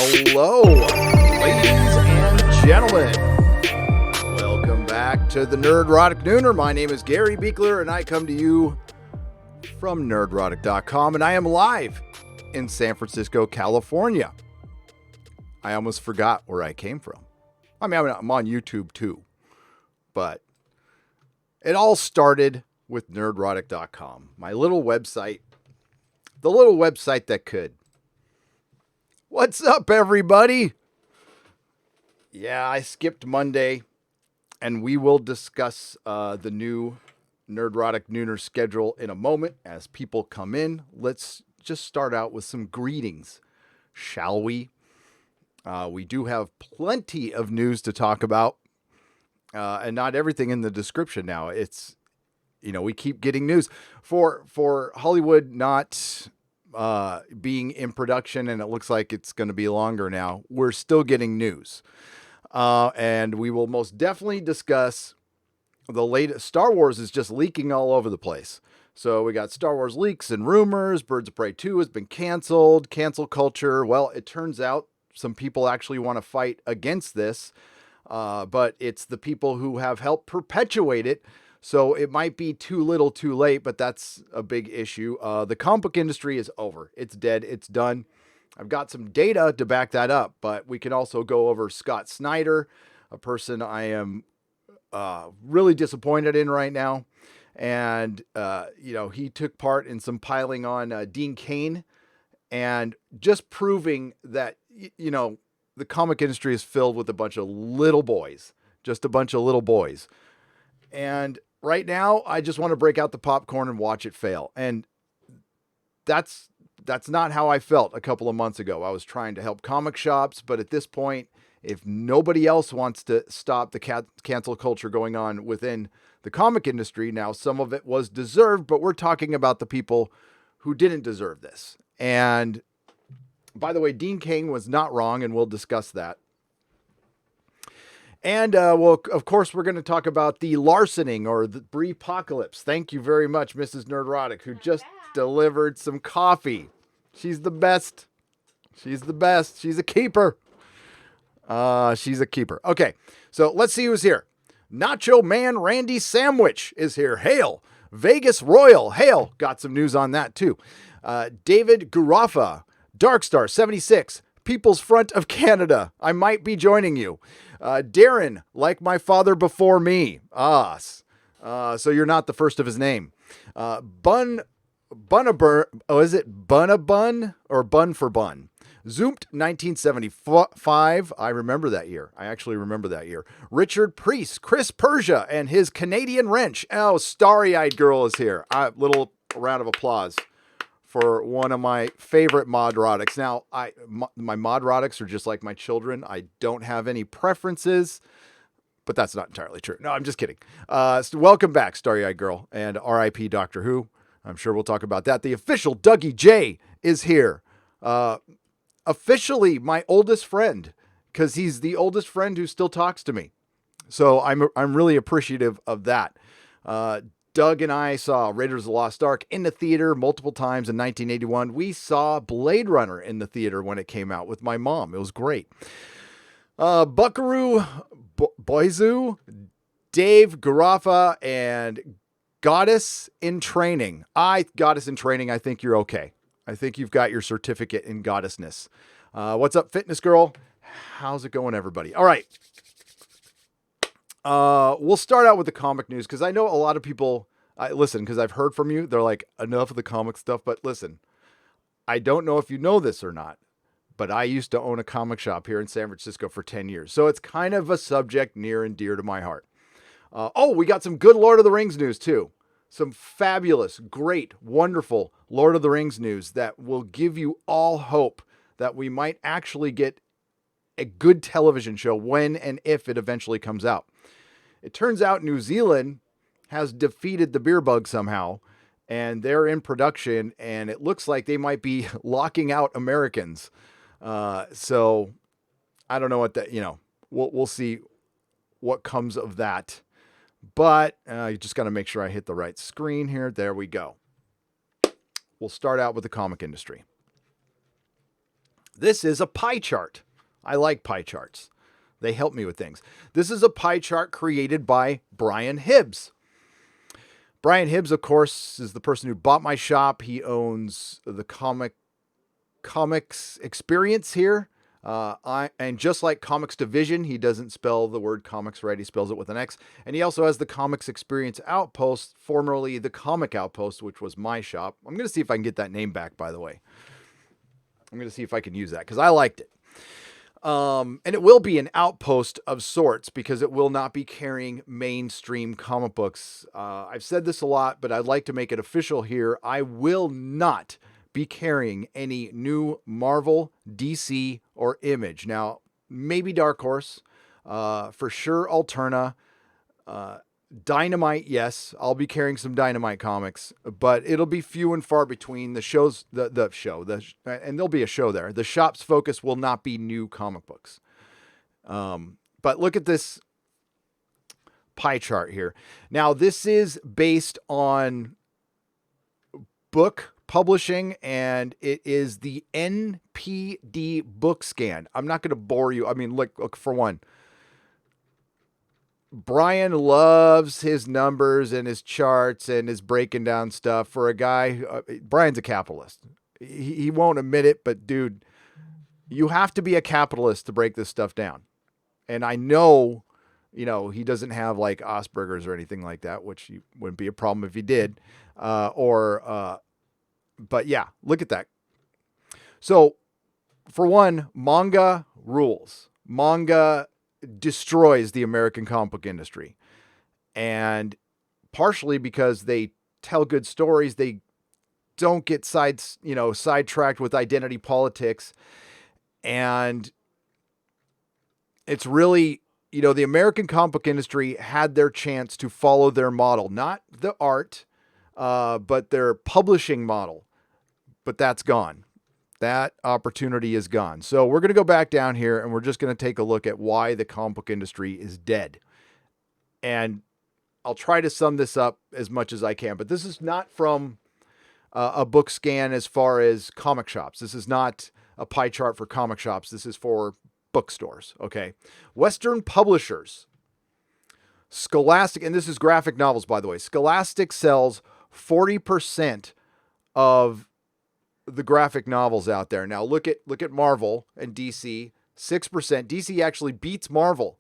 Hello, ladies and gentlemen. Welcome back to the Nerdrotic Nooner. My name is Gary Beekler, and I come to you from Nerdrotic.com, and I am live in San Francisco, California. I almost forgot where I came from. I mean, I'm on YouTube too, but it all started with Nerdrotic.com, my little website, the little website that could. What's up, everybody? Yeah, I skipped Monday, and we will discuss the new Nerdrotic Nooner schedule in a moment as people come in. Let's just start out with some greetings, shall we? We do have plenty of news to talk about, and not everything in the description now. It's, we keep getting news for Hollywood not being in production, and it looks like it's going to be longer now. We're still getting news. And we will most definitely discuss the latest. Star Wars is just leaking all over the place. So we got Star Wars leaks and rumors. Birds of Prey 2 has been canceled. Cancel culture. Well, it turns out some people actually want to fight against this. But it's the people who have helped perpetuate it. So it might be too little too late, but that's a big issue. The comic book industry is over. It's dead. It's done. I've got some data to back that up, but we can also go over Scott Snyder, a person I am really disappointed in right now. And, he took part in some piling on Dean Cain, and just proving that, the comic industry is filled with a bunch of little boys, just a bunch of little boys. And right now, I just want to break out the popcorn and watch it fail. And that's not how I felt a couple of months ago. I was trying to help comic shops, but at this point, if nobody else wants to stop the cancel culture going on within the comic industry, now some of it was deserved, but we're talking about the people who didn't deserve this. And by the way, Dean Cain was not wrong, and we'll discuss that. And, of course, we're going to talk about the larcening or the Brie apocalypse. Thank you very much, Mrs. Nerdrotic, who just delivered some coffee. She's the best. She's the best. She's a keeper. She's a keeper. Okay, so let's see who's here. Nacho Man Randy Sandwich is here. Hail. Vegas Royal. Hail. Got some news on that, too. David Gurafa. Darkstar 76. People's Front of Canada. I might be joining you. Darren, like my father before me. So you're not the first of his name. Bunaburn. Oh, is it Bunabun or Bun for Bun? Zoomed 1975. I remember that year. I actually remember that year. Richard Priest, Chris Persia, and his Canadian wrench. Oh, Starry-Eyed Girl is here. Little round of applause for one of my favorite Modrotics. Now, my Modrotics are just like my children. I don't have any preferences, but that's not entirely true. No, I'm just kidding. So welcome back, Starry-Eyed Girl, and R.I.P. Doctor Who. I'm sure we'll talk about that. The official Dougie J is here. Officially my oldest friend, because he's the oldest friend who still talks to me. So I'm really appreciative of that. Doug and I saw Raiders of the Lost Ark in the theater multiple times in 1981. We saw Blade Runner in the theater when it came out with my mom. It was great. Buckaroo Boizu, Dave Garafa, and Goddess in Training. Goddess in Training, I think you're okay. I think you've got your certificate in goddessness. What's up, Fitness Girl? How's it going, everybody? All right. We'll start out with the comic news, because I know a lot of people, listen, because I've heard from you, they're like, enough of the comic stuff. But listen, I don't know if you know this or not, but I used to own a comic shop here in San Francisco for 10 years. So it's kind of a subject near and dear to my heart. We got some good Lord of the Rings news too. Some fabulous, great, wonderful Lord of the Rings news that will give you all hope that we might actually get a good television show when and if it eventually comes out. It turns out New Zealand has defeated the beer bug somehow, and they're in production, and it looks like they might be locking out Americans. So I don't know what that, we'll see what comes of that. But you just got to make sure I hit the right screen here. There we go. We'll start out with the comic industry. This is a pie chart. I like pie charts. They help me with things. This is a pie chart created by Brian Hibbs. Brian Hibbs, of course, is the person who bought my shop. He owns the comics experience here. And just like Comics Division, he doesn't spell the word comics right. He spells it with an X. And he also has the Comics Experience Outpost, formerly the Comic Outpost, which was my shop. I'm going to see if I can get that name back, by the way. I'm going to see if I can use that because I liked it. And it will be an outpost of sorts because it will not be carrying mainstream comic books. I've said this a lot, but I'd like to make it official here. I will not be carrying any new Marvel, DC, or Image. Now, maybe Dark Horse, for sure Alterna, Dynamite, yes, I'll be carrying some Dynamite comics, but it'll be few and far between. The shows, and there'll be a show there. The shop's focus will not be new comic books. But look at this pie chart here. Now, this is based on book publishing, and it is the NPD book scan. I'm not going to bore you. I mean, look for one. Brian loves his numbers and his charts and his breaking down stuff. For a guy, Brian's a capitalist. He won't admit it, but dude, you have to be a capitalist to break this stuff down. And I know, he doesn't have like Asperger's or anything like that, which wouldn't be a problem if he did. But yeah, look at that. So for one, manga rules. Manga destroys the American comic book industry. And partially because they tell good stories, they don't get sidetracked with identity politics. And it's really, the American comic book industry had their chance to follow their model, not the art, but their publishing model. But that's gone. That opportunity is gone. So we're going to go back down here and we're just going to take a look at why the comic book industry is dead. And I'll try to sum this up as much as I can, but this is not from a book scan as far as comic shops. This is not a pie chart for comic shops. This is for bookstores. Okay. Western publishers, Scholastic, and this is graphic novels, by the way. Scholastic sells 40% of the graphic novels out there. Now look at Marvel and DC, 6%. DC actually beats Marvel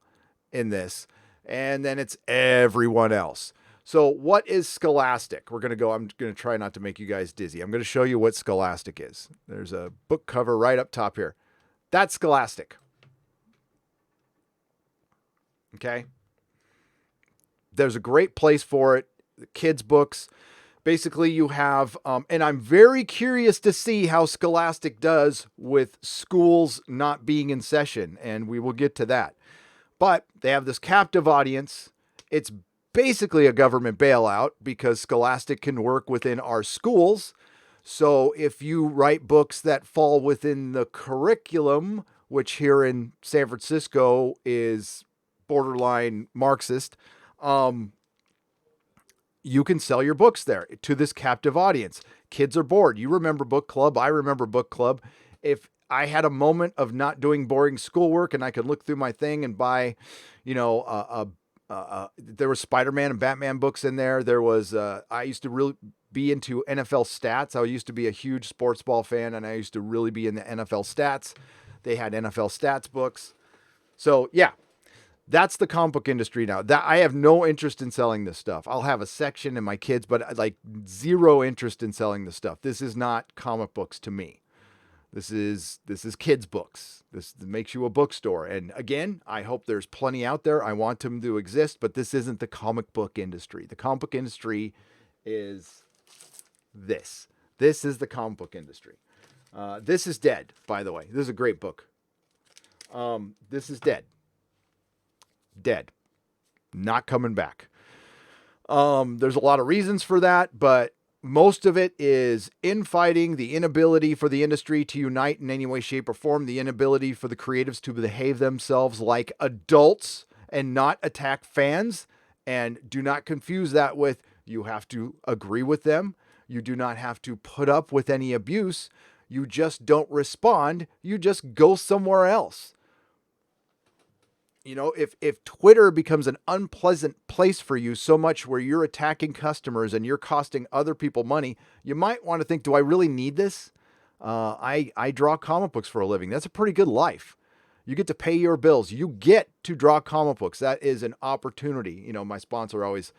in this. And then it's everyone else. So what is Scholastic? I'm going to try not to make you guys dizzy. I'm going to show you what Scholastic is. There's a book cover right up top here. That's Scholastic. Okay. There's a great place for it. The kids' books. Basically, you have, and I'm very curious to see how Scholastic does with schools not being in session, and we will get to that. But they have this captive audience. It's basically a government bailout because Scholastic can work within our schools. So if you write books that fall within the curriculum, which here in San Francisco is borderline Marxist, you can sell your books there to this captive audience. Kids are bored. You remember book club. I remember book club. If I had a moment of not doing boring schoolwork and I could look through my thing and buy, there was Spider-Man and Batman books in there. There was, I used to really be into NFL stats. I used to be a huge sports ball fan and I used to really be in the NFL stats. They had NFL stats books. So yeah. That's the comic book industry now. That I have no interest in selling this stuff. I'll have a section in my kids, but like zero interest in selling this stuff. This is not comic books to me. This is kids books. This makes you a bookstore. And again, I hope there's plenty out there. I want them to exist, but this isn't the comic book industry. The comic book industry is this. This is the comic book industry. This is dead, by the way. This is a great book. This is dead. Dead. Not coming back. There's a lot of reasons for that, but most of it is infighting, the inability for the industry to unite in any way, shape, or form, the inability for the creatives to behave themselves like adults and not attack fans. And do not confuse that with you have to agree with them. You do not have to put up with any abuse. You just don't respond. You just go somewhere else. You know, if Twitter becomes an unpleasant place for you so much where you're attacking customers and you're costing other people money, you might want to think, do I really need this? I draw comic books for a living. That's a pretty good life. You get to pay your bills. You get to draw comic books. That is an opportunity. You know, my sponsor always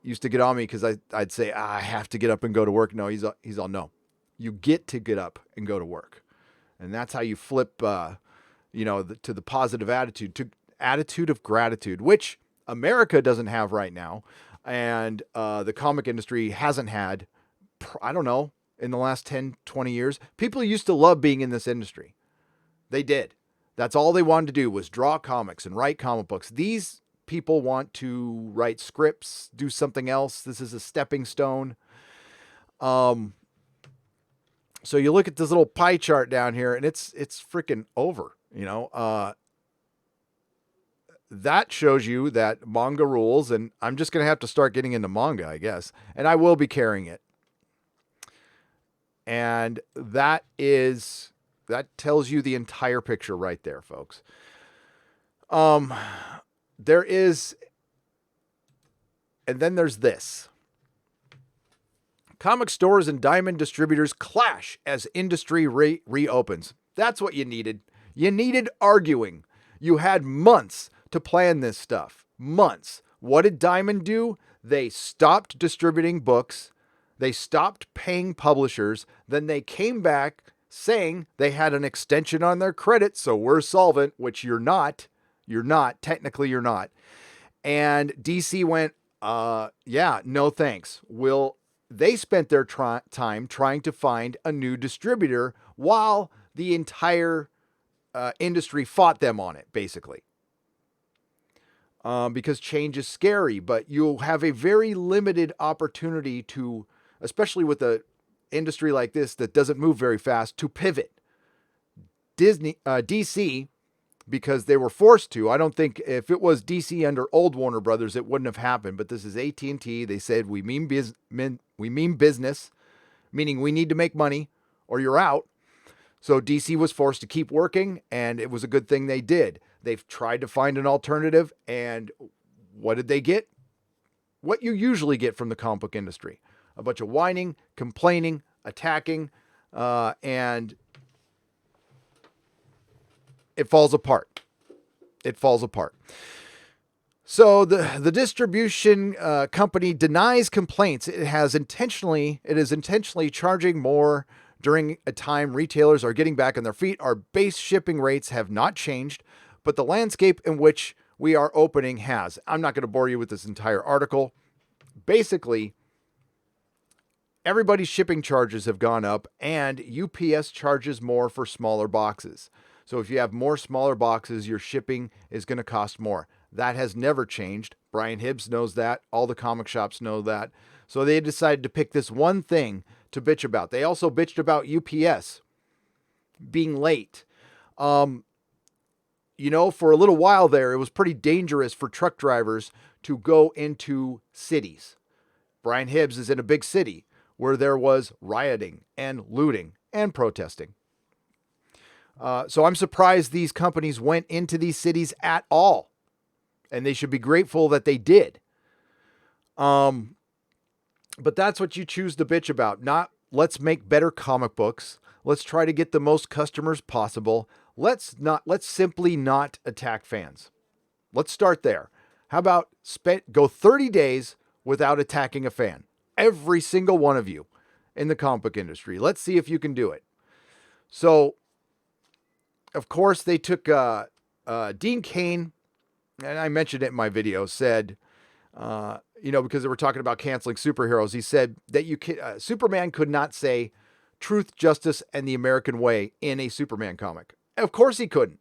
used to get on me because I'd say, I have to get up and go to work. No, he's all, no. You get to get up and go to work. And that's how you flip, to the positive attitude, to attitude of gratitude, which America doesn't have right now. And the comic industry hasn't had, I don't know, in the last 10, 20 years. People used to love being in this industry. They did. That's all they wanted to do was draw comics and write comic books. These people want to write scripts, do something else. This is a stepping stone. So you look at this little pie chart down here, and it's freaking over. That shows you that manga rules, and I'm just going to have to start getting into manga, I guess. And I will be carrying it. And that tells you the entire picture right there, folks. There is, and then there's this. Comic stores and diamond distributors clash as industry reopens. That's what you needed. You needed arguing. You had months to plan this stuff. Months. What did Diamond do? They stopped distributing books. They stopped paying publishers. Then they came back saying they had an extension on their credit, so we're solvent, which you're not. You're not. Technically, you're not. And DC went, no thanks. They spent their time trying to find a new distributor while the entire industry fought them on it, basically. Because change is scary, but you'll have a very limited opportunity to, especially with an industry like this that doesn't move very fast, to pivot. DC, because they were forced to. I don't think if it was DC under old Warner Brothers, it wouldn't have happened. But this is AT&T. They said we mean business, meaning we need to make money, or you're out. So DC was forced to keep working, and it was a good thing they did. They've tried to find an alternative, and what did they get? What you usually get from the comic book industry. A bunch of whining, complaining, attacking, and it falls apart. It falls apart. So the distribution company denies complaints. It is intentionally charging more during a time retailers are getting back on their feet. Our base shipping rates have not changed, but the landscape in which we are opening has. I'm not going to bore you with this entire article. Basically, everybody's shipping charges have gone up, and UPS charges more for smaller boxes. So if you have more smaller boxes, your shipping is going to cost more. That has never changed. Brian Hibbs knows that. All the comic shops know that. So they decided to pick this one thing to bitch about. They also bitched about UPS being late. For a little while there, it was pretty dangerous for truck drivers to go into cities. Brian Hibbs is in a big city where there was rioting and looting and protesting. So I'm surprised these companies went into these cities at all. And they should be grateful that they did. But that's what you choose to bitch about. Not let's make better comic books. Let's try to get the most customers possible. Let's simply not attack fans. Let's start there. How about go 30 days without attacking a fan? Every single one of you in the comic book industry. Let's see if you can do it. So, of course, they took Dean Cain, and I mentioned it in my video, said, because they were talking about canceling superheroes. He said that Superman could not say truth, justice, and the American way in a Superman comic. Of course he couldn't.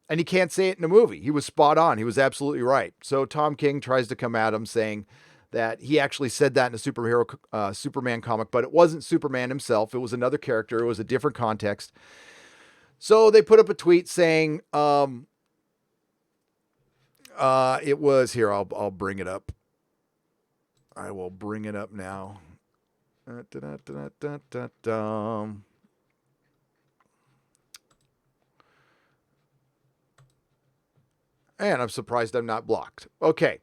And he can't say it in a movie. He was spot on. He was absolutely right. So Tom King tries to come at him saying that he actually said that in a Superman comic, but it wasn't Superman himself. It was another character. It was a different context. So they put up a tweet saying, it was here. I'll bring it up. I will bring it up now. And I'm surprised I'm not blocked. Okay.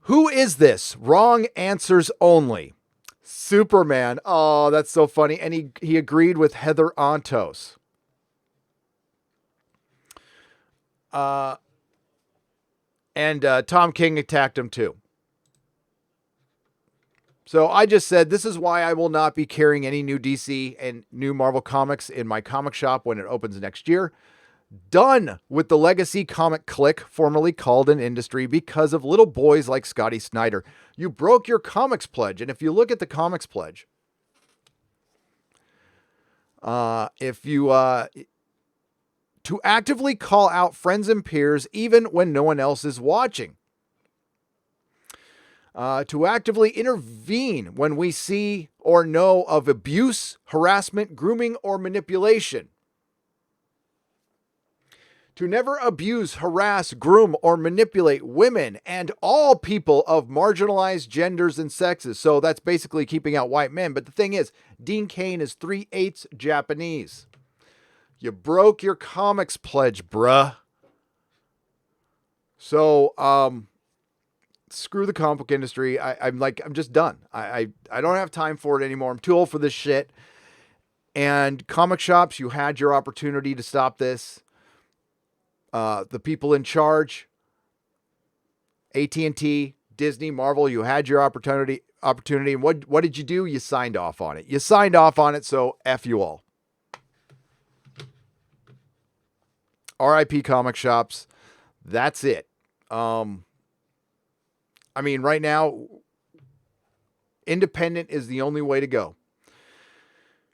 Who is this? Wrong answers only. Superman. Oh, that's so funny. And he agreed with Heather Ontos. And Tom King attacked him too. So I just said, this is why I will not be carrying any new DC and new Marvel comics in my comic shop when it opens next year. Done with the legacy comic clique, formerly called an industry, because of little boys like Scotty Snyder. You broke your comics pledge. And if you look at the comics pledge, to actively call out friends and peers even when no one else is watching. To actively intervene when we see or know of abuse, harassment, grooming, or manipulation. To never abuse, harass, groom, or manipulate women and all people of marginalized genders and sexes. So that's basically keeping out white men. But the thing is, Dean Cain is 3/8 Japanese. You broke your comics pledge, bruh. So, screw the comic book industry. I'm just done. I don't have time for it anymore. I'm too old for this shit. And comic shops, you had your opportunity to stop this. The people in charge, AT&T, Disney, Marvel, you had your opportunity. And what did you do? You signed off on it. So F you all. RIP comic shops. That's it. I mean, right now, independent is the only way to go.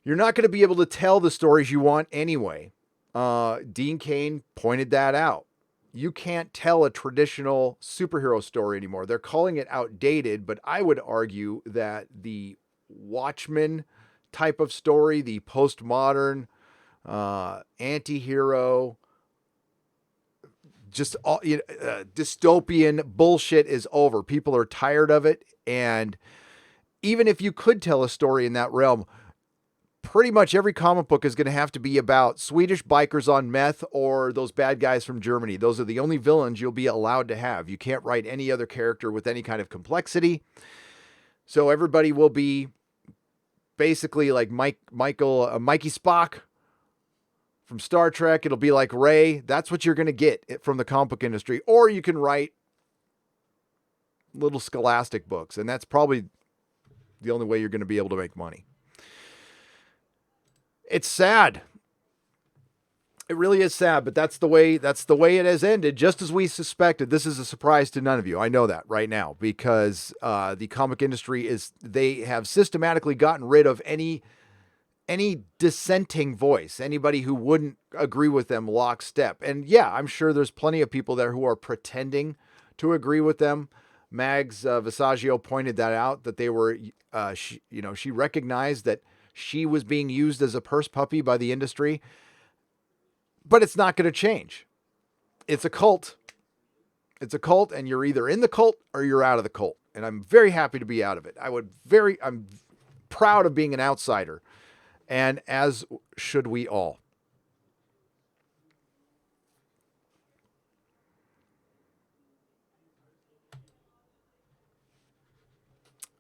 You're not going to be able to tell the stories you want anyway. Dean Cain pointed that out. You can't tell a traditional superhero story anymore. They're calling it outdated, but I would argue that the Watchmen type of story, the postmodern, anti-hero, just all, dystopian bullshit is over. People are tired of it. And even if you could tell a story in that realm, pretty much every comic book is going to have to be about Swedish bikers on meth or those bad guys from Germany. Those are the only villains you'll be allowed to have. You can't write any other character with any kind of complexity. So everybody will be basically like Mikey Spock from Star Trek. It'll be like Ray. That's what you're going to get from the comic book industry. Or you can write little scholastic books, and that's probably the only way you're going to be able to make money. It's sad. It really is sad, but that's the way it has ended, just as we suspected. This is a surprise to none of you. I know that right now, because the comic industry they have systematically gotten rid of any dissenting voice, anybody who wouldn't agree with them lockstep. And yeah, I'm sure there's plenty of people there who are pretending to agree with them. Mags Visaggio pointed that out, that they were, she recognized that she was being used as a purse puppy by the industry, but it's not going to change. It's a cult. It's a cult, and you're either in the cult or you're out of the cult. And I'm very happy to be out of it. I'm proud of being an outsider. And as should we all.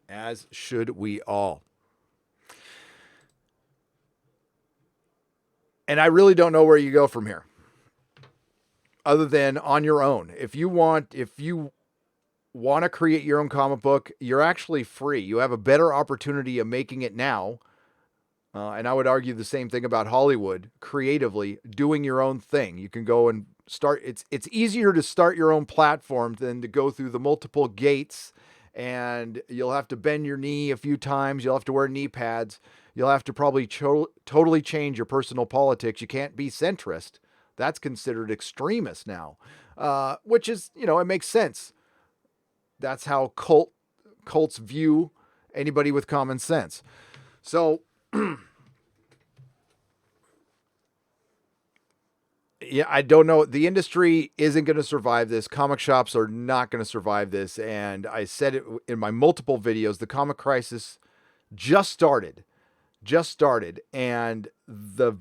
As should we all. And I really don't know where you go from here, other than on your own. If you want to create your own comic book, you're actually free. You have a better opportunity of making it now. And I would argue the same thing about Hollywood, creatively doing your own thing. You can go and start. It's easier to start your own platform than to go through the multiple gates, and you'll have to bend your knee a few times. You'll have to wear knee pads. You'll have to probably totally change your personal politics. You can't be centrist. That's considered extremist now, which is, it makes sense. That's how cults view anybody with common sense. So, yeah, I don't know. The industry isn't going to survive this. Comic shops are not going to survive this. And I said it in my multiple videos, the comic crisis just started. And the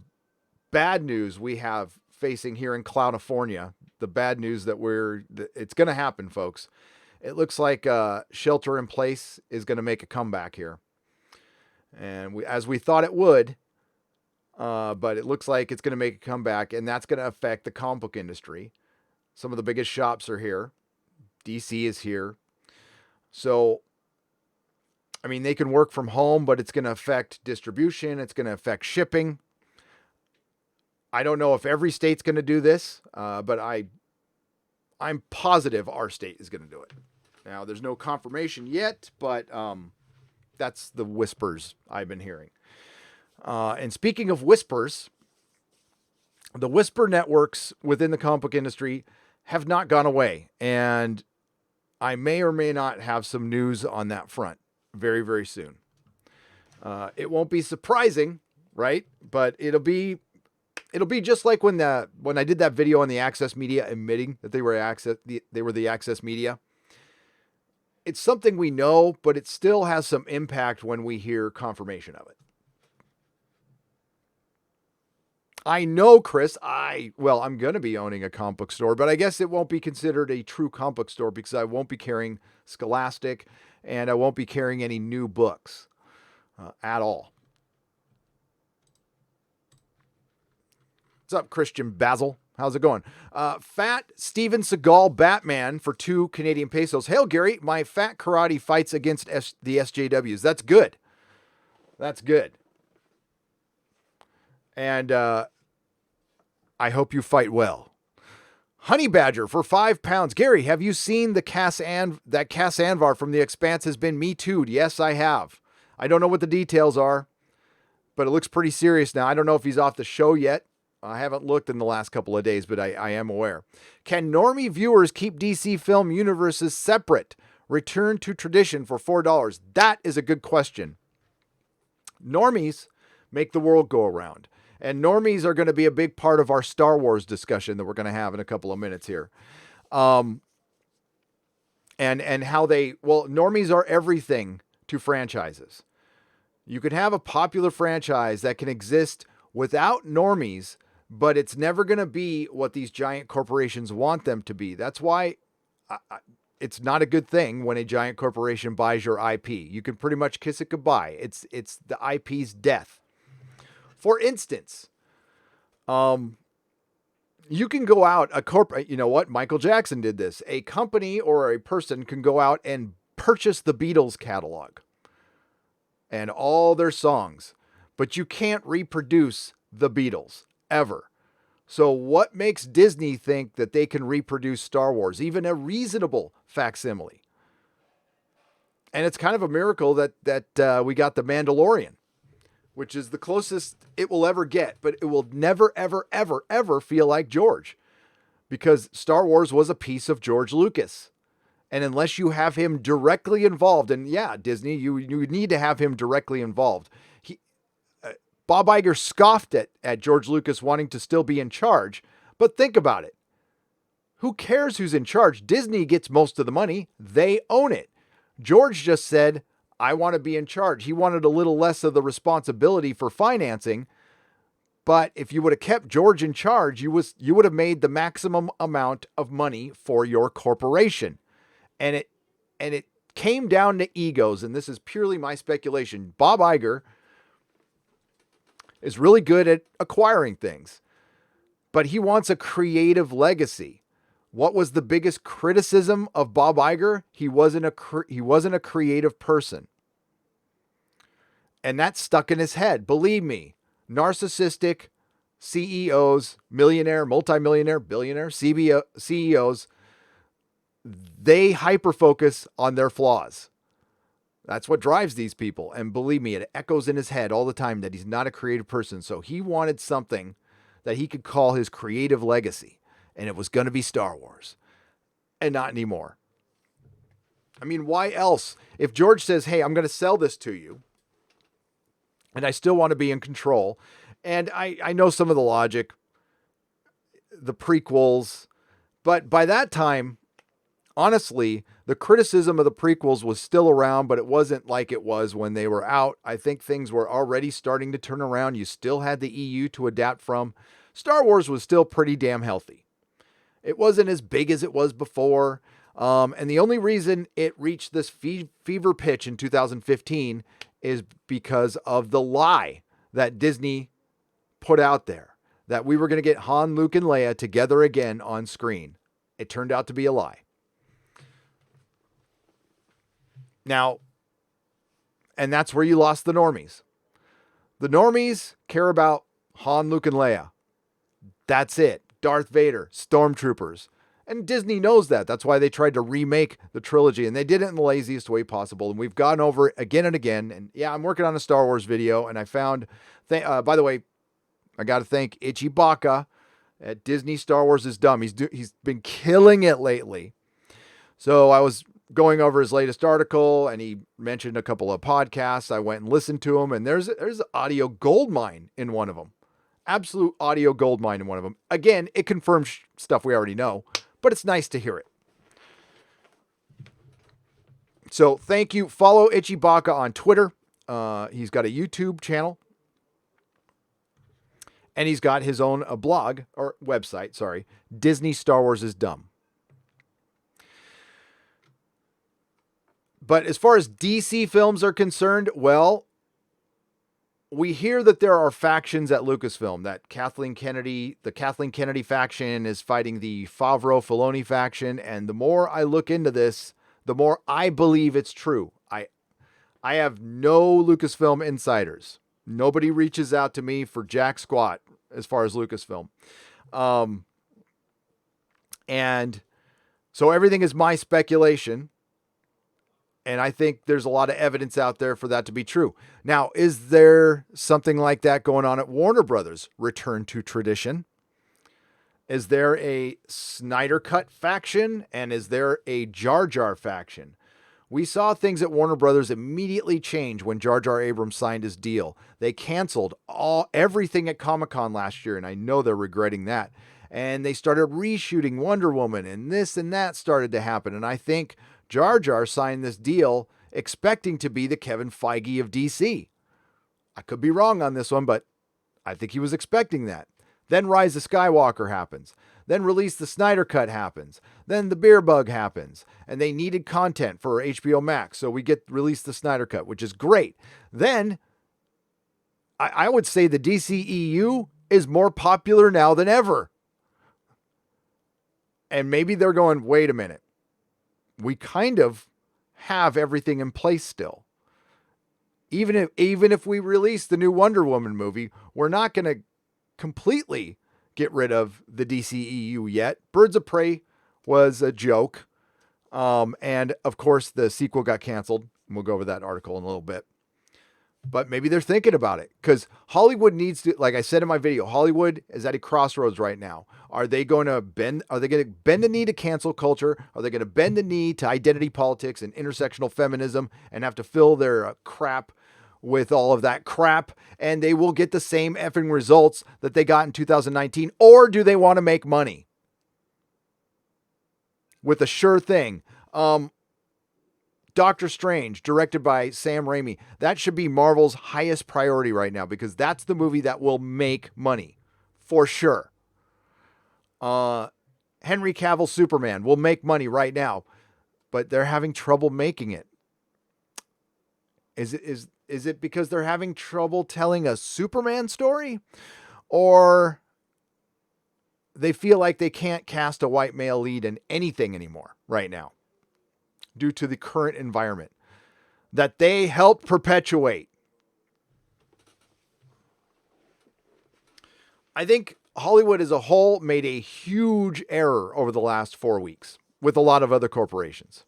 bad news we have facing here in California, the bad news that it's going to happen, folks. It looks like shelter in place is going to make a comeback here. And as we thought it would, but it looks like it's going to make a comeback, and that's going to affect the comic book industry. Some of the biggest shops are here. DC is here. So, I mean, they can work from home, but it's going to affect distribution. It's going to affect shipping. I don't know if every state's going to do this, but I'm positive our state is going to do it. Now, there's no confirmation yet, but that's the whispers I've been hearing. And speaking of whispers, the whisper networks within the comic book industry have not gone away. And I may or may not have some news on that front very, very soon. It won't be surprising, right? But it'll be just like when I did that video on the Access Media admitting that they were the Access Media. It's something we know, but it still has some impact when we hear confirmation of it. I know, Chris, I'm going to be owning a comic book store, but I guess it won't be considered a true comic book store because I won't be carrying Scholastic and I won't be carrying any new books at all. What's up, Christian Basil? How's it going? Fat Steven Seagal Batman for 2 Canadian pesos. Hail, Gary. My fat karate fights against the SJWs. That's good. That's good. And I hope you fight well. Honey Badger for £5. Gary, have you seen that Cass Anvar from The Expanse has been Me Too'd? Yes, I have. I don't know what the details are, but it looks pretty serious now. I don't know if he's off the show yet. I haven't looked in the last couple of days, but I am aware. Can normie viewers keep DC film universes separate? Return to tradition for $4. That is a good question. Normies make the world go around. And normies are going to be a big part of our Star Wars discussion that we're going to have in a couple of minutes here. And how normies are everything to franchises. You can have a popular franchise that can exist without normies, but it's never going to be what these giant corporations want them to be. That's why it's not a good thing when a giant corporation buys your IP. You can pretty much kiss it goodbye. It's the IP's death. For instance, you can go out, you know what? Michael Jackson did this. A company or a person can go out and purchase the Beatles catalog and all their songs, but you can't reproduce the Beatles ever. So what makes Disney think that they can reproduce Star Wars, even a reasonable facsimile? And it's kind of a miracle that we got The Mandalorian, which is the closest it will ever get, but it will never, ever, ever, ever feel like George, because Star Wars was a piece of George Lucas. And unless you have him directly involved, and yeah, Disney, you need to have him directly involved. Bob Iger scoffed at George Lucas wanting to still be in charge, but think about it. Who cares who's in charge? Disney gets most of the money. They own it. George just said, I want to be in charge. He wanted a little less of the responsibility for financing, but if you would have kept George in charge, you would have made the maximum amount of money for your corporation. And it came down to egos, and this is purely my speculation. Bob Iger is really good at acquiring things, but he wants a creative legacy. What was the biggest criticism of Bob Iger? He wasn't a creative person. And that stuck in his head. Believe me, narcissistic CEOs, millionaire, multimillionaire, billionaire, CEOs, they hyper-focus on their flaws. That's what drives these people. And believe me, it echoes in his head all the time that he's not a creative person. So he wanted something that he could call his creative legacy. And it was going to be Star Wars. And not anymore. I mean, why else? If George says, hey, I'm going to sell this to you, and I still want to be in control, and I know some of the logic, the prequels, but by that time, honestly, the criticism of the prequels was still around, but it wasn't like it was when they were out. I think things were already starting to turn around. You still had the EU to adapt from. Star Wars was still pretty damn healthy. It wasn't as big as it was before. And the only reason it reached this fever pitch in 2015 is because of the lie that Disney put out there, that we were going to get Han, Luke, and Leia together again on screen. It turned out to be a lie. Now, and that's where you lost the normies. The normies care about Han, Luke, and Leia. That's it. Darth Vader, Stormtroopers. And Disney knows that. That's why they tried to remake the trilogy, and they did it in the laziest way possible. And we've gone over it again and again. And yeah, I'm working on a Star Wars video, and I found, by the way, I got to thank Itchy Baka at Disney Star Wars is Dumb. He's been killing it lately. So I was going over his latest article, and he mentioned a couple of podcasts. I went and listened to them, and there's an audio goldmine in one of them. Absolute audio goldmine in one of them. Again, it confirms stuff we already know, but it's nice to hear it. So thank you. Follow Itchy Baka on Twitter. He's got a YouTube channel. And he's got his own blog, or website, sorry. Disney Star Wars is Dumb. But as far as DC films are concerned, well, we hear that there are factions at Lucasfilm, that the Kathleen Kennedy faction is fighting the Favreau-Filoni faction. And the more I look into this, the more I believe it's true. I have no Lucasfilm insiders. Nobody reaches out to me for jack squat as far as Lucasfilm. And so everything is my speculation. And I think there's a lot of evidence out there for that to be true. Now, is there something like that going on at Warner Brothers? Return to tradition. Is there a Snyder Cut faction? And is there a Jar Jar faction? We saw things at Warner Brothers immediately change when Jar Jar Abrams signed his deal. They canceled everything at Comic-Con last year, and I know they're regretting that. And they started reshooting Wonder Woman, and this and that started to happen. And I think Jar Jar signed this deal expecting to be the Kevin Feige of DC. I could be wrong on this one, but I think he was expecting that. Then Rise of Skywalker happens. Then Release the Snyder Cut happens. Then the Beer Bug happens. And they needed content for HBO Max, so we get Release the Snyder Cut, which is great. Then, I would say the DCEU is more popular now than ever. And maybe they're going, wait a minute. We kind of have everything in place still. Even if we release the new Wonder Woman movie, we're not going to completely get rid of the DCEU yet. Birds of Prey was a joke. And of course the sequel got canceled. We'll go over that article in a little bit. But maybe they're thinking about it, because Hollywood needs to, like I said in my video, Hollywood is at a crossroads right now. Are they going to bend the knee to cancel culture? Are they going to bend the knee to identity politics and intersectional feminism and have to fill their crap with all of that crap, and they will get the same effing results that they got in 2019? Or do they want to make money with a sure thing? Doctor Strange, directed by Sam Raimi. That should be Marvel's highest priority right now, because that's the movie that will make money for sure. Henry Cavill Superman will make money right now, but they're having trouble making it. Is it because they're having trouble telling a Superman story, or they feel like they can't cast a white male lead in anything anymore right now, due to the current environment that they helped perpetuate? I think Hollywood as a whole made a huge error over the last 4 weeks with a lot of other corporations.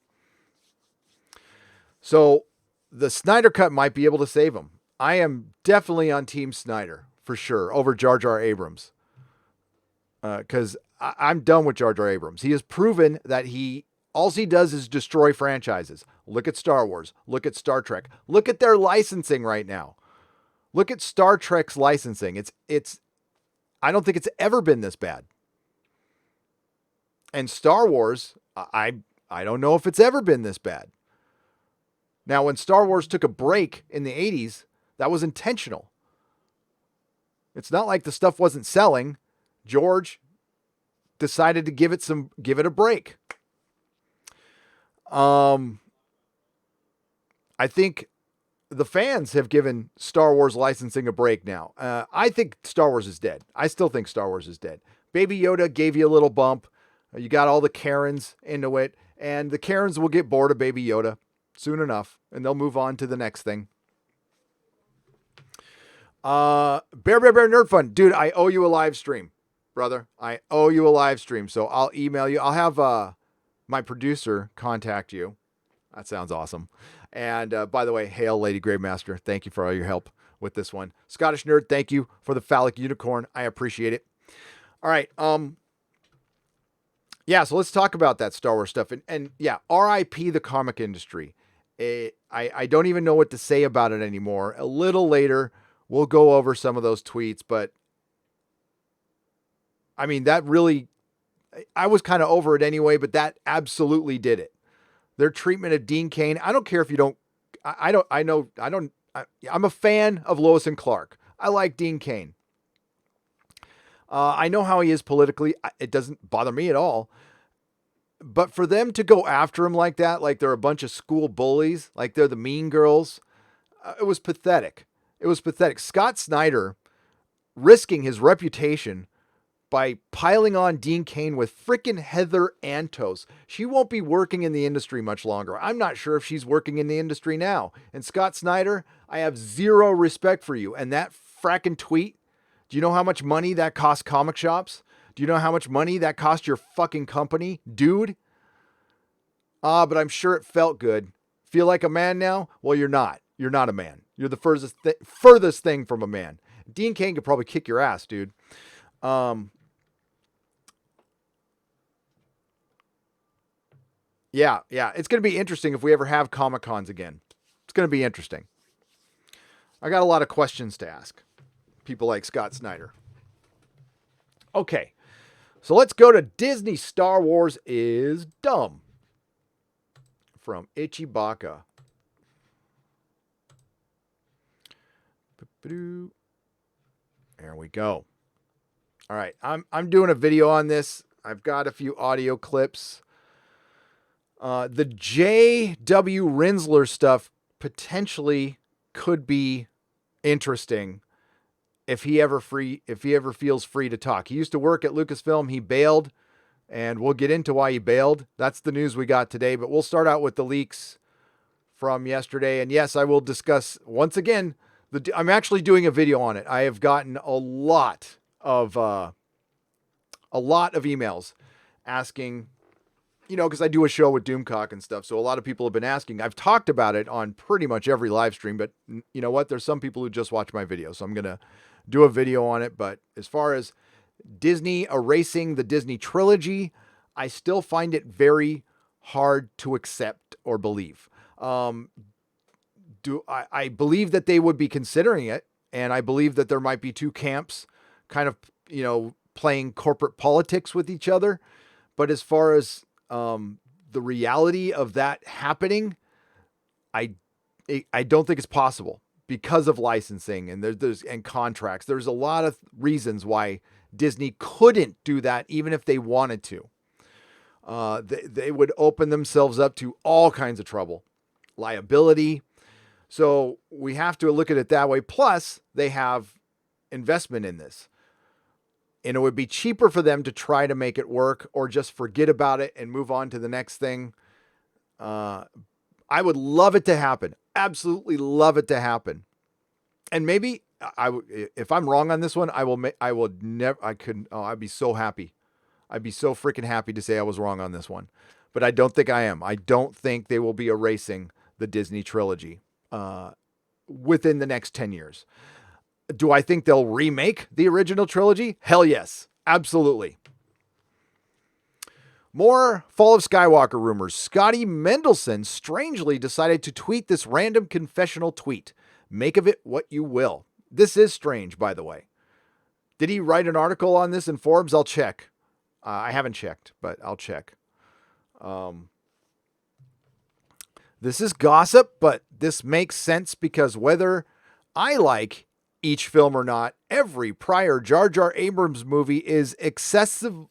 So the Snyder Cut might be able to save them. I am definitely on Team Snyder for sure over Jar Jar Abrams. Because I'm done with Jar Jar Abrams. He has proven that all he does is destroy franchises. Look at Star Wars. Look at Star Trek. Look at their licensing right now. Look at Star Trek's licensing. I don't think it's ever been this bad. And Star Wars, I don't know if it's ever been this bad. Now, when Star Wars took a break in the 80s, that was intentional. It's not like the stuff wasn't selling. George decided to give it a break. I think the fans have given Star Wars licensing a break now. I think Star Wars is dead. I still think Star Wars is dead. Baby Yoda gave you a little bump. You got all the Karens into it, and the Karens will get bored of Baby Yoda soon enough, and they'll move on to the next thing. Bear Nerd Fun. Dude, I owe you a live stream, brother. I owe you a live stream, so I'll email you. I'll have my producer contact you. That sounds awesome. And by the way, hail Lady Gravemaster. Thank you for all your help with this one. Scottish Nerd, thank you for the phallic unicorn. I appreciate it. All right. Yeah, so let's talk about that Star Wars stuff. And yeah, RIP the comic industry. I don't even know what to say about it anymore. A little later, we'll go over some of those tweets, but I mean, that really, I was kind of over it anyway, but that absolutely did it. Their treatment of Dean Cain, I don't care if you don't, I'm a fan of Lois and Clark. I like Dean Cain. I know how he is politically. It doesn't bother me at all. But for them to go after him like that, like they're a bunch of school bullies, like they're the mean girls, it was pathetic. It was pathetic. Scott Snyder risking his reputation by piling on Dean Cain with frickin' Heather Antos. She won't be working in the industry much longer. I'm not sure if she's working in the industry now. And Scott Snyder, I have zero respect for you. And that frackin' tweet, do you know how much money that cost comic shops? Do you know how much money that cost your fucking company, dude? But I'm sure it felt good. Feel like a man now? Well, you're not. You're not a man. You're the furthest thing from a man. Dean Cain could probably kick your ass, dude. Yeah. It's going to be interesting if we ever have Comic-Cons again. It's going to be interesting. I got a lot of questions to ask people like Scott Snyder. Okay. So let's go to Disney Star Wars is dumb. From Ichibaka. There we go. All right. I'm doing a video on this. I've got a few audio clips. The J.W. Rinsler stuff potentially could be interesting if he ever feels free to talk. He used to work at Lucasfilm. He bailed, and we'll get into why he bailed. That's the news we got today, but we'll start out with the leaks from yesterday. And yes, I will discuss once again, I'm actually doing a video on it. I have gotten a lot of emails asking, because I do a show with Doomcock and stuff. So a lot of people have been asking. I've talked about it on pretty much every live stream, but you know what? There's some people who just watch my video. So I'm going to do a video on it. But as far as Disney erasing the Disney trilogy, I still find it very hard to accept or believe. I believe that they would be considering it. And I believe that there might be two camps kind of, playing corporate politics with each other. But as far as the reality of that happening, I don't think it's possible because of licensing and there's contracts. There's a lot of reasons why Disney couldn't do that, even if they wanted to. They would open themselves up to all kinds of trouble, liability. So we have to look at it that way. Plus, they have investment in this. And it would be cheaper for them to try to make it work or just forget about it and move on to the next thing. I would love it to happen. Absolutely love it to happen. And maybe if I'm wrong on this one, I'd be so happy. I'd be so freaking happy to say I was wrong on this one, but I don't think I am. I don't think they will be erasing the Disney trilogy, within the next 10 years. Do I think they'll remake the original trilogy? Hell yes. Absolutely. More Fall of Skywalker rumors. Scotty Mendelson strangely decided to tweet this random confessional tweet. Make of it what you will. This is strange, by the way. Did he write an article on this in Forbes? I'll check. I haven't checked, but I'll check. This is gossip, but this makes sense because whether I like each film or not, every prior Jar Jar Abrams movie is excessively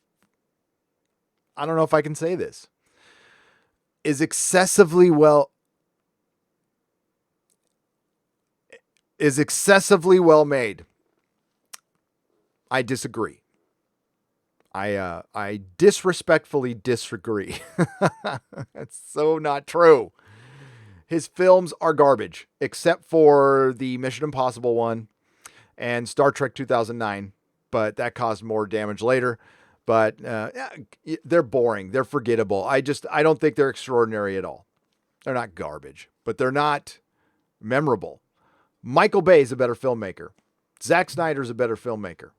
I don't know if I can say this, is excessively well made. I disagree. I disrespectfully disagree. That's so not true. His films are garbage, except for the Mission Impossible one and Star Trek 2009, but that caused more damage later. But they're boring. They're forgettable. I don't think they're extraordinary at all. They're not garbage, but they're not memorable. Michael Bay is a better filmmaker. Zack Snyder's a better filmmaker.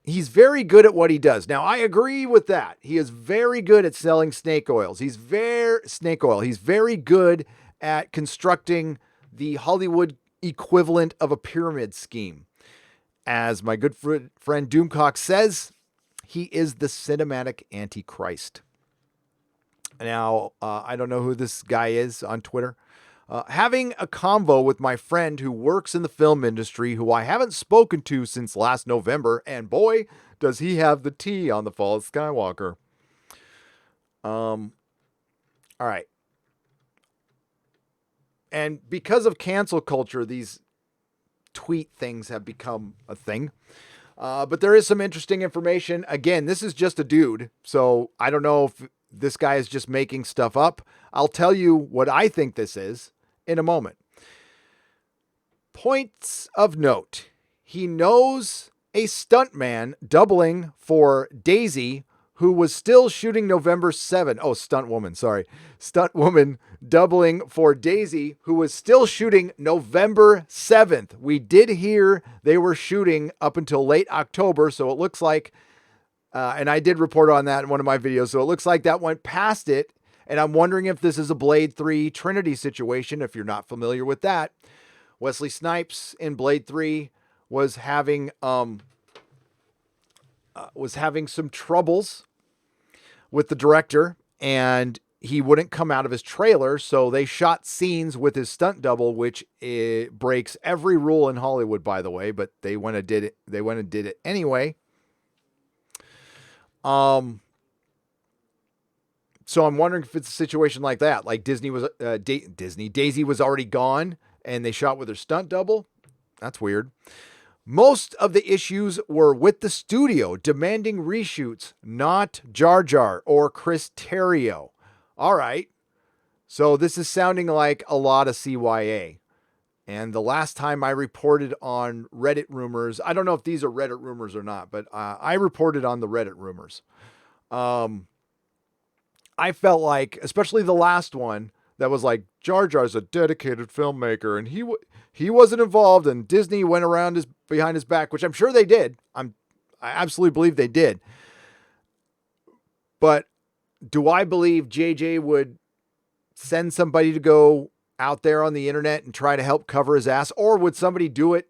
He's very good at what he does. Now, I agree with that. He is very good at selling snake oils. He's very good at constructing the Hollywood equivalent of a pyramid scheme. As my good friend Doomcock says, he is the cinematic antichrist. Now, I don't know who this guy is on Twitter. Having a convo with my friend who works in the film industry, who I haven't spoken to since last November, and boy, does he have the tea on the fall of Skywalker. All right. And because of cancel culture, these tweet things have become a thing. But there is some interesting information. Again, this is just a dude, so I don't know if this guy is just making stuff up. I'll tell you what I think this is in a moment. Points of note. He knows a stuntman doubling for Daisy, who was still shooting November 7th. Oh, stunt woman doubling for Daisy, who was still shooting November 7th. We did hear they were shooting up until late October, so it looks like, and I did report on that in one of my videos, so it looks like that went past it. And I'm wondering if this is a Blade 3 Trinity situation, if you're not familiar with that. Wesley Snipes in Blade 3 was having some troubles with the director, and he wouldn't come out of his trailer, so they shot scenes with his stunt double, which breaks every rule in Hollywood, by the way, but they went and did it anyway. So I'm wondering if it's a situation like that, like Daisy was already gone and they shot with her stunt double. That's weird. Most of the issues were with the studio demanding reshoots, not Jar Jar or Chris Terrio. All right. So this is sounding like a lot of CYA. And the last time I reported on Reddit rumors, I don't know if these are Reddit rumors or not, but I reported on the Reddit rumors. I felt like, especially the last one, that was like, Jar Jar's a dedicated filmmaker, and he wasn't involved, and Disney went around behind his back, which I'm sure they did. I absolutely believe they did. But do I believe JJ would send somebody to go out there on the internet and try to help cover his ass? Or would somebody do it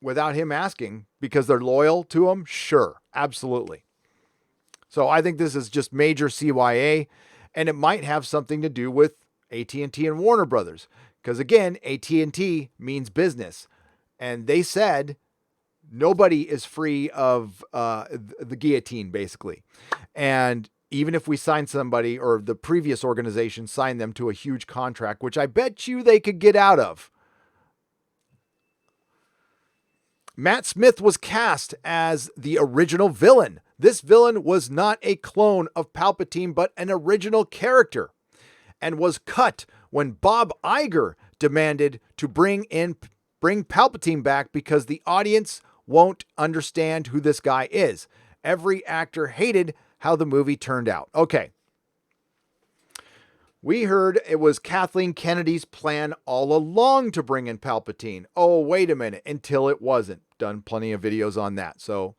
without him asking because they're loyal to him? Sure, absolutely. So I think this is just major CYA, and it might have something to do with AT&T and Warner Brothers. Because again, AT&T means business. And they said nobody is free of the guillotine, basically. And even if we sign somebody, or the previous organization signed them to a huge contract, which I bet you they could get out of. Matt Smith was cast as the original villain. This villain was not a clone of Palpatine, but an original character, and was cut when Bob Iger demanded to bring Palpatine back because the audience won't understand who this guy is. Every actor hated how the movie turned out. Okay. We heard it was Kathleen Kennedy's plan all along to bring in Palpatine. Oh, wait a minute, until it wasn't. Done plenty of videos on that. So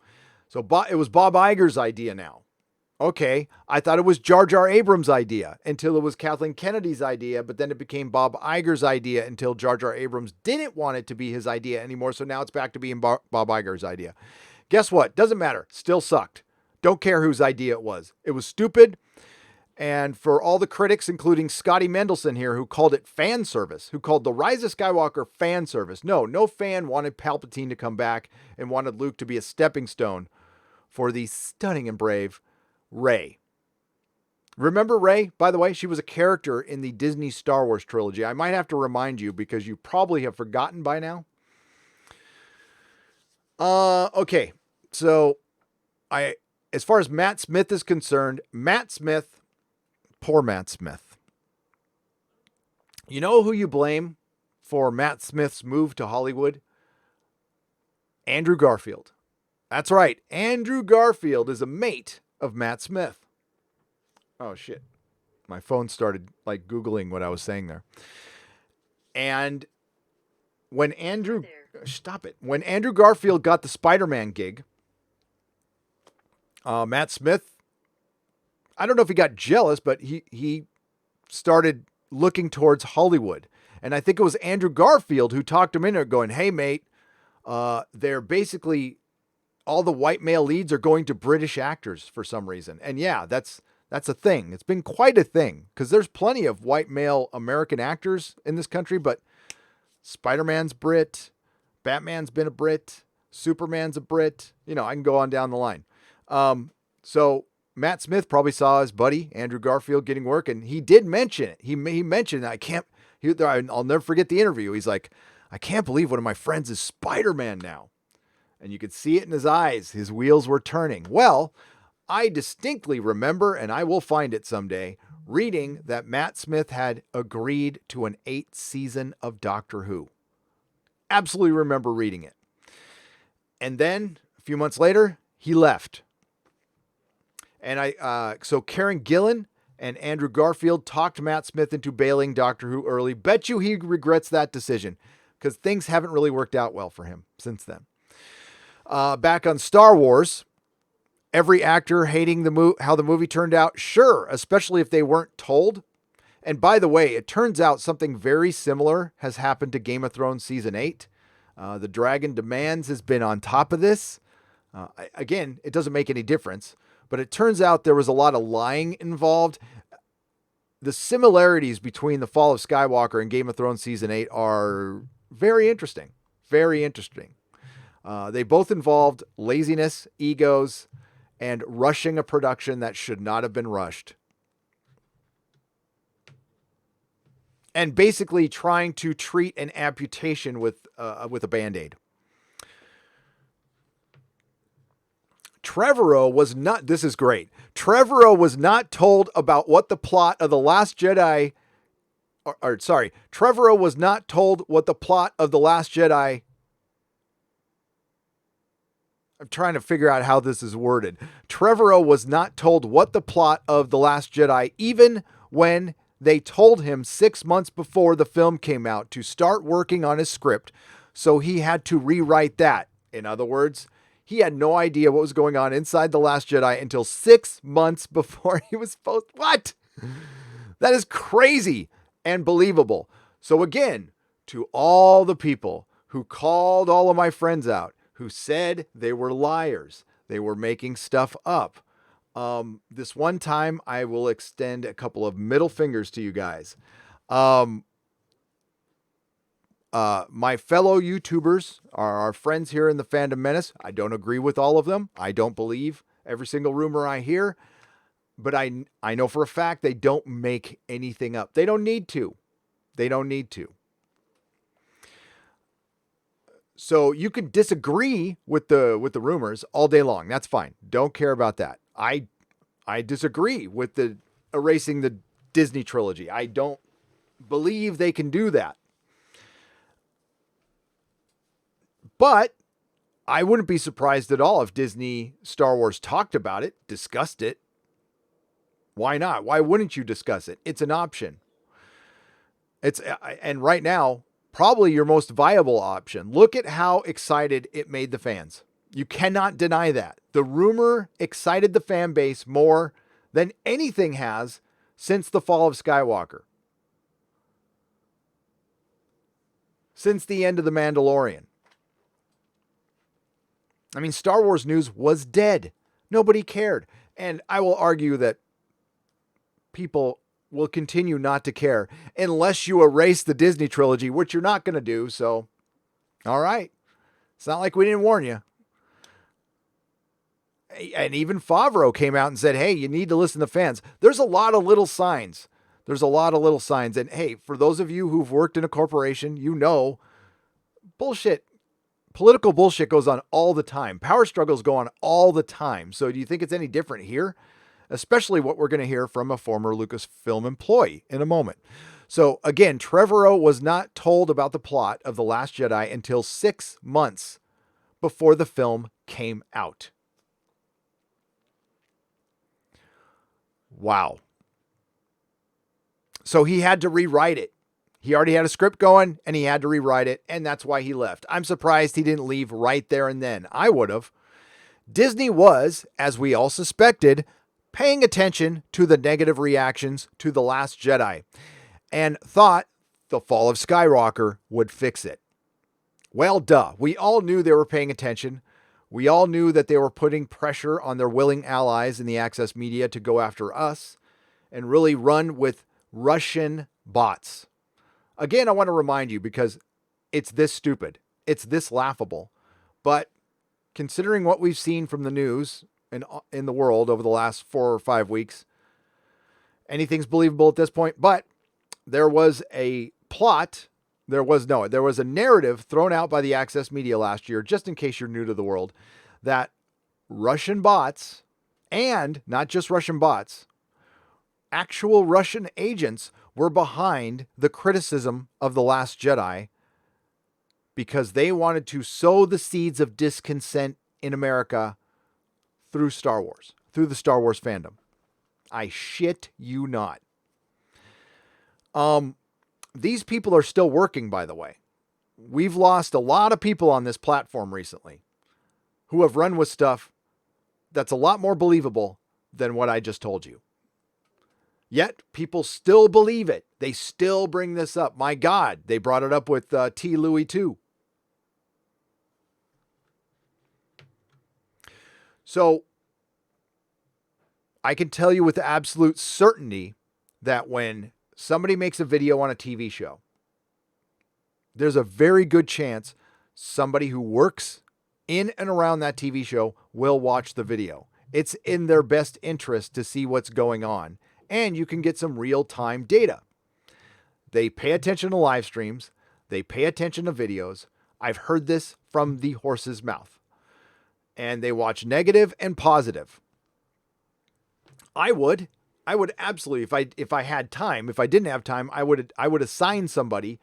it was Bob Iger's idea now. Okay, I thought it was Jar Jar Abrams' idea until it was Kathleen Kennedy's idea, but then it became Bob Iger's idea until Jar Jar Abrams didn't want it to be his idea anymore, so now it's back to being Bob Iger's idea. Guess what? Doesn't matter. Still sucked. Don't care whose idea it was. It was stupid, and for all the critics, including Scotty Mendelson here, who called it fan service, who called The Rise of Skywalker fan service. No fan wanted Palpatine to come back and wanted Luke to be a stepping stone for the stunning and brave Rey. Remember Rey? By the way, she was a character in the Disney Star Wars trilogy. I might have to remind you because you probably have forgotten by now. Okay. So as far as Matt Smith is concerned, poor Matt Smith. You know who you blame for Matt Smith's move to Hollywood? Andrew Garfield. That's right. Andrew Garfield is a mate of Matt Smith. Oh, shit. My phone started Googling what I was saying there. And when Andrew Garfield got the Spider-Man gig, Matt Smith, I don't know if he got jealous, but he started looking towards Hollywood. And I think it was Andrew Garfield who talked him into it going, hey, mate, they're basically all the white male leads are going to British actors for some reason. And yeah, that's a thing. It's been quite a thing because there's plenty of white male American actors in this country, but Spider-Man's Brit, Batman's been a Brit, Superman's a Brit. I can go on down the line. So Matt Smith probably saw his buddy Andrew Garfield getting work, and he did mention it. He mentioned that I'll never forget the interview. He's like, I can't believe one of my friends is Spider-Man now. And you could see it in his eyes. His wheels were turning. Well, I distinctly remember, and I will find it someday, reading that Matt Smith had agreed to an 8th season of Doctor Who. Absolutely remember reading it. And then a few months later, he left. And so Karen Gillan and Andrew Garfield talked Matt Smith into bailing Doctor Who early. Bet you he regrets that decision because things haven't really worked out well for him since then. Back on Star Wars, every actor hating how the movie turned out. Sure, especially if they weren't told. And by the way, it turns out something very similar has happened to Game of Thrones Season 8. The Dragon Demands has been on top of this. Again, it doesn't make any difference. But it turns out there was a lot of lying involved. The similarities between The Fall of Skywalker and Game of Thrones Season 8 are very interesting. Very interesting. They both involved laziness, egos, and rushing a production that should not have been rushed. And basically trying to treat an amputation with a Band-Aid. Trevorrow was not, this is great. Trevorrow was not told about what the plot of The Last Jedi, Trevorrow was not told what the plot of The Last Jedi, I'm trying to figure out how this is worded. Trevorrow was not told what the plot of The Last Jedi, even when they told him 6 months before the film came out to start working on his script, so he had to rewrite that. In other words, he had no idea what was going on inside The Last Jedi until 6 months before he was supposed... What? That is crazy and believable. So again, to all the people who called all of my friends out, who said they were liars, they were making stuff up. This one time, I will extend a couple of middle fingers to you guys. My fellow YouTubers are our friends here in the Fandom Menace. I don't agree with all of them. I don't believe every single rumor I hear. But I know for a fact they don't make anything up. They don't need to. They don't need to. So you can disagree with the rumors all day long. That's fine. Don't care about that. I disagree with the erasing the Disney trilogy. I don't believe they can do that. But I wouldn't be surprised at all if Disney Star Wars talked about it, discussed it. Why not? Why wouldn't you discuss it? It's an option. And right now, probably your most viable option. Look at how excited it made the fans. You cannot deny that. The rumor excited the fan base more than anything has since the fall of Skywalker. Since the end of The Mandalorian. I mean, Star Wars news was dead. Nobody cared. And I will argue that people will continue not to care unless you erase the Disney trilogy, which you're not going to do. So, all right. It's not like we didn't warn you. And even Favreau came out and said, hey, you need to listen to fans. There's a lot of little signs. And hey, for those of you who've worked in a corporation, you know, bullshit, political bullshit goes on all the time. Power struggles go on all the time. So do you think it's any different here? Especially what we're going to hear from a former Lucasfilm employee in a moment. So again, Trevorrow was not told about the plot of The Last Jedi until 6 months before the film came out. Wow. So he had to rewrite it. He already had a script going and he had to rewrite it, and that's why he left. I'm surprised he didn't leave right there and then. I would have. Disney was, as we all suspected, paying attention to the negative reactions to The Last Jedi and thought The Fall of Skywalker would fix it. Well, duh. We all knew they were paying attention. We all knew that they were putting pressure on their willing allies in the access media to go after us and really run with Russian bots. Again, I want to remind you because it's this stupid. It's this laughable. But considering what we've seen from the news in the world over the last 4 or 5 weeks, anything's believable at this point. But there was a plot. There was a narrative thrown out by the access media last year, just in case you're new to the world, that Russian bots, and not just Russian bots, actual Russian agents were behind the criticism of The Last Jedi because they wanted to sow the seeds of discontent in America through Star Wars, through the Star Wars fandom. I shit you not. These people are still working, by the way. We've lost a lot of people on this platform recently who have run with stuff that's a lot more believable than what I just told you. Yet people still believe it. They still bring this up. My God, they brought it up with T. Louis too. So I can tell you with absolute certainty that when somebody makes a video on a TV show, there's a very good chance somebody who works in and around that TV show will watch the video. It's in their best interest to see what's going on, and you can get some real-time data. They pay attention to live streams. They pay attention to videos. I've heard this from the horse's mouth. And they watch negative and positive. I would absolutely, if I had time, if I didn't have time, I would assign somebody,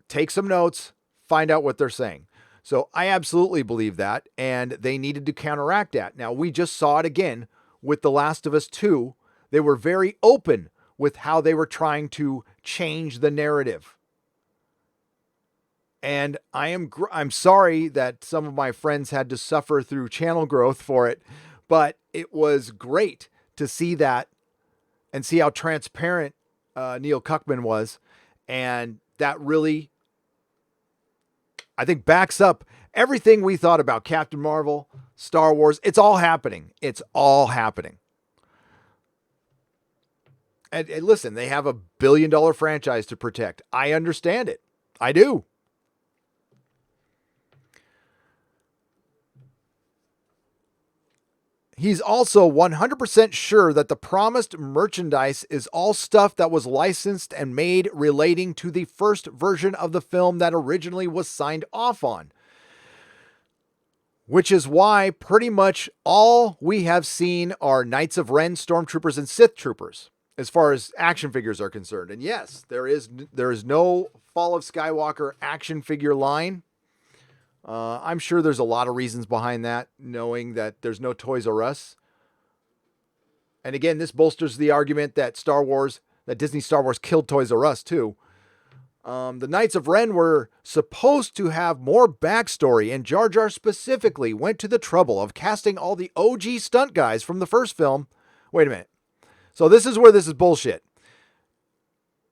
take some notes, find out what they're saying. So I absolutely believe that, and they needed to counteract that. Now, we just saw it again with The Last of Us 2. They were very open with how they were trying to change the narrative. And I'm sorry that some of my friends had to suffer through channel growth for it, but it was great to see that and see how transparent Neil Cuckman was. And that really, I think, backs up everything we thought about Captain Marvel, Star Wars. It's all happening. It's all happening. And listen, they have $1 billion franchise to protect. I understand it. I do. He's also 100% sure that the promised merchandise is all stuff that was licensed and made relating to the first version of the film that originally was signed off on. Which is why pretty much all we have seen are Knights of Ren, Stormtroopers, and Sith Troopers, as far as action figures are concerned. And yes, there is no Fall of Skywalker action figure line. I'm sure there's a lot of reasons behind that, knowing that there's no Toys R Us. And again, this bolsters the argument that Disney Star Wars killed Toys R Us too. The Knights of Ren were supposed to have more backstory, and Jar Jar specifically went to the trouble of casting all the OG stunt guys from the first film. Wait a minute. So this is where this is bullshit.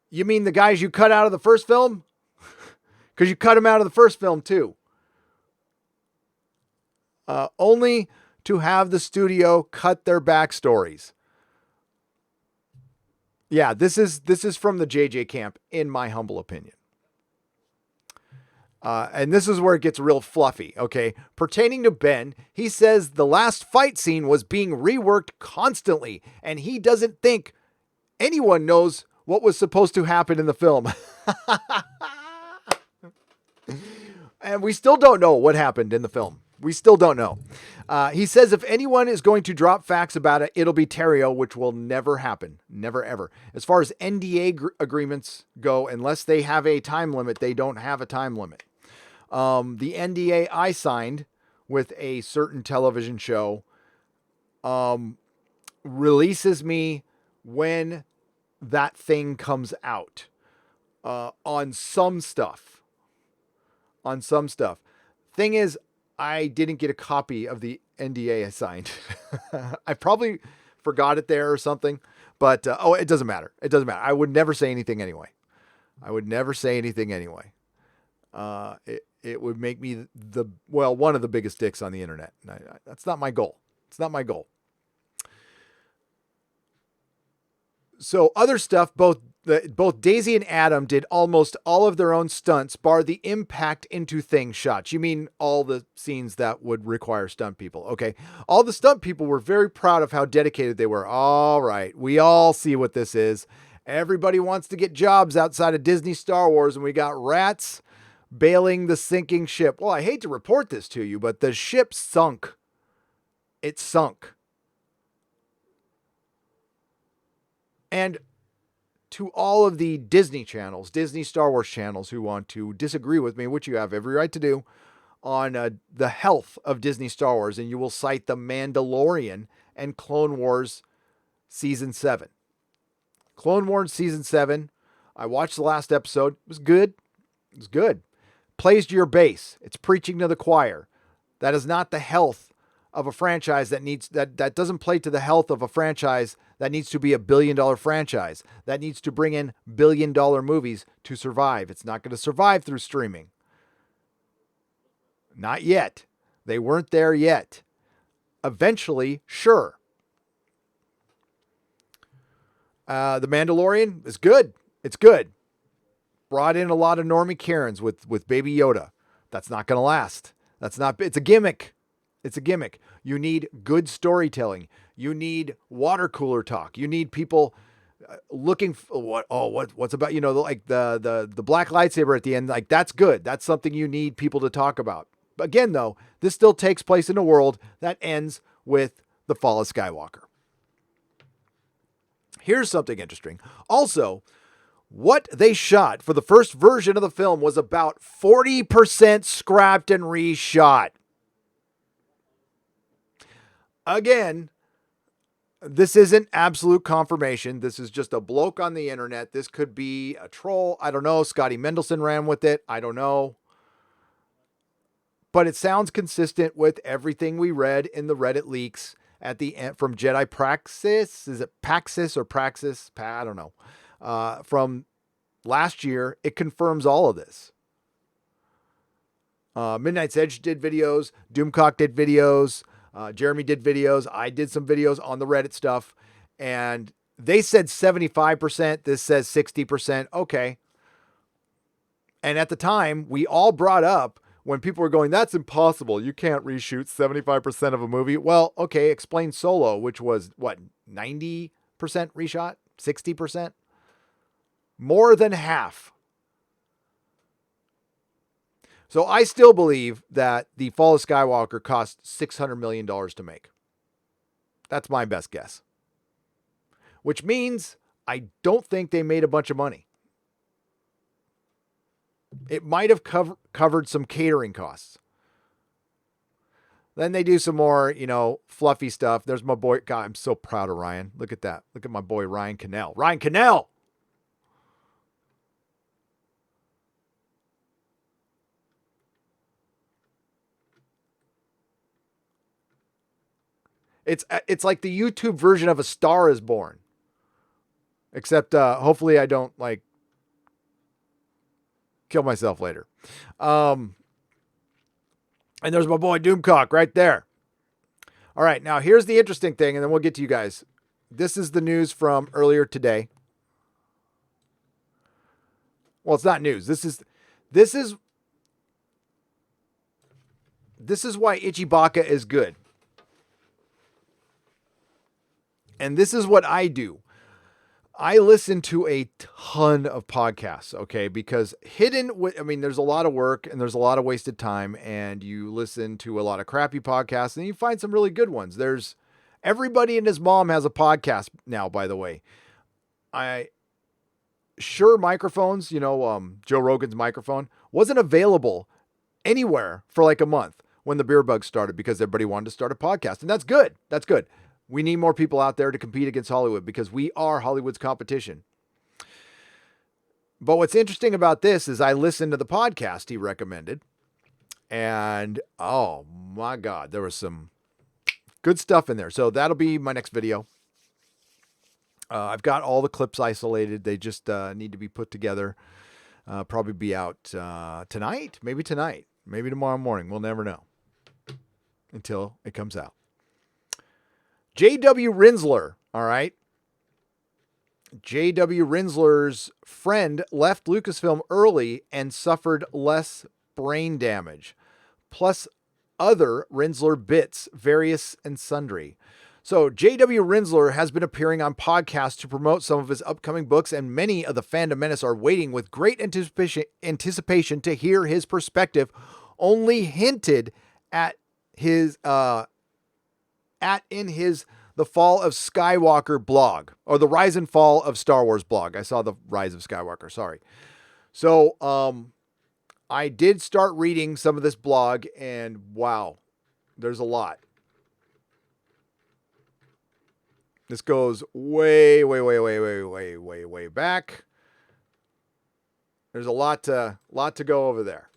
You mean the guys you cut out of the first film? Because you cut them out of the first film too. Only to have the studio cut their backstories. Yeah, this is from the JJ camp, in my humble opinion. And this is where it gets real fluffy, okay? Pertaining to Ben, he says the last fight scene was being reworked constantly, and he doesn't think anyone knows what was supposed to happen in the film. And we still don't know what happened in the film. We still don't know. He says if anyone is going to drop facts about it, it'll be Terrio, which will never happen. Never, ever. As far as NDA agreements go, unless they have a time limit, they don't have a time limit. The NDA I signed with a certain television show releases me when that thing comes out on some stuff. Thing is, I didn't get a copy of the NDA I signed. I probably forgot it there or something, but it doesn't matter. It doesn't matter. I would never say anything anyway. It would make me one of the biggest dicks on the internet. That's not my goal. It's not my goal. So other stuff, both Daisy and Adam did almost all of their own stunts, bar the impact into things shots. You mean all the scenes that would require stunt people. Okay. All the stunt people were very proud of how dedicated they were. All right. We all see what this is. Everybody wants to get jobs outside of Disney Star Wars, and we got rats bailing the sinking ship. Well, I hate to report this to you, but the ship sunk. It sunk. And to all of the Disney channels, Disney Star Wars channels who want to disagree with me, which you have every right to do, on the health of Disney Star Wars, and you will cite The Mandalorian and Clone Wars Season 7. Clone Wars Season 7, I watched the last episode. It was good. It was good. Plays to your base. It's preaching to the choir. That is not the health of a franchise that doesn't play to the health of a franchise that needs to be $1 billion franchise, that needs to bring in $1 billion movies to survive. It's not going to survive through streaming. Not yet. They weren't there yet. Eventually, sure. The Mandalorian is good. It's good. Brought in a lot of normie Karens with Baby Yoda. That's not going to last. It's a gimmick. It's a gimmick. You need good storytelling. You need water cooler talk. You need people looking for what's about, like the black lightsaber at the end. Like, that's good. That's something you need people to talk about. But again, though, this still takes place in a world that ends with the fall of Skywalker. Here's something interesting. Also, what they shot for the first version of the film was about 40% scrapped and reshot. Again, this isn't absolute confirmation. This is just a bloke on the internet. This could be a troll. I don't know. Scotty Mendelson ran with it. I don't know. But it sounds consistent with everything we read in the Reddit leaks at the end from Jedi Praxis. Is it Paxis or Praxis? I don't know. From last year, it confirms all of this. Midnight's Edge did videos. Doomcock did videos. Jeremy did videos. I did some videos on the Reddit stuff, and they said 75%. This says 60%. Okay. And at the time, we all brought up when people were going, that's impossible. You can't reshoot 75% of a movie. Well, okay. Explain Solo, which was 90% reshot, 60%, more than half. So I still believe that The Fall of Skywalker cost $600 million to make. That's my best guess. Which means I don't think they made a bunch of money. It might have covered some catering costs. Then they do some more, fluffy stuff. There's my boy. God, I'm so proud of Ryan. Look at that. Look at my boy, Ryan Cannell. Ryan Cannell! It's like the YouTube version of A Star Is Born. Except hopefully I don't kill myself later. And there's my boy Doomcock right there. All right, now here's the interesting thing, and then we'll get to you guys. This is the news from earlier today. Well, it's not news. This is this is why Ichibaka is good. And this is what I do. I listen to a ton of podcasts, okay? Because there's a lot of work and there's a lot of wasted time, and you listen to a lot of crappy podcasts and you find some really good ones. Everybody and his mom has a podcast now, by the way. Sure microphones, Joe Rogan's microphone wasn't available anywhere for like a month when the beer bug started because everybody wanted to start a podcast. And that's good. That's good. We need more people out there to compete against Hollywood because we are Hollywood's competition. But what's interesting about this is I listened to the podcast he recommended, and oh my God, there was some good stuff in there. So that'll be my next video. I've got all the clips isolated. They just need to be put together. Probably be out tonight, maybe tomorrow morning. We'll never know until it comes out. J.W. Rinsler, all right? J.W. Rinsler's friend left Lucasfilm early and suffered less brain damage, plus other Rinsler bits, various and sundry. So J.W. Rinsler has been appearing on podcasts to promote some of his upcoming books, and many of the fandom menace are waiting with great anticipation to hear his perspective, only hinted at in his The Fall of Skywalker blog, or the Rise and Fall of Star Wars blog. I saw the Rise of Skywalker, sorry. So I did start reading some of this blog, and wow, there's a lot. This goes way back. There's a lot to go over there.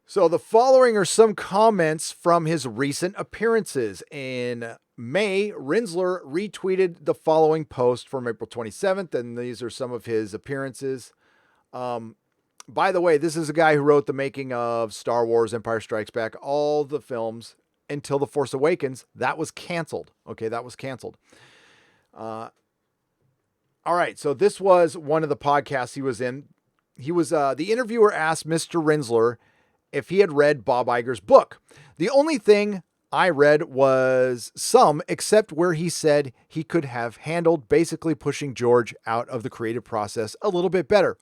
So the following are some comments from his recent appearances. In May, Rinsler retweeted the following post from April 27th, and these are some of his appearances. By the way, this is a guy who wrote the making of Star Wars, Empire Strikes Back, all the films until The Force Awakens. That was canceled. Okay, that was canceled. All right, so this was one of the podcasts he was in. The interviewer asked Mr. Rinsler if he had read Bob Iger's book. The only thing I read was some, except where he said he could have handled basically pushing George out of the creative process a little bit better,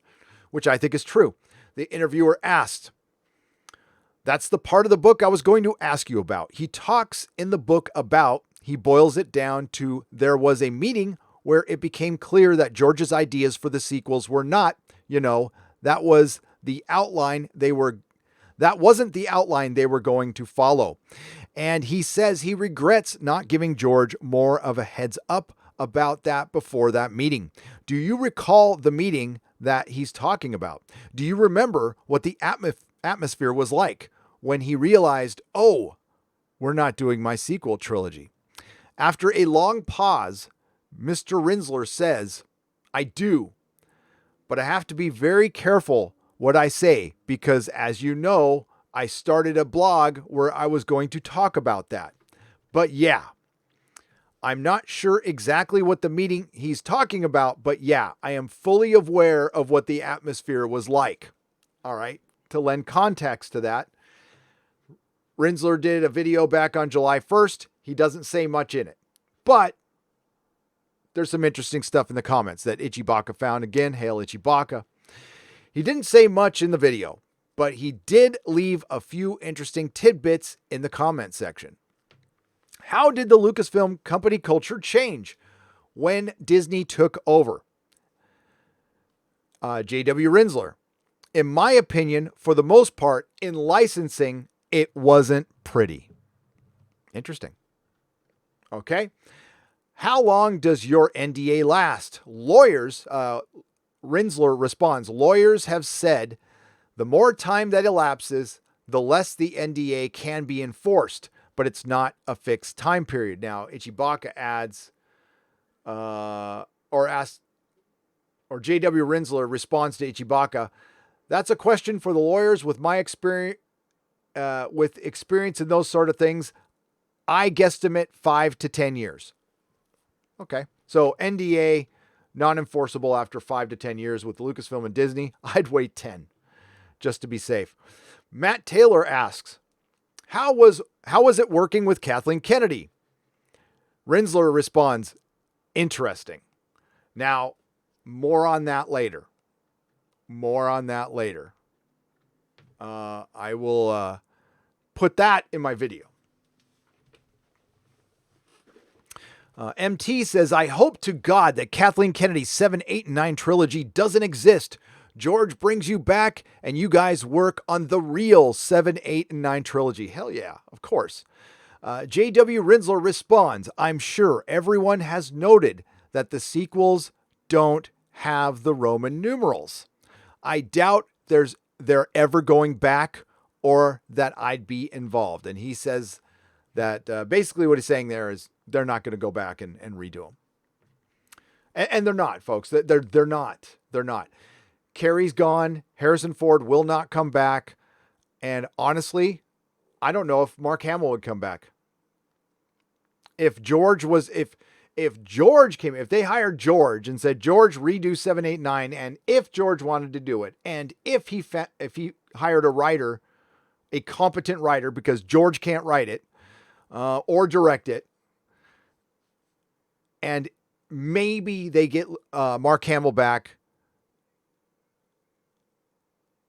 which I think is true. The interviewer asked, "That's the part of the book I was going to ask you about." He talks in the book about, he boils it down to, there was a meeting where it became clear that George's ideas for the sequels were not, that wasn't the outline they were going to follow. And he says he regrets not giving George more of a heads up about that before that meeting. Do you recall the meeting that he's talking about? Do you remember what the atmosphere was like when he realized, oh, we're not doing my sequel trilogy? After a long pause, Mr. Rinsler says, "I do, but I have to be very careful what I say, because as you know, I started a blog where I was going to talk about that. But yeah, I'm not sure exactly what the meeting he's talking about, but yeah, I am fully aware of what the atmosphere was like." All right, to lend context to that, Rinsler did a video back on July 1st. He doesn't say much in it, but there's some interesting stuff in the comments that Ichibaka found. Again, hail Ichibaka. He didn't say much in the video, but he did leave a few interesting tidbits in the comment section. How did the Lucasfilm company culture change when Disney took over? J.W. Rinsler: "In my opinion, for the most part, in licensing, it wasn't pretty." Interesting. Okay. How long does your NDA last? Rinsler responds, "Lawyers have said the more time that elapses, the less the NDA can be enforced, but it's not a fixed time period." Now, Ichibaka adds, or J.W. Rinsler responds to Ichibaka, "That's a question for the lawyers. With my experience, in those sort of things, I guesstimate 5 to 10 years. Okay. So NDA, non-enforceable after 5 to 10 years with Lucasfilm and Disney. I'd wait 10 just to be safe. Matt Taylor asks, how was it working with Kathleen Kennedy? Rinsler responds, interesting. Now, more on that later. I will put that in my video. MT says, I hope to God that Kathleen Kennedy's 7, 8, and 9 trilogy doesn't exist. George brings you back and you guys work on the real 7, 8, and 9 trilogy. Hell yeah, of course. JW Rinsler responds, I'm sure everyone has noted that the sequels don't have the Roman numerals. I doubt they're ever going back or that I'd be involved. And he says that basically what he's saying there is they're not going to go back and redo them. And they're not, folks. They're not. They're not. Carrie's gone. Harrison Ford will not come back. And honestly, I don't know if Mark Hamill would come back. If they hired George and said, George, redo 7, 8, 9, and if George wanted to do it, and if he hired a writer, a competent writer, because George can't write it or direct it, and maybe they get Mark Hamill back,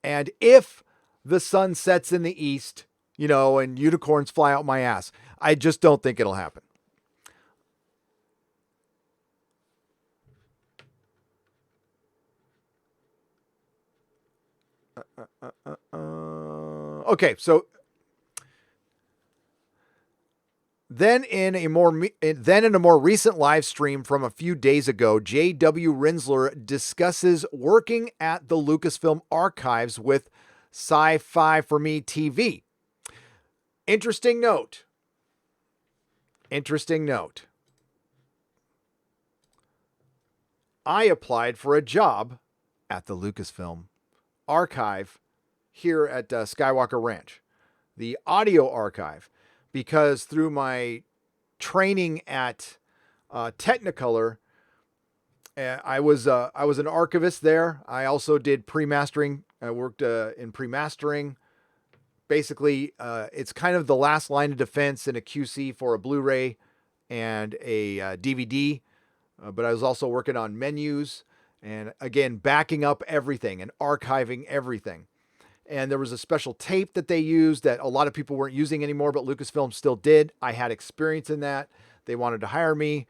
and if the sun sets in the east, and unicorns fly out my ass, I just don't think it'll happen. Okay, so then in a more recent live stream from a few days ago, J.W. Rinsler discusses working at the Lucasfilm archives with Sci-Fi for Me TV. Interesting note. I applied for a job at the Lucasfilm archive here at Skywalker Ranch, the audio archive, because through my training at Technicolor, I was an archivist there. I also did pre-mastering. I worked in pre-mastering. Basically, it's kind of the last line of defense in a QC for a Blu-ray and a DVD. But I was also working on menus and, again, backing up everything and archiving everything. And there was a special tape that they used that a lot of people weren't using anymore, but Lucasfilm still did. I had experience in that. They wanted to hire me.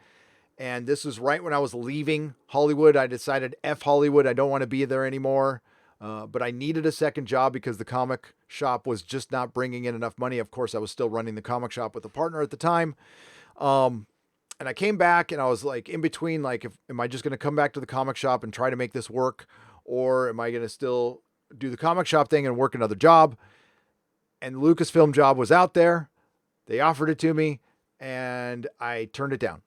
And this was right when I was leaving Hollywood. I decided, F Hollywood, I don't want to be there anymore. But I needed a second job because the comic shop was just not bringing in enough money. Of course, I was still running the comic shop with a partner at the time. And I came back and I was like in between, like, am I just going to come back to the comic shop and try to make this work? Or am I going to still do the comic shop thing and work another job? And the Lucasfilm job was out there. They offered it to me and I turned it down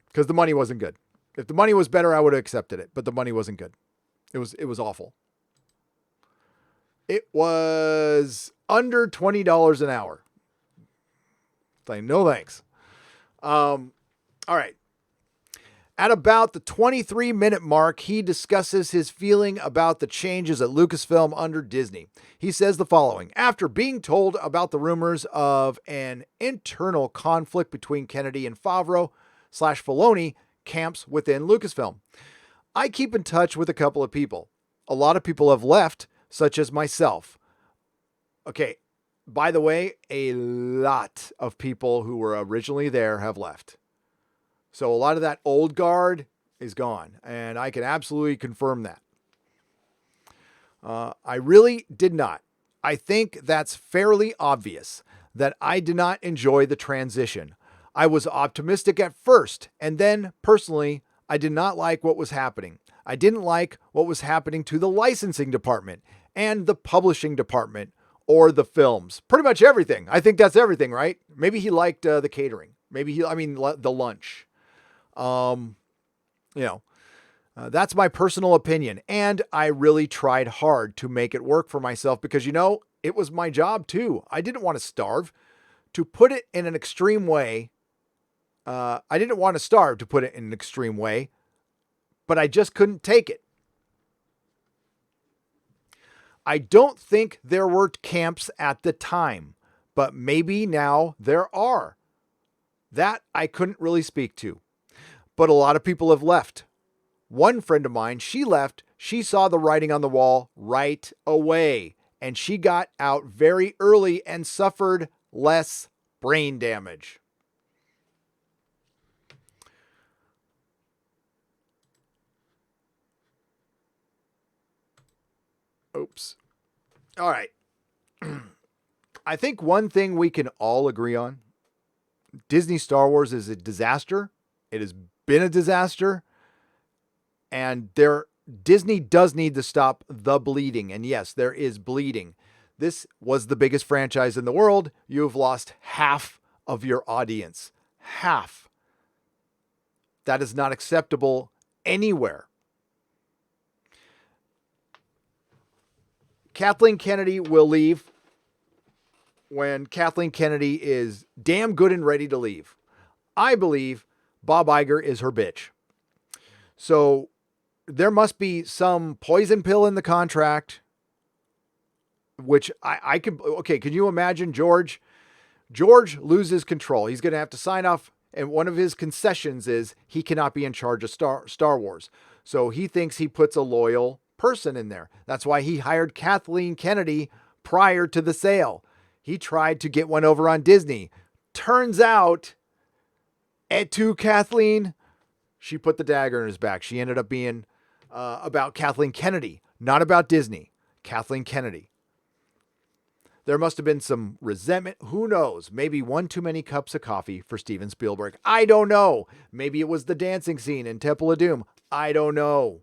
because the money wasn't good. If the money was better, I would have accepted it, but the money wasn't good. It was awful. It was under $20 an hour. Like, no thanks. All right. At about the 23-minute mark, he discusses his feeling about the changes at Lucasfilm under Disney. He says the following: after being told about the rumors of an internal conflict between Kennedy and Favreau/Filoni camps within Lucasfilm, I keep in touch with a couple of people. A lot of people have left, such as myself. Okay, by the way, a lot of people who were originally there have left. So a lot of that old guard is gone, and I can absolutely confirm that. I really did not. I think that's fairly obvious that I did not enjoy the transition. I was optimistic at first, and then, personally, I did not like what was happening. I didn't like what was happening to the licensing department and the publishing department or the films. Pretty much everything. I think that's everything, right? Maybe he liked the catering. Maybe the lunch. That's my personal opinion. And I really tried hard to make it work for myself because, it was my job too. I didn't want to starve. To put it in an extreme way, I didn't want to starve, to put it in an extreme way, but I just couldn't take it. I don't think there were camps at the time, but maybe now there are. That I couldn't really speak to. But a lot of people have left. One friend of mine, she left. She saw the writing on the wall right away, and she got out very early and suffered less brain damage. Oops. All right. I think one thing we can all agree on, Disney Star Wars is a disaster. It has been a disaster. And Disney does need to stop the bleeding. And yes, there is bleeding. This was the biggest franchise in the world. You've lost half of your audience. Half. That is not acceptable anywhere. Kathleen Kennedy will leave when Kathleen Kennedy is damn good and ready to leave. I believe Bob Iger is her bitch. So there must be some poison pill in the contract, which I could, okay, can you imagine George? George loses control. He's going to have to sign off, and one of his concessions is he cannot be in charge of Star Wars. So he thinks he puts a loyal person in there. That's why he hired Kathleen Kennedy prior to the sale. He tried to get one over on Disney. Turns out, to Kathleen, she put the dagger in his back. She ended up being about Kathleen Kennedy, not about Disney. Kathleen Kennedy. There must have been some resentment. Who knows? Maybe one too many cups of coffee for Steven Spielberg. I don't know. Maybe it was the dancing scene in Temple of Doom. I don't know.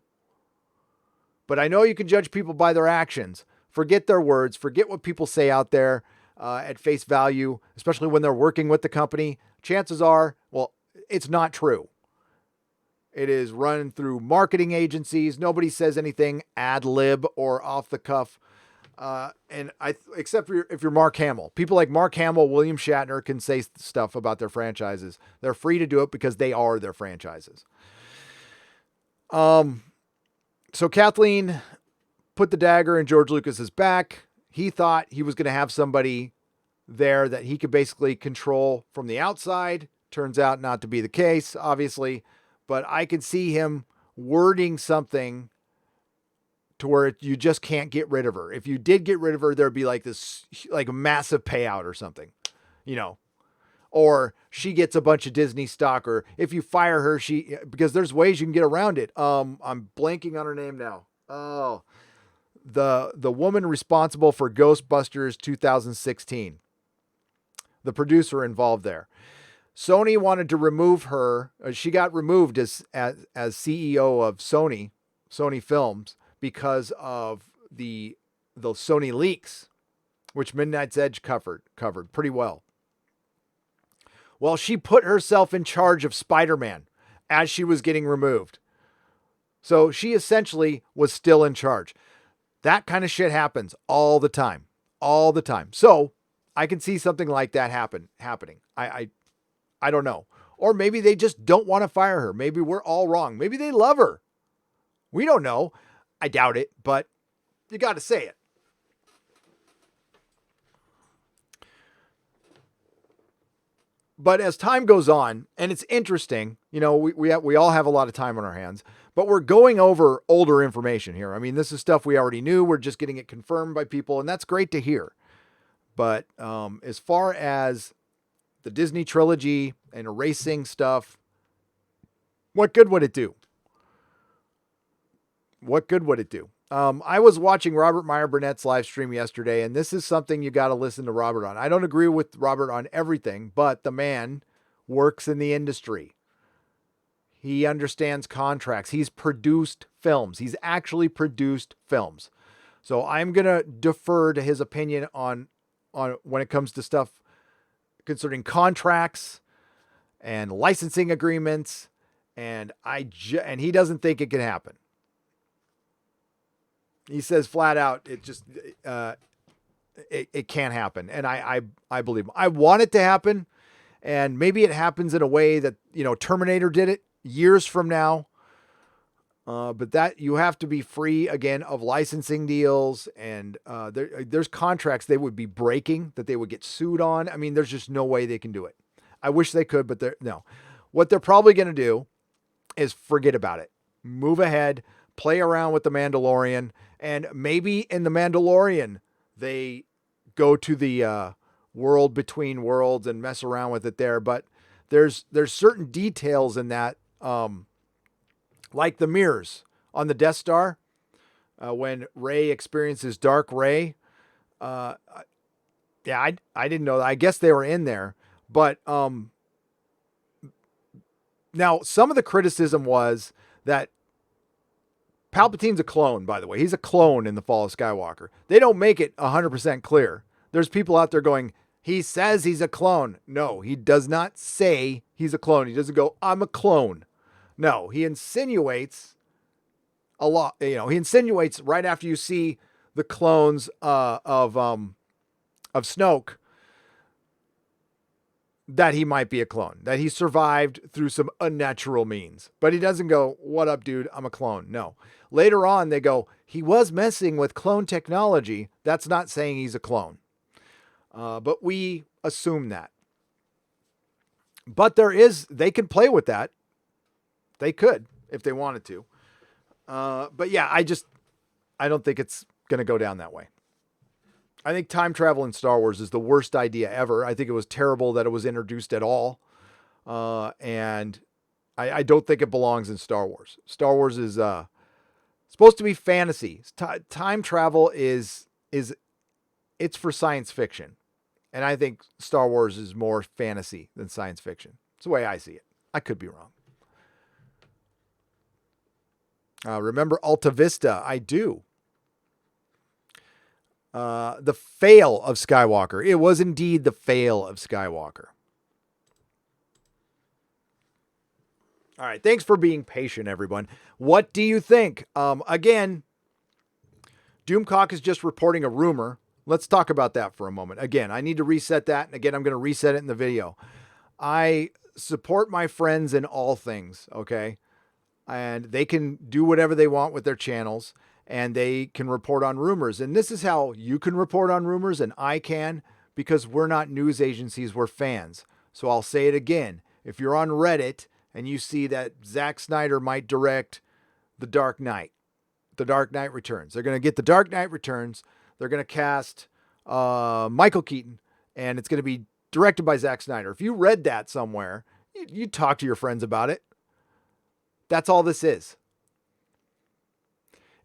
But I know you can judge people by their actions. Forget their words. Forget what people say out there at face value, especially when they're working with the company. Chances are, well, it's not true. It is run through marketing agencies. Nobody says anything ad lib or off the cuff. Except if you're Mark Hamill. People like Mark Hamill, William Shatner can say stuff about their franchises. They're free to do it because they are their franchises. So Kathleen put the dagger in George Lucas's back. He thought he was going to have somebody there that he could basically control from the outside. Turns out not to be the case, obviously. But I could see him wording something to where you just can't get rid of her. If you did get rid of her, there'd be like this, like a massive payout or something, or she gets a bunch of Disney stock, or if you fire her, because there's ways you can get around it. I'm blanking on her name now. Oh, the woman responsible for Ghostbusters 2016, the producer involved there. Sony wanted to remove her. She got removed as CEO of Sony Films, because of the Sony leaks, which Midnight's Edge covered pretty well. Well, she put herself in charge of Spider-Man as she was getting removed. So she essentially was still in charge. That kind of shit happens all the time. All the time. So I can see something like that happening. I don't know. Or maybe they just don't want to fire her. Maybe we're all wrong. Maybe they love her. We don't know. I doubt it, but you got to say it. But as time goes on, and it's interesting, we all have a lot of time on our hands, but we're going over older information here. I mean, this is stuff we already knew. We're just getting it confirmed by people, and that's great to hear. But as far as the Disney trilogy and erasing stuff, what good would it do? What good would it do? I was watching Robert Meyer Burnett's live stream yesterday, and this is something you got to listen to Robert on. I don't agree with Robert on everything, but the man works in the industry. He understands contracts. He's produced films. He's actually produced films. So I'm going to defer to his opinion on when it comes to stuff concerning contracts and licensing agreements, and he doesn't think it can happen. He says flat out, it just, it can't happen. And I believe him. I want it to happen. And maybe it happens in a way that, Terminator did it years from now. But that you have to be free again of licensing deals, and there's contracts they would be breaking that they would get sued on. I mean, there's just no way they can do it. I wish they could, but no. What they're probably going to do is forget about it, move ahead, play around with the Mandalorian, and maybe in the Mandalorian they go to the world between worlds and mess around with it there. But there's certain details in that. Like the mirrors on the Death Star, when Rey experiences Dark Rey. Yeah, I didn't know that. I guess they were in there. But now some of the criticism was that Palpatine's a clone, by the way. He's a clone in The Fall of Skywalker. They don't make it 100% clear. There's people out there going, he says he's a clone. No, he does not say he's a clone. He doesn't go, I'm a clone. No, he insinuates a lot. He insinuates right after you see the clones of Snoke that he might be a clone, that he survived through some unnatural means. But he doesn't go, what up, dude? I'm a clone. No. Later on, they go, he was messing with clone technology. That's not saying he's a clone. But we assume that. But they can play with that. They could if they wanted to. But yeah, I don't think it's going to go down that way. I think time travel in Star Wars is the worst idea ever. I think it was terrible that it was introduced at all. And I don't think it belongs in Star Wars. Star Wars is supposed to be fantasy. Time travel it's for science fiction. And I think Star Wars is more fantasy than science fiction. It's the way I see it. I could be wrong. Remember Alta Vista? I do. The fail of Skywalker. It was indeed the fail of Skywalker. All right. Thanks for being patient, everyone. What do you think? Again, Doomcock is just reporting a rumor. Let's talk about that for a moment. Again, I need to reset that. And again, I'm going to reset it in the video. I support my friends in all things, okay? And they can do whatever they want with their channels, and they can report on rumors. And this is how you can report on rumors, and I can, because we're not news agencies, we're fans. So I'll say it again. If you're on Reddit and you see that Zack Snyder might direct The Dark Knight Returns, they're going to get The Dark Knight Returns. They're going to cast Michael Keaton, and it's going to be directed by Zack Snyder. If you read that somewhere, you talk to your friends about it. That's all this is.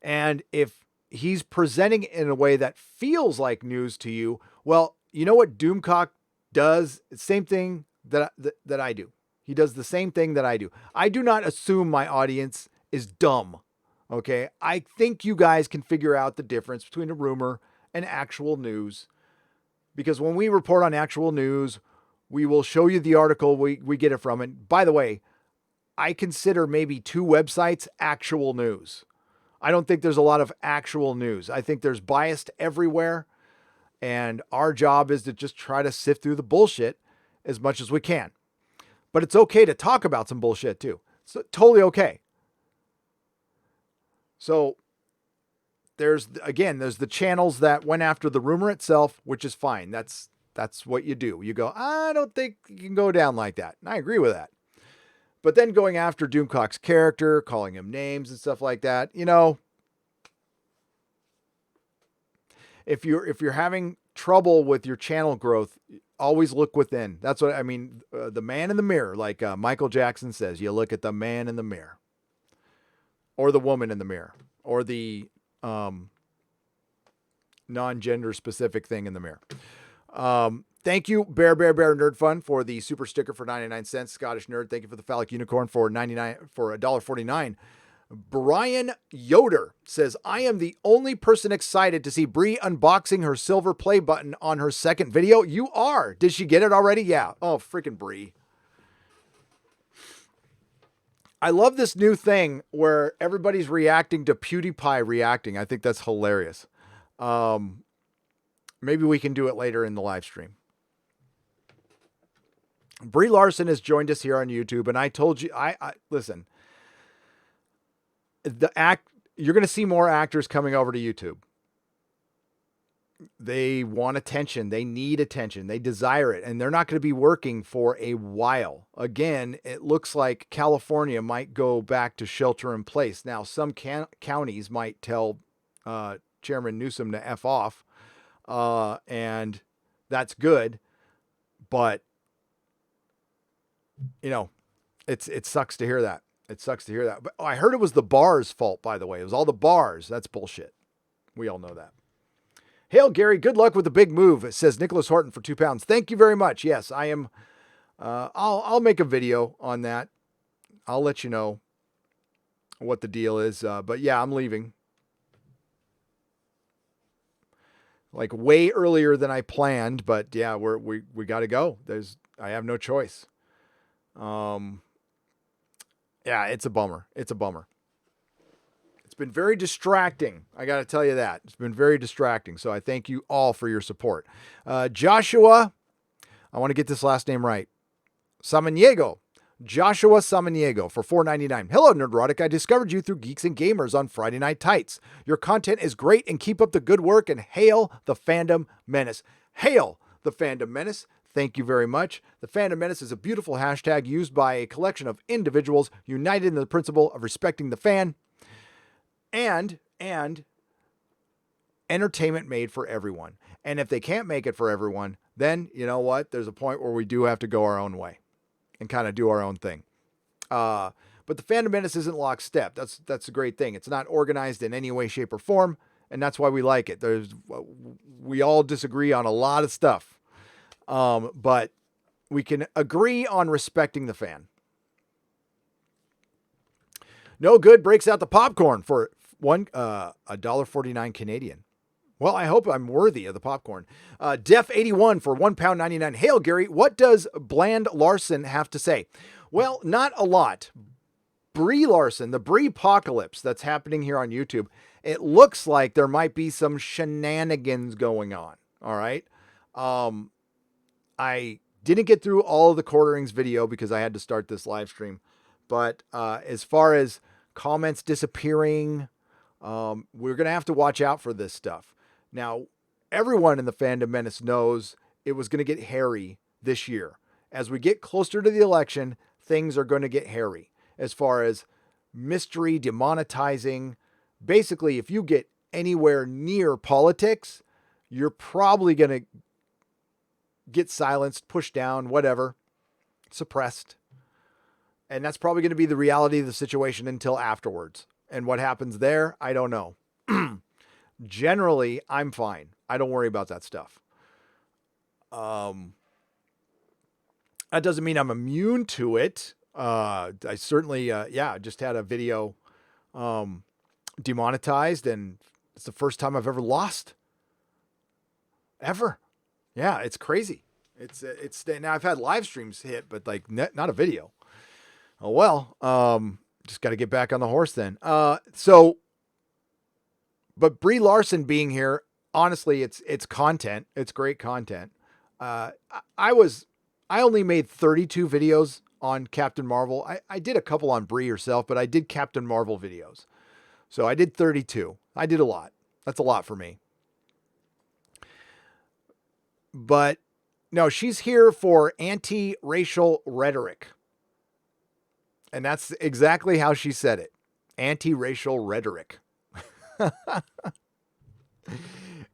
And if he's presenting it in a way that feels like news to you, well, you know what Doomcock does? Same thing that I do. He does the same thing that I do. I do not assume my audience is dumb. Okay. I think you guys can figure out the difference between a rumor and actual news, because when we report on actual news, we will show you the article we get it from. And by the way, I consider maybe 2 websites actual news. I don't think there's a lot of actual news. I think there's bias everywhere. And our job is to just try to sift through the bullshit as much as we can. But it's okay to talk about some bullshit too. It's totally okay. So there's the channels that went after the rumor itself, which is fine. That's what you do. You go, I don't think you can go down like that. And I agree with that. But then going after Doomcock's character, calling him names and stuff like that, if you're having trouble with your channel growth, always look within. That's what I mean. The man in the mirror, like Michael Jackson says, you look at the man in the mirror, or the woman in the mirror, or the non-gender specific thing in the mirror. Thank you, Bear Nerd Fun, for the super sticker for 99 cents. Scottish Nerd, thank you for the phallic unicorn for $1.49. Brian Yoder says, I am the only person excited to see Brie unboxing her silver play button on her second video. You are. Did she get it already? Yeah. Oh, freaking Brie. I love this new thing where everybody's reacting to PewDiePie reacting. I think that's hilarious. Maybe we can do it later in the live stream. Brie Larson has joined us here on YouTube, and I told you, listen, you're going to see more actors coming over to YouTube. They want attention. They need attention. They desire it. And they're not going to be working for a while. Again, it looks like California might go back to shelter in place. Now, some counties might tell Chairman Newsom to F off. And that's good. But, you know, it sucks to hear that. It sucks to hear that. But I heard it was the bars' fault, by the way. It was all the bars. That's bullshit. We all know that. Hail, Gary. Good luck with the big move, says Nicholas Horton for £2. Thank you very much. Yes, I am. I'll make a video on that. I'll let you know what the deal is. But yeah, I'm leaving. Like way earlier than I planned, but yeah, we got to go. I have no choice. Yeah, it's a bummer. It's a bummer. It's been very distracting. I got to tell you that. It's been very distracting. So I thank you all for your support. Joshua, I want to get this last name right. Samaniego. Joshua Samaniego for $4.99. Hello, Nerdrotic. I discovered you through Geeks and Gamers on Friday Night Tights. Your content is great and keep up the good work and hail the Fandom Menace. Hail the Fandom Menace. Thank you very much. The Fandom Menace is a beautiful hashtag used by a collection of individuals united in the principle of respecting the fan and entertainment made for everyone. And if they can't make it for everyone, then you know what? There's a point where we do have to go our own way and kind of do our own thing. But the Fandom Menace isn't lockstep. That's a great thing. It's not organized in any way, shape, or form, and that's why we like it. We all disagree on a lot of stuff, but we can agree on respecting the fan. No Good breaks out the popcorn for $1.49 Canadian. Well, I hope I'm worthy of the popcorn. Def81 for £1.99. Hail, Gary. What does Brie Larson have to say? Well, not a lot. Brie Larson, the Brie apocalypse that's happening here on YouTube, it looks like there might be some shenanigans going on. All right. I didn't get through all of the quarterings video because I had to start this live stream. But as far as comments disappearing, we're going to have to watch out for this stuff. Now, everyone in the Fandom Menace knows it was going to get hairy this year. As we get closer to the election, things are going to get hairy as far as mystery, demonetizing. Basically, if you get anywhere near politics, you're probably going to get silenced, pushed down, whatever, suppressed. And that's probably going to be the reality of the situation until afterwards. And what happens there, I don't know. Generally, I'm fine. I don't worry about that stuff. That doesn't mean I'm immune to it. I certainly, just had a video demonetized, and it's the first time I've ever lost. Ever. Yeah, it's crazy. It's now I've had live streams hit, but like not a video. Oh, well, just got to get back on the horse then. But Brie Larson being here, honestly, it's content. It's great content. I only made 32 videos on Captain Marvel. I did a couple on Brie herself, but I did Captain Marvel videos. So I did 32. I did a lot. That's a lot for me. But no, she's here for anti-racial rhetoric. And that's exactly how she said it. Anti-racial rhetoric.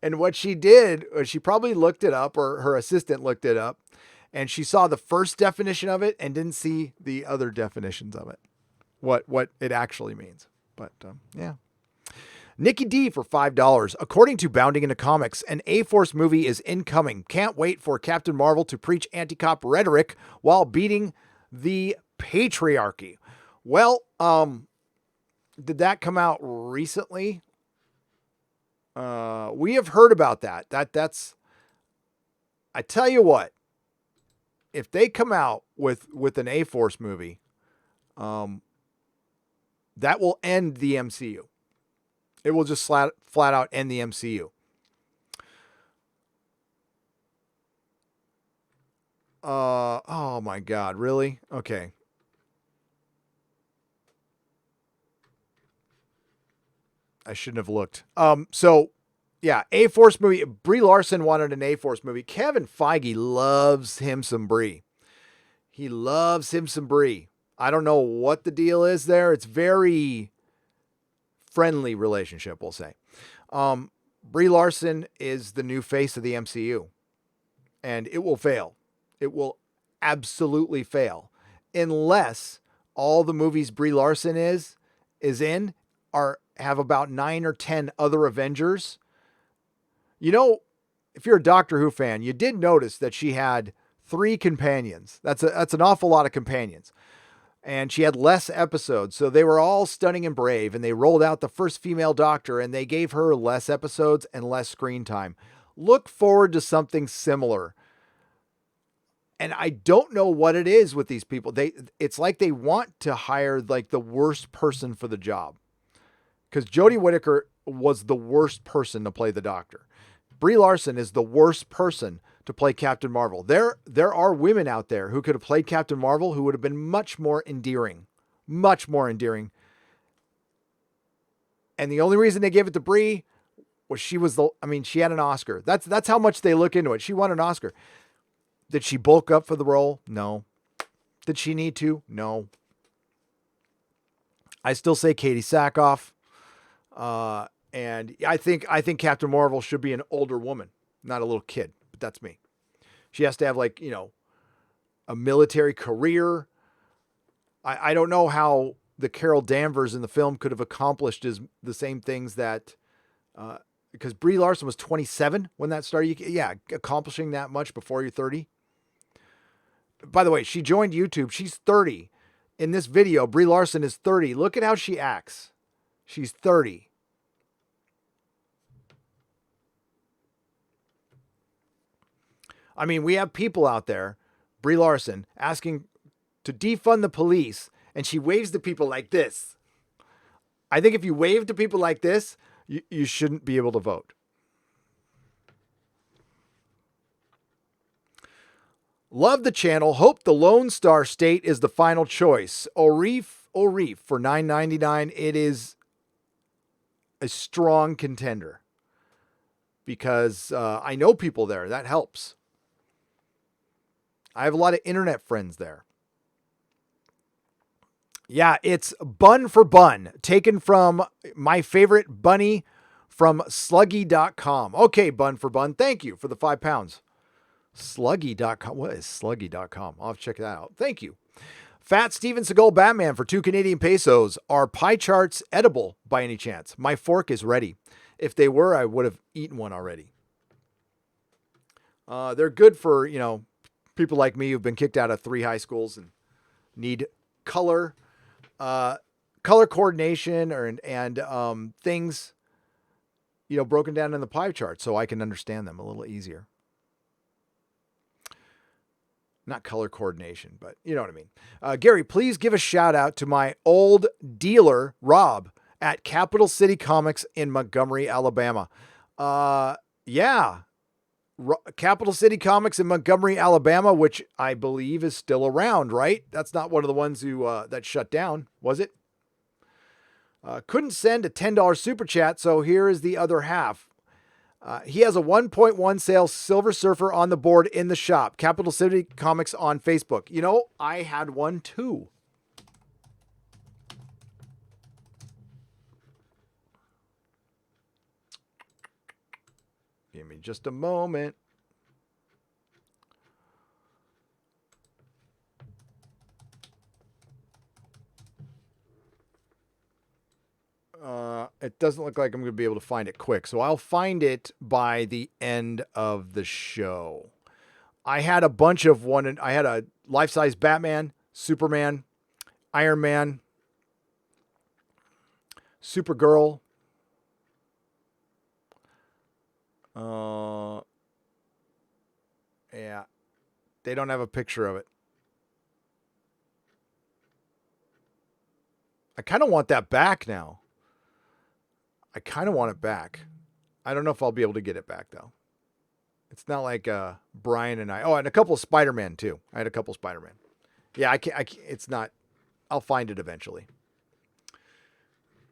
And what she did was she probably looked it up, or her assistant looked it up, and she saw the first definition of it and didn't see the other definitions of it, what it actually means. But yeah. Nikki D for $5. According to Bounding into Comics, an A-Force movie is incoming. Can't wait for Captain Marvel to preach anti-cop rhetoric while beating the patriarchy. Well, did that come out recently? We have heard about that. That's, I tell you what, if they come out with an A-Force movie, that will end the MCU. It will just flat out end the MCU. Oh my God, really? Okay. I shouldn't have looked. So yeah, A-Force movie. Brie Larson wanted an A-Force movie. Kevin Feige loves him some Brie. He loves him some Brie. I don't know what the deal is there. It's very friendly relationship, we'll say. Brie Larson is the new face of the MCU, and it will fail. It will absolutely fail unless all the movies Brie Larson is in have about 9 or 10 other Avengers. You know, if you're a Doctor Who fan, you did notice that she had 3 companions. That's an awful lot of companions. And she had less episodes. So they were all stunning and brave, and they rolled out the first female Doctor, and they gave her less episodes and less screen time. Look forward to something similar. And I don't know what it is with these people. It's like they want to hire like the worst person for the job. Because Jodie Whittaker was the worst person to play the Doctor. Brie Larson is the worst person to play Captain Marvel. There are women out there who could have played Captain Marvel who would have been much more endearing. Much more endearing. And the only reason they gave it to Brie was she had an Oscar. That's how much they look into it. She won an Oscar. Did she bulk up for the role? No. Did she need to? No. I still say Katie Sackhoff. And I think Captain Marvel should be an older woman, not a little kid. But that's me. She has to have a military career. I don't know how the Carol Danvers in the film could have accomplished the same things that, because Brie Larson was 27 when that started. Accomplishing that much before you're 30. By the way, she joined YouTube. She's 30. In this video, Brie Larson is 30. Look at how she acts. She's 30. I mean, we have people out there, Brie Larson, asking to defund the police, and she waves to people like this. I think if you wave to people like this, you shouldn't be able to vote. Love the channel. Hope the Lone Star State is the final choice. Orif for $9.99. It is a strong contender because I know people there. That helps. I have a lot of internet friends there. Yeah, it's Bun for Bun, taken from my favorite bunny from sluggy.com. Okay, Bun for Bun, thank you for the £5. Sluggy.com. What is sluggy.com? I'll have to check that out. Thank you. Fat Steven Seagal Batman for 2 Canadian pesos. Are pie charts edible by any chance? My fork is ready. If they were, I would have eaten one already. They're good for, people like me who've been kicked out of 3 high schools and need color coordination and things, broken down in the pie chart so I can understand them a little easier. Not color coordination, but you know what I mean. Gary, please give a shout out to my old dealer, Rob, at Capital City Comics in Montgomery, Alabama. Yeah. Capital City Comics in Montgomery, Alabama, which I believe is still around, right? That's not one of the ones who that shut down, was it? Couldn't send a $10 super chat, so here is the other half. He has a 1.1 sale Silver Surfer on the board in the shop. Capital City Comics on Facebook. I had one too. Give me just a moment. It doesn't look like I'm going to be able to find it quick, so I'll find it by the end of the show. I had a bunch of I had a life-size Batman, Superman, Iron Man, Supergirl. Yeah, they don't have a picture of it. I kind of want that back now. I kind of want it back. I don't know if I'll be able to get it back though. It's not like Brian and I. Oh, and a couple of Spider-Man too. I had a couple of Spider-Man. Yeah, I can't. It's not. I'll find it eventually.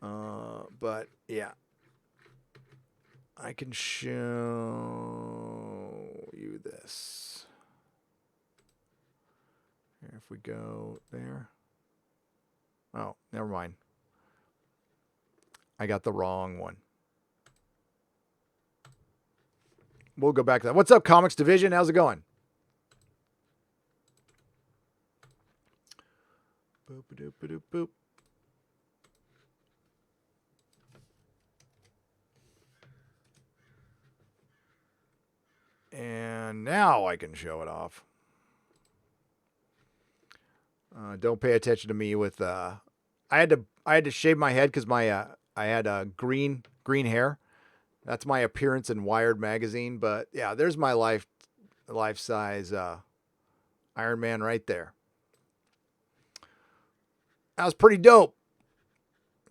But yeah, I can show you this. Here, if we go there. Oh, never mind. I got the wrong one. We'll go back to that. What's up, Comics Division? How's it going? Boop, doop, doop, boop. And now I can show it off. Don't pay attention to me with. I had to shave my head because I had green hair. That's my appearance in Wired magazine. But yeah, there's my life size Iron Man right there. That was pretty dope.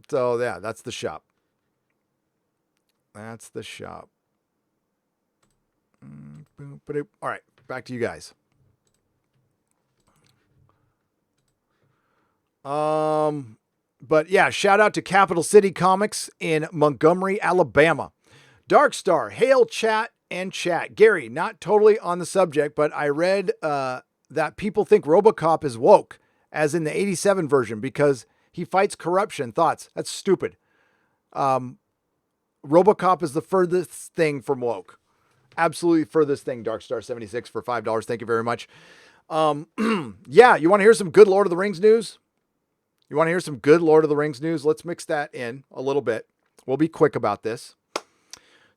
So yeah, that's the shop. That's the shop. All right, back to you guys. But yeah, shout out to Capital City Comics in Montgomery, Alabama. Darkstar, hail chat and chat. Gary, not totally on the subject, but I read that people think RoboCop is woke, as in the 87 version, because he fights corruption. Thoughts? That's stupid. RoboCop is the furthest thing from woke. Absolutely furthest thing. Darkstar76 for $5. Thank you very much. Yeah, you want to hear some good Lord of the Rings news? Let's mix that in a little bit. We'll be quick about this.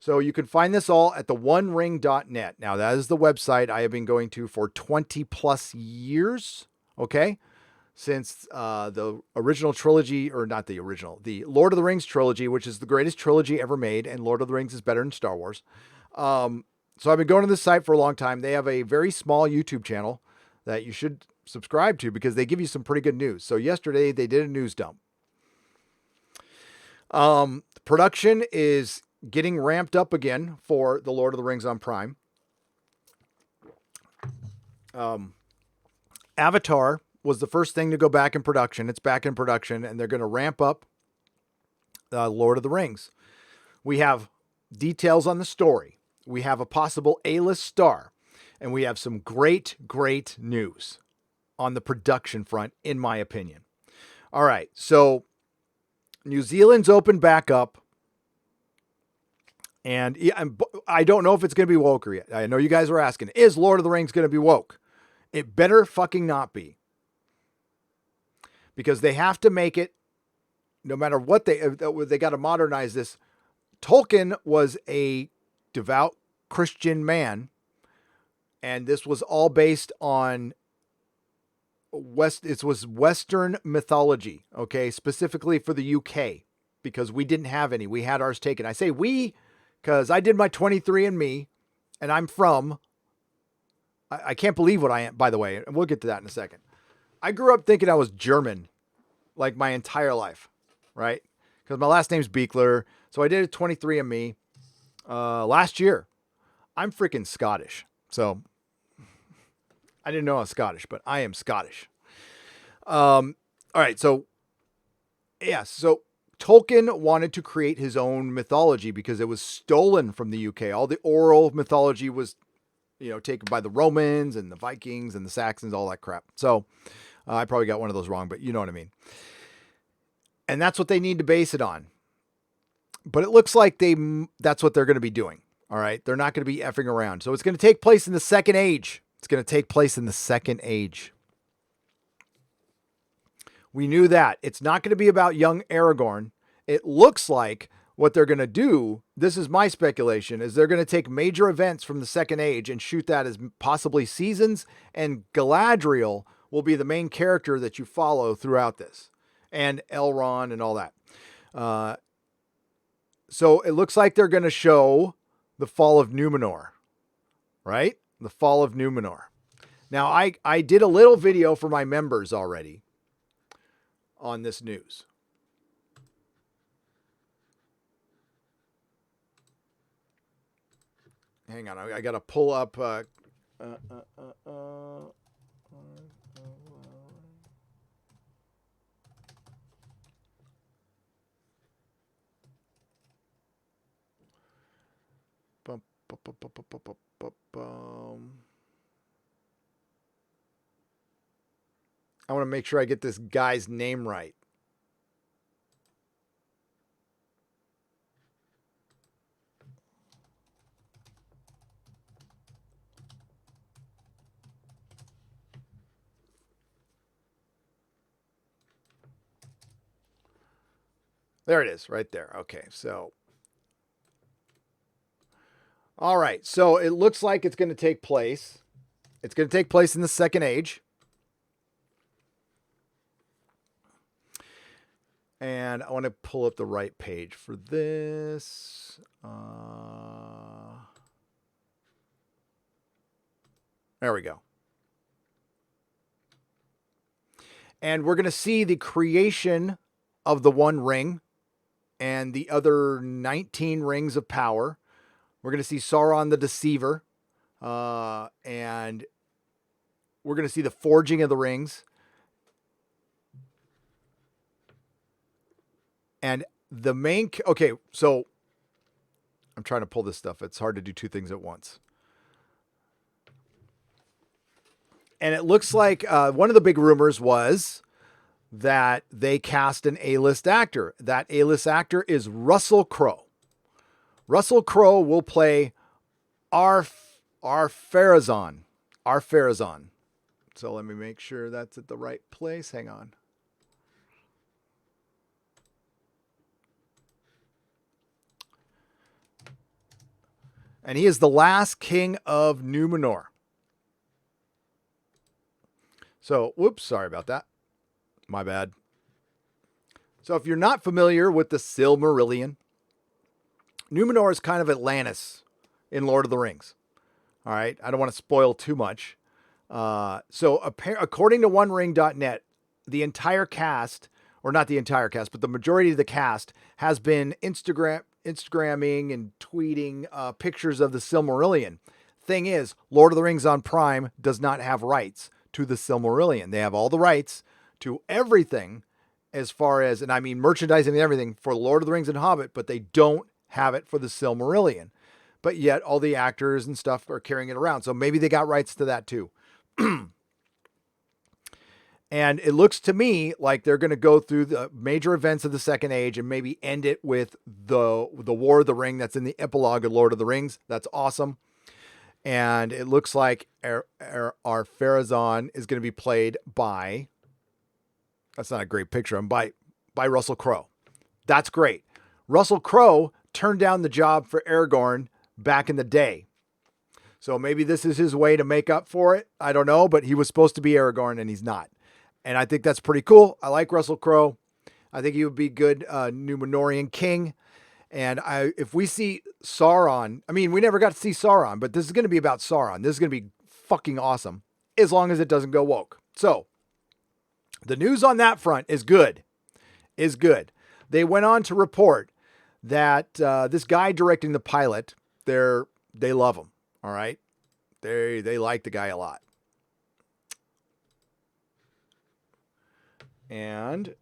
So you can find this all at theonering.net. Now, that is the website I have been going to for 20 plus years. Okay. Since the original trilogy, or not the original, the Lord of the Rings trilogy, which is the greatest trilogy ever made, and Lord of the Rings is better than Star Wars. So I've been going to this site for a long time. They have a very small YouTube channel that you should subscribe to because they give you some pretty good news. So yesterday they did a news dump. Production is getting ramped up again for the Lord of the Rings on Prime. Avatar was the first thing to go back in production. It's back in production, and they're going to ramp up Lord of the Rings. We have details on the story. We have a possible A-list star, and we have some great, great news on the production front, in my opinion. All right, so New Zealand's opened back up, and I don't know if it's going to be woke yet. I know you guys are asking, is Lord of the Rings going to be woke? It better fucking not be. Because they have to make it, no matter what they got to modernize this. Tolkien was a devout Christian man, and this was all based on it was Western mythology, okay, specifically for the UK, because we didn't have any. We had ours taken. I say we, because I did my 23andMe, and I'm from, I can't believe what I am, by the way, and we'll get to that in a second. I grew up thinking I was German, like my entire life, right? Because my last name's Beekler, so I did a 23andMe last year. I'm freaking Scottish, so I didn't know I was Scottish, but I am Scottish. All right, so yeah, so Tolkien wanted to create his own mythology because it was stolen from the UK. All the oral mythology was, taken by the Romans and the Vikings and the Saxons, all that crap. So I probably got one of those wrong, but you know what I mean. And that's what they need to base it on. But it looks like that's what they're going to be doing. All right. They're not going to be effing around. So it's going to take place in the Second Age. We knew that. It's not going to be about young Aragorn. It looks like what they're going to do, this is my speculation, is they're going to take major events from the Second Age and shoot that as possibly seasons, and Galadriel will be the main character that you follow throughout this, and Elrond and all that. So it looks like they're going to show the fall of Numenor, right? The fall of Numenor. Now, I did a little video for my members already on this news. Hang on, I got to pull up. I want to make sure I get this guy's name right. There it is, right there. Okay, so. All right, so it looks like it's going to take place. It's going to take place in the Second Age. And I want to pull up the right page for this. There we go. And we're going to see the creation of the One Ring and the other 19 rings of power. We're going to see Sauron the Deceiver. And we're going to see the forging of the rings. And the main... Okay, so I'm trying to pull this stuff. It's hard to do two things at once. And it looks like one of the big rumors was that they cast an A-list actor. That A-list actor is Russell Crowe. Russell Crowe will play Ar-Pharazôn. Ar-Pharazôn. So let me make sure that's at the right place. Hang on. And he is the last king of Numenor. So, whoops, sorry about that. My bad. So if you're not familiar with the Silmarillion, Numenor is kind of Atlantis in Lord of the Rings. All right, I don't want to spoil too much. So according to OneRing.net, the entire cast, or not the entire cast, but the majority of the cast has been Instagramming and tweeting pictures of the Silmarillion. Thing is, Lord of the Rings on Prime does not have rights to the Silmarillion. They have all the rights to everything as far as, and I mean merchandising and everything for Lord of the Rings and Hobbit, but they don't have it for the Silmarillion. But yet all the actors and stuff are carrying it around. So maybe they got rights to that too. And it looks to me like they're going to go through the major events of the Second Age and maybe end it with the War of the Ring that's in the epilogue of Lord of the Rings. That's awesome. And it looks like Ar-Pharazôn is going to be played by, that's not a great picture, by Russell Crowe. That's great. Russell Crowe turned down the job for Aragorn back in the day. So maybe this is his way to make up for it. I don't know, but he was supposed to be Aragorn and he's not. And I think that's pretty cool. I like Russell Crowe. I think he would be good Numenorian king. And if we see Sauron, I mean, we never got to see Sauron, but this is going to be about Sauron. This is going to be fucking awesome as long as it doesn't go woke. So the news on that front is good. They went on to report that this guy directing the pilot, they love him. All right. They like the guy a lot. And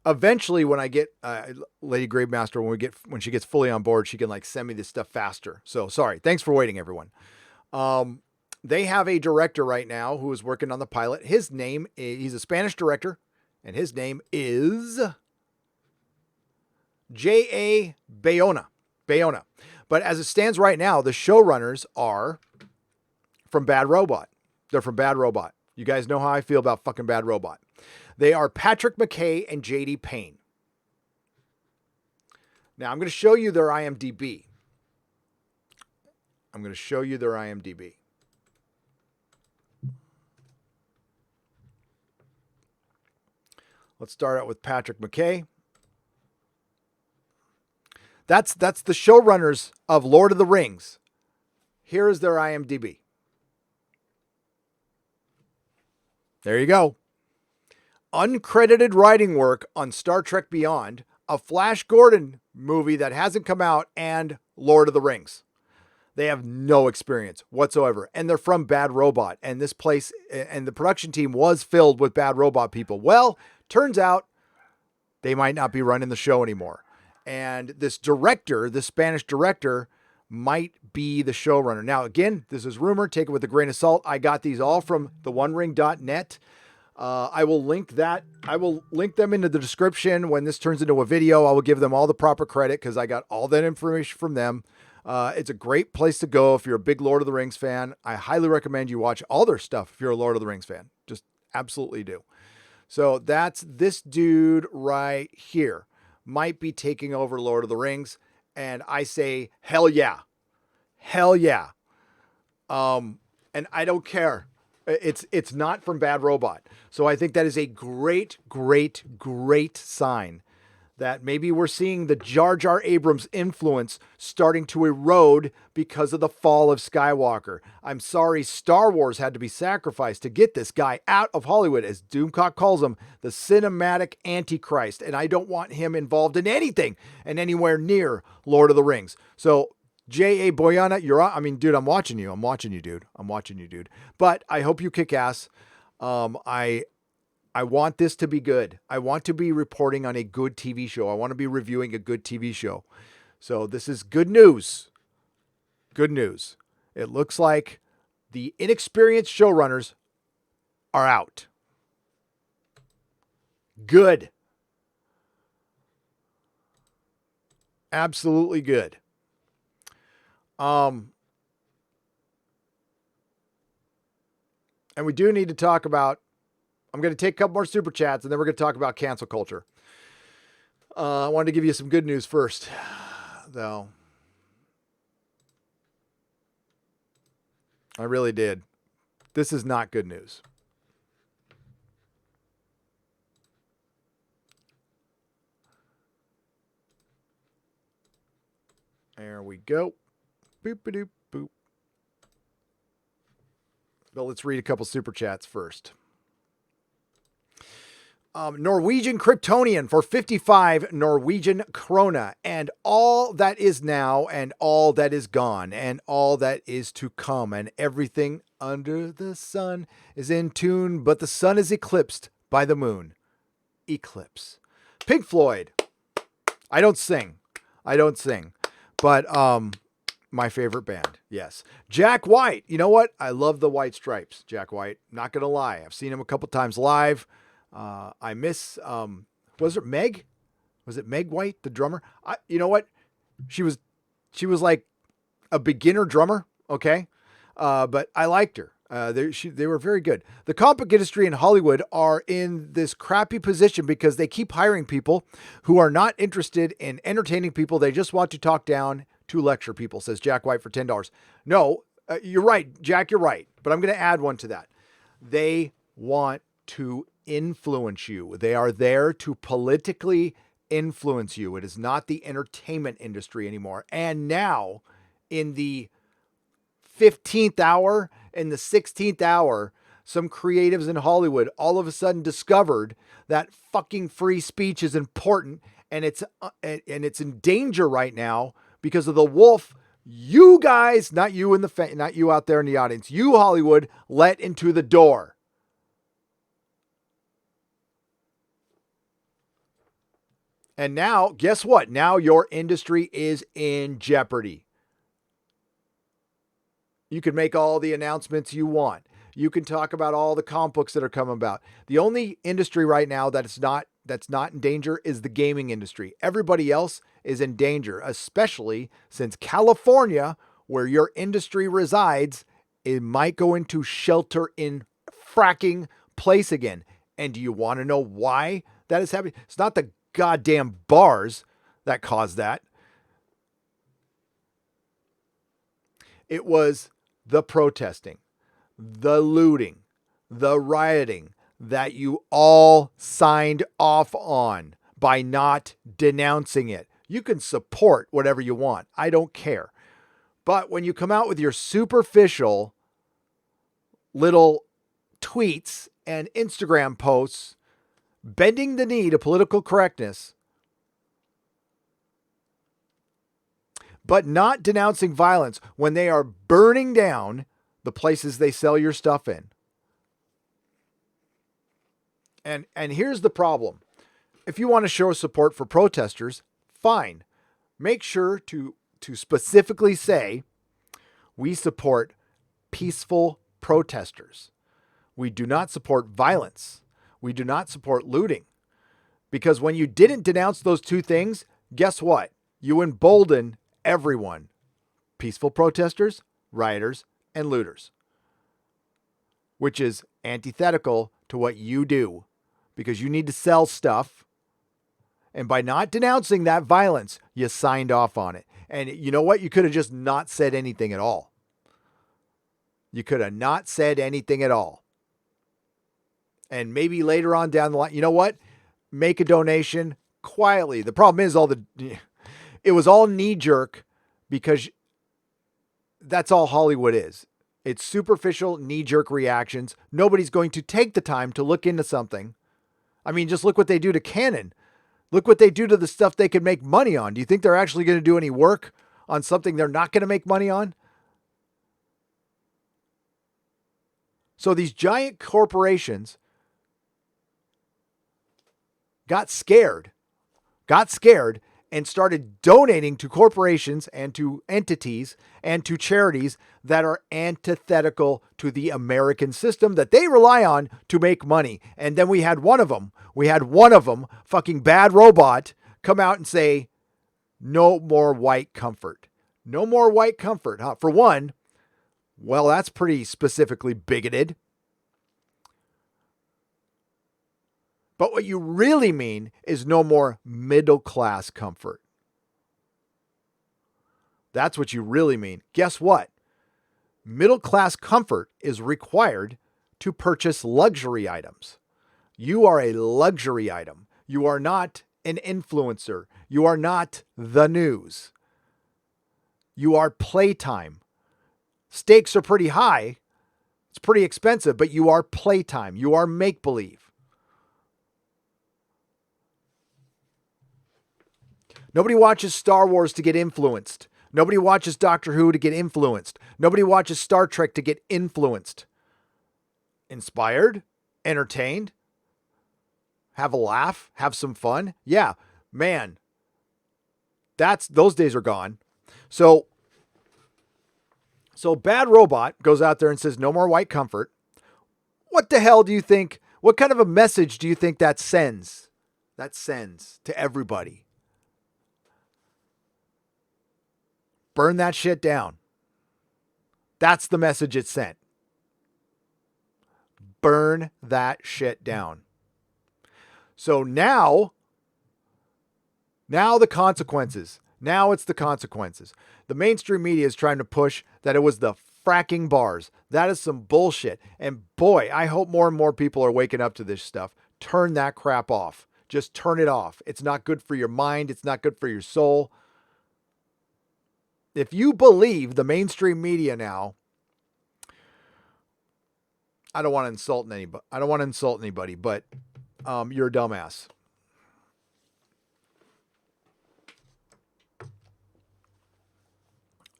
eventually when I get Lady Gravemaster, when she gets fully on board, she can like send me this stuff faster. So sorry. Thanks for waiting, everyone. They have a director right now who is working on the pilot. His name he's a Spanish director, and his name is J.A. Bayona. But as it stands right now, the showrunners are from Bad Robot. They're from Bad Robot. You guys know how I feel about fucking Bad Robot. They are Patrick McKay and J.D. Payne. Now, I'm going to show you their IMDb. Let's start out with Patrick McKay. That's the showrunners of Lord of the Rings. Here is their IMDb. There you go. Uncredited writing work on Star Trek Beyond, a Flash Gordon movie that hasn't come out, and Lord of the Rings. They have no experience whatsoever. And they're from Bad Robot. And this place and the production team was filled with Bad Robot people. Well, turns out they might not be running the show anymore. And this director, this Spanish director, might be the showrunner. Now, again, this is rumor. Take it with a grain of salt. I got these all from theonering.net. I will link that. I will link them into the description. When this turns into a video, I will give them all the proper credit because I got all that information from them. It's a great place to go if you're a big Lord of the Rings fan. I highly recommend you watch all their stuff if you're a Lord of the Rings fan. Just absolutely do. So that's this dude right here. Might be taking over Lord of the Rings. And I say, hell yeah. Hell yeah. And I don't care. It's not from Bad Robot. So I think that is a great, great, great sign that maybe we're seeing the Jar Jar Abrams influence starting to erode because of the fall of Skywalker. I'm sorry Star Wars had to be sacrificed to get this guy out of Hollywood, as Doomcock calls him, the cinematic antichrist. And I don't want him involved in anything and anywhere near Lord of the Rings. So J.A. Boyana, you're on. I mean, dude, I'm watching you. I'm watching you, dude. But I hope you kick ass. I want this to be good. I want to be reporting on a good TV show. I want to be reviewing a good TV show. So this is good news. Good news. It looks like the inexperienced showrunners are out. Good. Absolutely good. And we do need to talk about, I'm going to take a couple more super chats and then we're going to talk about cancel culture. I wanted to give you some good news first, though. I really did. This is not good news. There we go. Boop-a-doop, boop. But let's read a couple super chats first. Norwegian Kryptonian for 55 Norwegian krona, and all that is now, and all that is gone, and all that is to come, and everything under the sun is in tune, but the sun is eclipsed by the moon. Eclipse. Pink Floyd. I don't sing, but my favorite band. Yes. Jack White. You know what? I love the White Stripes. Jack White. Not gonna lie. I've seen him a couple times live. I miss, was it Meg? Was it Meg White, the drummer? You know what? She was like a beginner drummer. Okay. But I liked her. They were very good. The comic book industry in Hollywood are in this crappy position because they keep hiring people who are not interested in entertaining people. They just want to talk down to lecture people, says Jack White for $10. No, you're right, Jack, you're right. But I'm going to add one to that. They want to influence you. They are there to politically influence you. It is not the entertainment industry anymore. And now in the 15th hour and the 16th hour, some creatives in Hollywood all of a sudden discovered that fucking free speech is important, and it's in danger right now because of the wolf you guys, not you not you out there in the audience, you Hollywood let into the door. And now, guess what? Now your industry is in jeopardy. You can make all the announcements you want. You can talk about all the comic books that are coming about. The only industry right now that's not in danger is the gaming industry. Everybody else is in danger, especially since California, where your industry resides, it might go into shelter in fracking place again. And do you want to know why that is happening? It's not the goddamn bars that caused that. It was the protesting, the looting, the rioting that you all signed off on by not denouncing it. You can support whatever you want. I don't care. But when you come out with your superficial little tweets and Instagram posts, bending the knee to political correctness, but not denouncing violence when they are burning down the places they sell your stuff in. And here's the problem. If you want to show support for protesters, fine. Make sure to specifically say, we support peaceful protesters. We do not support violence. We do not support looting. Because when you didn't denounce those two things, guess what? You embolden everyone. Peaceful protesters, rioters, and looters. Which is antithetical to what you do. Because you need to sell stuff. And by not denouncing that violence, you signed off on it. And you know what? You could have just not said anything at all. You could have not said anything at all. And maybe later on down the line, you know what? Make a donation quietly. The problem is it was all knee-jerk because that's all Hollywood is. It's superficial knee-jerk reactions. Nobody's going to take the time to look into something. I mean, just look what they do to Canon. Look what they do to the stuff they could make money on. Do you think they're actually going to do any work on something they're not going to make money on? So these giant corporations got scared and started donating to corporations and to entities and to charities that are antithetical to the American system that they rely on to make money. And then we had one of them, fucking Bad Robot, come out and say, no more white comfort. No more white comfort, huh? For one, well, that's pretty specifically bigoted. But what you really mean is no more middle-class comfort. That's what you really mean. Guess what? Middle-class comfort is required to purchase luxury items. You are a luxury item. You are not an influencer. You are not the news. You are playtime. Stakes are pretty high. It's pretty expensive, but you are playtime. You are make-believe. Nobody watches Star Wars to get influenced. Nobody watches Doctor Who to get influenced. Nobody watches Star Trek to get influenced. Inspired? Entertained? Have a laugh? Have some fun? Yeah, man. Those days are gone. So Bad Robot goes out there and says, no more white comfort. What the hell do you think? What kind of a message do you think that sends? That sends to everybody. Burn that shit down. That's the message it sent. Burn that shit down. So now the consequences. Now it's the consequences. The mainstream media is trying to push that it was the fracking bars. That is some bullshit. And boy, I hope more and more people are waking up to this stuff. Turn that crap off. Just turn it off. It's not good for your mind. It's not good for your soul. If you believe the mainstream media now, I don't want to insult anybody. But you're a dumbass.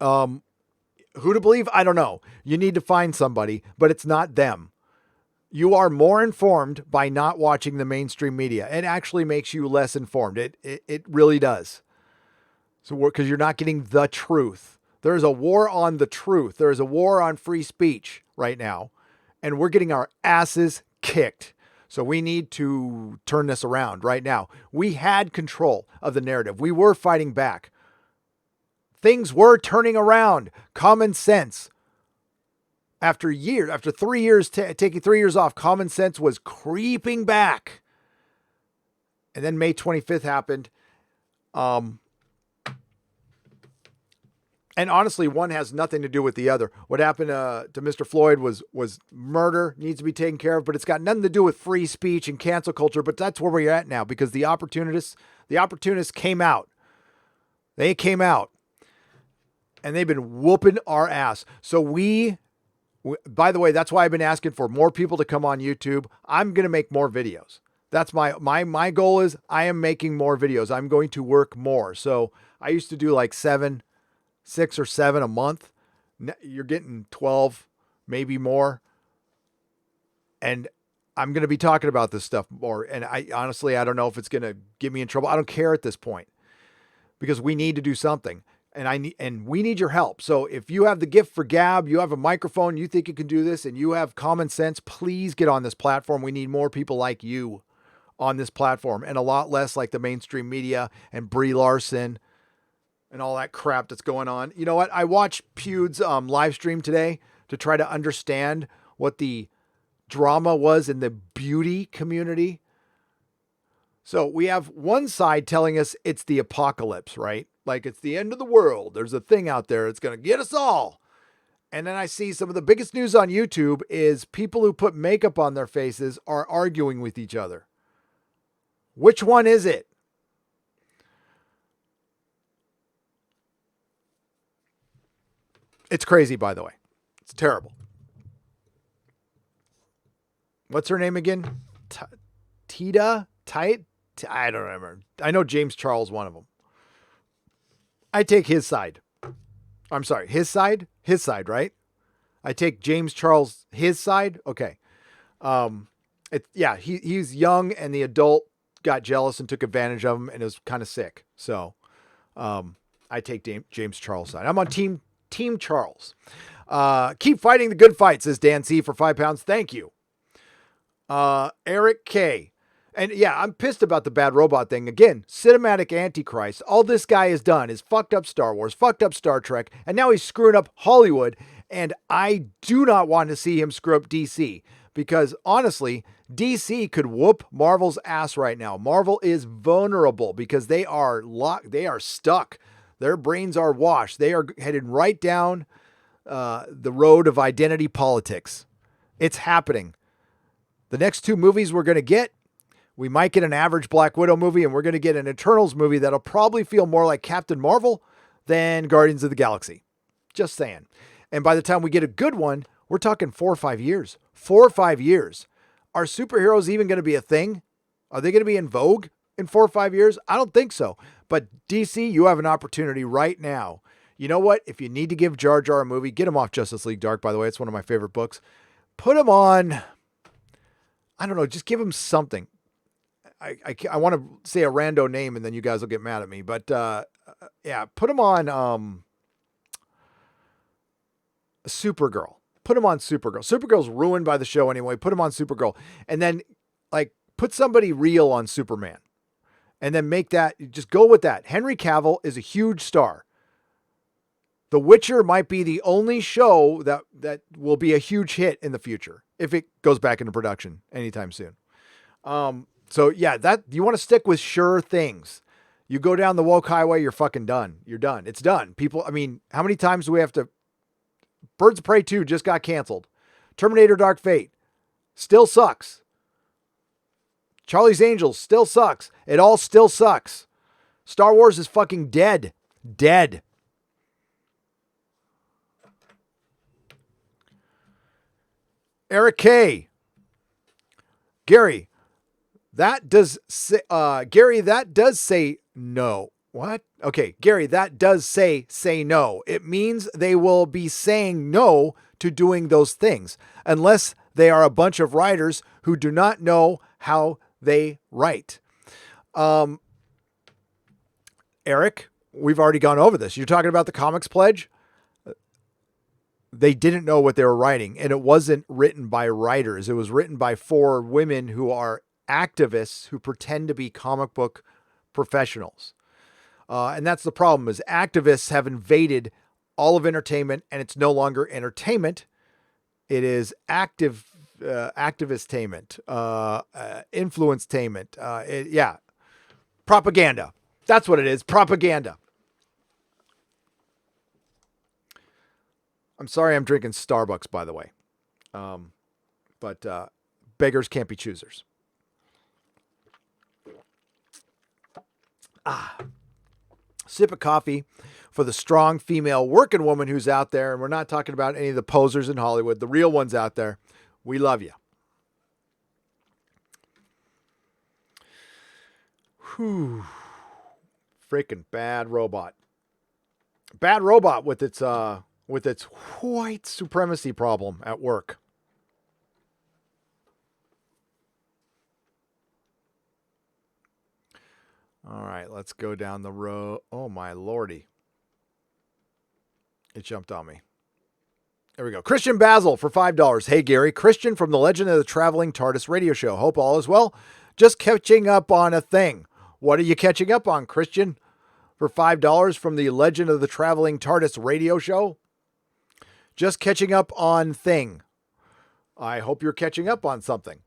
Who to believe? I don't know. You need to find somebody, but it's not them. You are more informed by not watching the mainstream media. It actually makes you less informed. It really does. So, because you're not getting the truth. There's a war on the truth. There's a war on free speech right now. And we're getting our asses kicked. So we need to turn this around right now. We had control of the narrative. We were fighting back. Things were turning around. Common sense. After 3 years, taking 3 years off, common sense was creeping back. And then May 25th happened. And honestly, one has nothing to do with the other. What happened to Mr. Floyd was murder, needs to be taken care of, but it's got nothing to do with free speech and cancel culture. But that's where we're at now because the opportunists came out. They came out. And they've been whooping our ass. So by the way, that's why I've been asking for more people to come on YouTube. I'm going to make more videos. That's my goal is I am making more videos. I'm going to work more. So I used to do like 7. 6 or 7 a month. You're getting 12, maybe more. And I'm going to be talking about this stuff more. And I honestly, I don't know if it's going to get me in trouble. I don't care at this point because we need to do something. And we need your help. So if you have the gift for gab, you have a microphone, you think you can do this, and you have common sense, please get on this platform. We need more people like you on this platform and a lot less like the mainstream media and Brie Larson and all that crap that's going on. You know what? I watched Pewd's live stream today to try to understand what the drama was in the beauty community. So we have one side telling us it's the apocalypse, right? Like it's the end of the world. There's a thing out there. It's going to get us all. And then I see some of the biggest news on YouTube is people who put makeup on their faces are arguing with each other. Which one is it? It's crazy, by the way. It's terrible. What's her name again? Tita? Tight? I don't remember. I know James Charles, one of them. I take his side. I'm sorry, his side? His side, right? I take James Charles, his side? Okay. He's young and the adult got jealous and took advantage of him and it was kind of sick. So I take James Charles' side. I'm on Team Charles. Keep fighting the good fight, says Dan C. for £5. Thank you. Eric K. And yeah, I'm pissed about the bad robot thing. Again, cinematic antichrist. All this guy has done is fucked up Star Wars, fucked up Star Trek, and now he's screwing up Hollywood. And I do not want to see him screw up DC because honestly, DC could whoop Marvel's ass right now. Marvel is vulnerable because they are locked. They are stuck. Their brains are washed. They are headed right down the road of identity politics. It's happening. The next 2 movies we're going to get, we might get an average Black Widow movie, and we're going to get an Eternals movie that'll probably feel more like Captain Marvel than Guardians of the Galaxy. Just saying. And by the time we get a good one, we're talking 4 or 5 years. 4 or 5 years. Are superheroes even going to be a thing? Are they going to be in vogue in 4 or 5 years? I don't think so. But DC, you have an opportunity right now. You know what? If you need to give Jar Jar a movie, get him off Justice League Dark, by the way. It's one of my favorite books. Put him on, I don't know, just give him something. I want to say a rando name and then you guys will get mad at me. But put him on Supergirl. Put him on Supergirl. Supergirl's ruined by the show anyway. Put him on Supergirl. And then put somebody real on Superman. And then make that, just go with that. Henry Cavill is a huge star. The Witcher might be the only show that will be a huge hit in the future if it goes back into production anytime soon. So yeah, that you want to stick with sure things. You go down the woke highway, you're fucking done. You're done. It's done. People, I mean, how many times do we have to? Birds of Prey 2 just got canceled. Terminator Dark Fate still sucks. Charlie's Angels still sucks. It all still sucks. Star Wars is fucking dead. Dead. Eric K. Gary, that does say no. What? Okay, Gary, that does say no. It means they will be saying no to doing those things unless they are a bunch of writers who do not know how they write. Eric, we've already gone over this. You're talking about the Comics Pledge? They didn't know what they were writing, and it wasn't written by writers. It was written by 4 women who are activists who pretend to be comic book professionals. And that's the problem is activists have invaded all of entertainment and it's no longer entertainment. It is activist-tainment, influence-tainment. Propaganda. That's what it is. Propaganda. I'm sorry I'm drinking Starbucks, by the way. But beggars can't be choosers. Sip of coffee for the strong female working woman who's out there. And we're not talking about any of the posers in Hollywood. The real ones out there. We love you. Whew. Freaking bad robot. Bad Robot with its white supremacy problem at work. All right, let's go down the road. Oh my lordy. It jumped on me. There we go. Christian Basil for $5. Hey, Gary. Christian from the Legend of the Traveling TARDIS radio show. Hope all is well. Just catching up on a thing. What are you catching up on, Christian? For $5 from the Legend of the Traveling TARDIS radio show? Just catching up on thing. I hope you're catching up on something.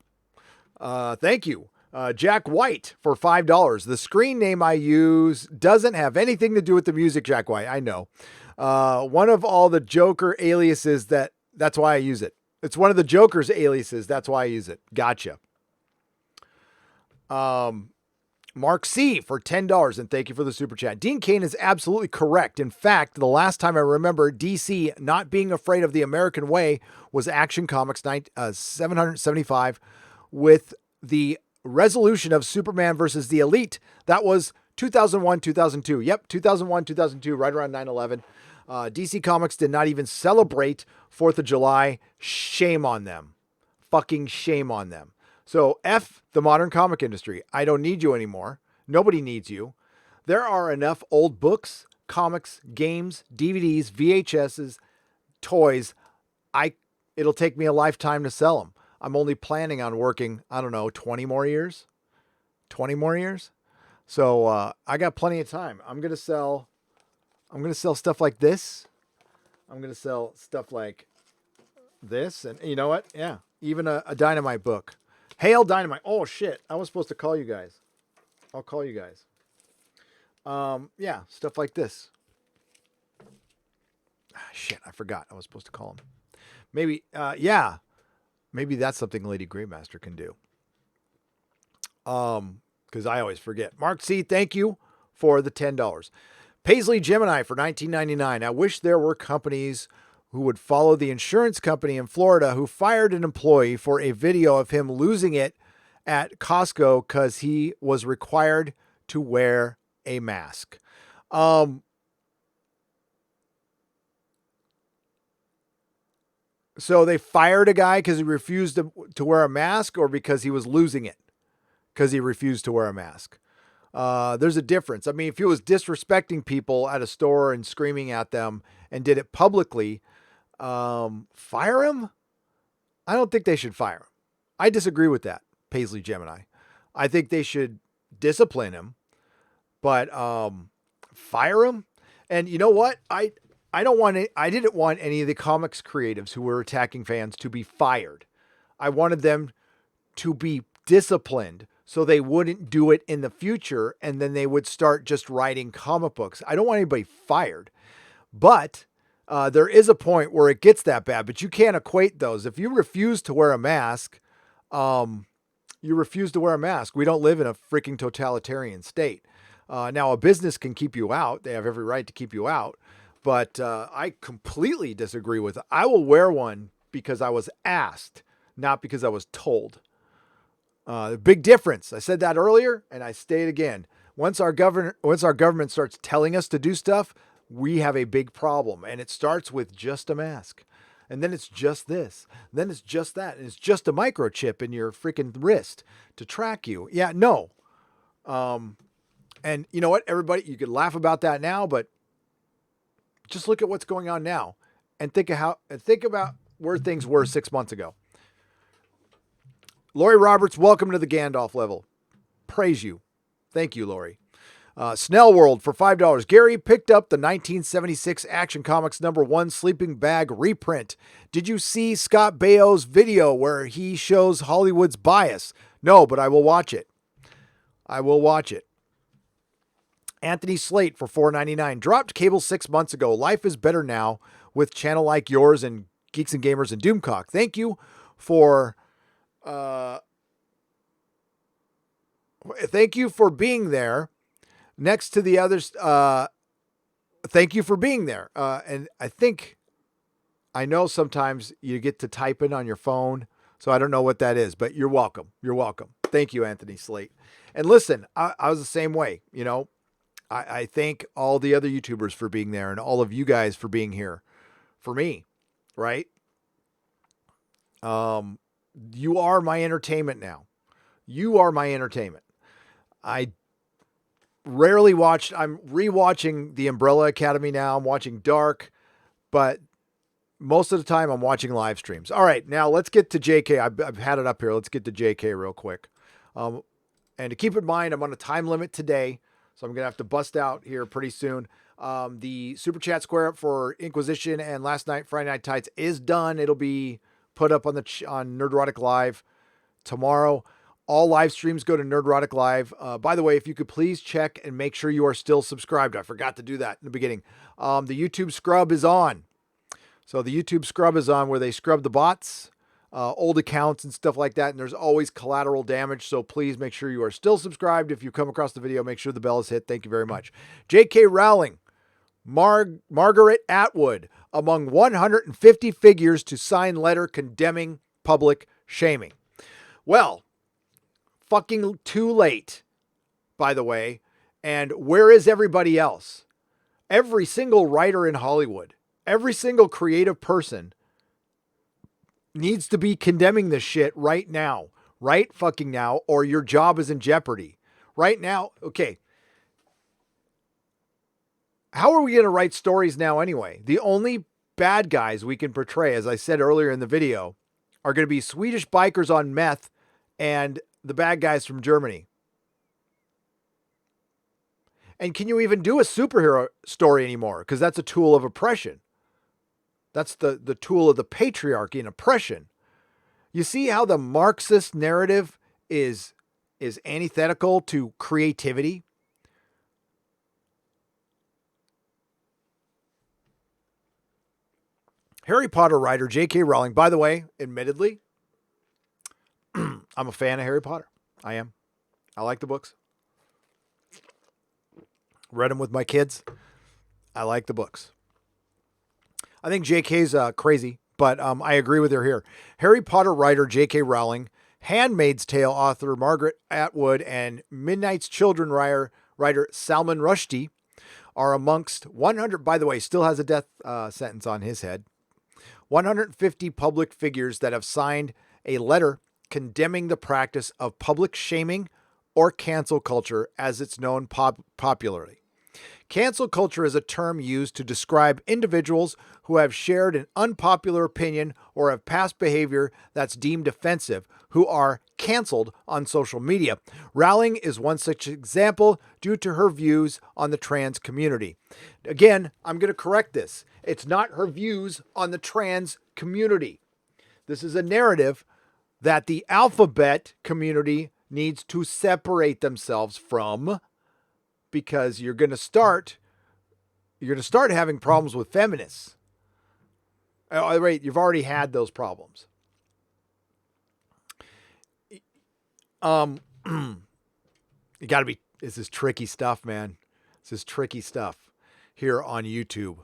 Thank you. Jack White for $5. The screen name I use doesn't have anything to do with the music, Jack White. I know. One of all the Joker aliases that's why I use it. It's one of the Joker's aliases. That's why I use it. Gotcha. Mark C for $10. And thank you for the super chat. Dean Cain is absolutely correct. In fact, the last time I remember DC not being afraid of the American way was Action Comics 775 with the resolution of Superman versus the Elite. That was 2001, 2002. Yep, 2001, 2002, right around 9/11. DC Comics did not even celebrate 4th of July. Shame on them. Fucking shame on them. So F the modern comic industry. I don't need you anymore. Nobody needs you. There are enough old books, comics, games, DVDs, VHSs, toys. It'll take me a lifetime to sell them. I'm only planning on working, 20 more years. 20 more years. So I got plenty of time. I'm gonna sell stuff like this. I'm gonna sell stuff like this, and you know what? Yeah, even a Dynamite book. Hail Dynamite! Oh shit! I was supposed to call you guys. I'll call you guys. Yeah, stuff like this. Shit, I forgot. I was supposed to call them. Maybe, yeah, maybe that's something Lady Greymaster can do. Because I always forget. Mark C, thank you for the $10. Paisley Gemini for $19.99. I wish there were companies who would follow the insurance company in Florida who fired an employee for a video of him losing it at Costco because he was required to wear a mask. So they fired a guy because he refused to wear a mask, or because he was losing it because he refused to wear a mask. There's a difference. I mean, if he was disrespecting people at a store and screaming at them and did it publicly, fire him? I don't think they should fire him. I disagree with that, Paisley Gemini. I think they should discipline him, but fire him? And you know what? I didn't want any of the comics creatives who were attacking fans to be fired. I wanted them to be disciplined so they wouldn't do it in the future, and then they would start just writing comic books. I don't want anybody fired, but there is a point where it gets that bad, but you can't equate those. If you refuse to wear a mask, you refuse to wear a mask. We don't live in a freaking totalitarian state. Now, a business can keep you out. They have every right to keep you out. But I completely disagree with it. I will wear one because I was asked, not because I was told. Big difference. I said that earlier, and I say it again. Once our government starts telling us to do stuff, we have a big problem. And it starts with just a mask. And then it's just this. Then it's just that. And it's just a microchip in your freaking wrist to track you. Yeah, no. And you know what, everybody, you could laugh about that now, but just look at what's going on now and think about where things were 6 months ago. Lori Roberts, welcome to the Gandalf level. Praise you. Thank you, Lori. Snell World for $5. Gary picked up the 1976 Action Comics #1 Sleeping Bag reprint. Did you see Scott Baio's video where he shows Hollywood's bias? No, but I will watch it. I will watch it. Anthony Slate for $4.99. Dropped cable 6 months ago. Life is better now with channel like yours and Geeks and Gamers and Doomcock. Thank you for being there next to the others. Thank you for being there. And I know sometimes you get to type in on your phone, so I don't know what that is, but you're welcome. You're welcome. Thank you, Anthony Slate. And listen, I was the same way, you know. I thank all the other YouTubers for being there and all of you guys for being here for me, right? You are my entertainment now. You are my entertainment. I rarely watched, I'm rewatching The Umbrella Academy now. I'm watching Dark, but most of the time I'm watching live streams. All right, now let's get to JK. I've had it up here. Let's get to JK real quick. And to keep in mind, I'm on a time limit today, so I'm going to have to bust out here pretty soon. The Super Chat square up for Inquisition and last night, Friday Night Tights is done. It'll be put up on on Nerdrotic Live tomorrow. All live streams go to Nerdrotic Live. By the way, if you could please check and make sure you are still subscribed. I forgot to do that in the beginning. The YouTube scrub is on. So the YouTube scrub is on where they scrub the bots, old accounts and stuff like that. And there's always collateral damage. So please make sure you are still subscribed. If you come across the video, make sure the bell is hit. Thank you very much. J.K. Rowling, Margaret Atwood, among 150 figures to sign letter condemning public shaming. Well, fucking too late, by the way. And where is everybody else? Every single writer in Hollywood, every single creative person needs to be condemning this shit right now. Right fucking now, or your job is in jeopardy. Right now, okay. How are we going to write stories now anyway? The only bad guys we can portray, as I said earlier in the video, are going to be Swedish bikers on meth and the bad guys from Germany. And can you even do a superhero story anymore? Because that's a tool of oppression. That's the tool of the patriarchy and oppression. You see how the Marxist narrative is antithetical to creativity? Harry Potter writer J.K. Rowling, by the way, admittedly, I'm a fan of Harry Potter. I am. I like the books. Read them with my kids. I like the books. I think J.K.'s crazy, but I agree with her here. Harry Potter writer J.K. Rowling, Handmaid's Tale author Margaret Atwood, and Midnight's Children writer Salman Rushdie are amongst 100, by the way, still has a death sentence on his head, 150 public figures that have signed a letter condemning the practice of public shaming or cancel culture as it's known popularly. Cancel culture is a term used to describe individuals who have shared an unpopular opinion or have past behavior that's deemed offensive, who are canceled on social media. Rowling is one such example due to her views on the trans community. Again, I'm going to correct this. It's not her views on the trans community. This is a narrative that the alphabet community needs to separate themselves from, because you're going to start having problems with feminists. Right, you've already had those problems. You got to be, this is tricky stuff, man. This is tricky stuff here on YouTube.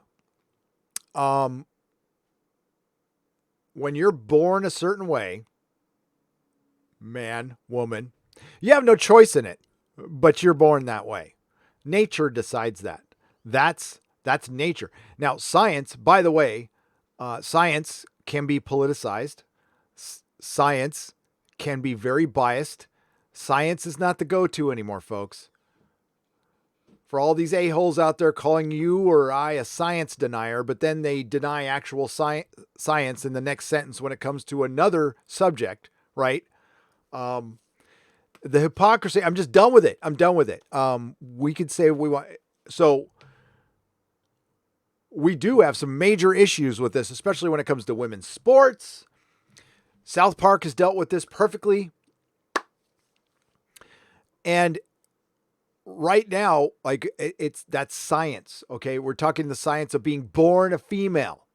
When you're born a certain way, man, woman, you have no choice in it, but you're born that way. Nature decides that. That's nature. Now, science, by the way, science can be politicized. Science can be very biased. Science is not the go-to anymore, folks. For all these a-holes out there calling you or I a science denier, but then they deny actual science in the next sentence when it comes to another subject, right? The hypocrisy, I'm just done with it. I'm done with it. We could say we want, so we do have some major issues with this, especially when it comes to women's sports. South Park has dealt with this perfectly. And right now, like, that's science. Okay. We're talking the science of being born a female.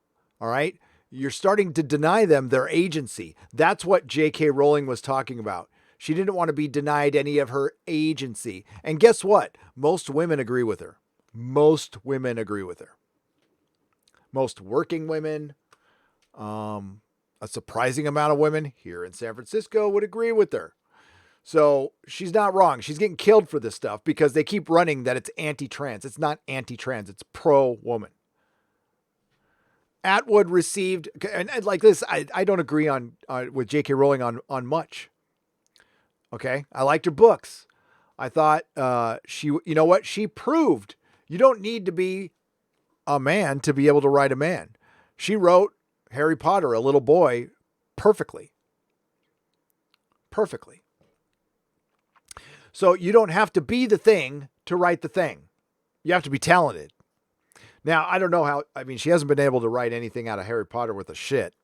All right. You're starting to deny them their agency. That's what J.K. Rowling was talking about. She didn't want to be denied any of her agency. And guess what? Most women agree with her. Most women agree with her. Most working women, a surprising amount of women here in San Francisco would agree with her. So she's not wrong. She's getting killed for this stuff because they keep running that it's anti-trans. It's not anti-trans. It's pro-woman. Atwood received, and like this, I don't agree on with J.K. Rowling on much. Okay, I liked her books. I thought you know what? She proved you don't need to be a man to be able to write a man. She wrote Harry Potter, a little boy, perfectly. Perfectly. So you don't have to be the thing to write the thing. You have to be talented. Now, I don't know how, she hasn't been able to write anything out of Harry Potter with a shit.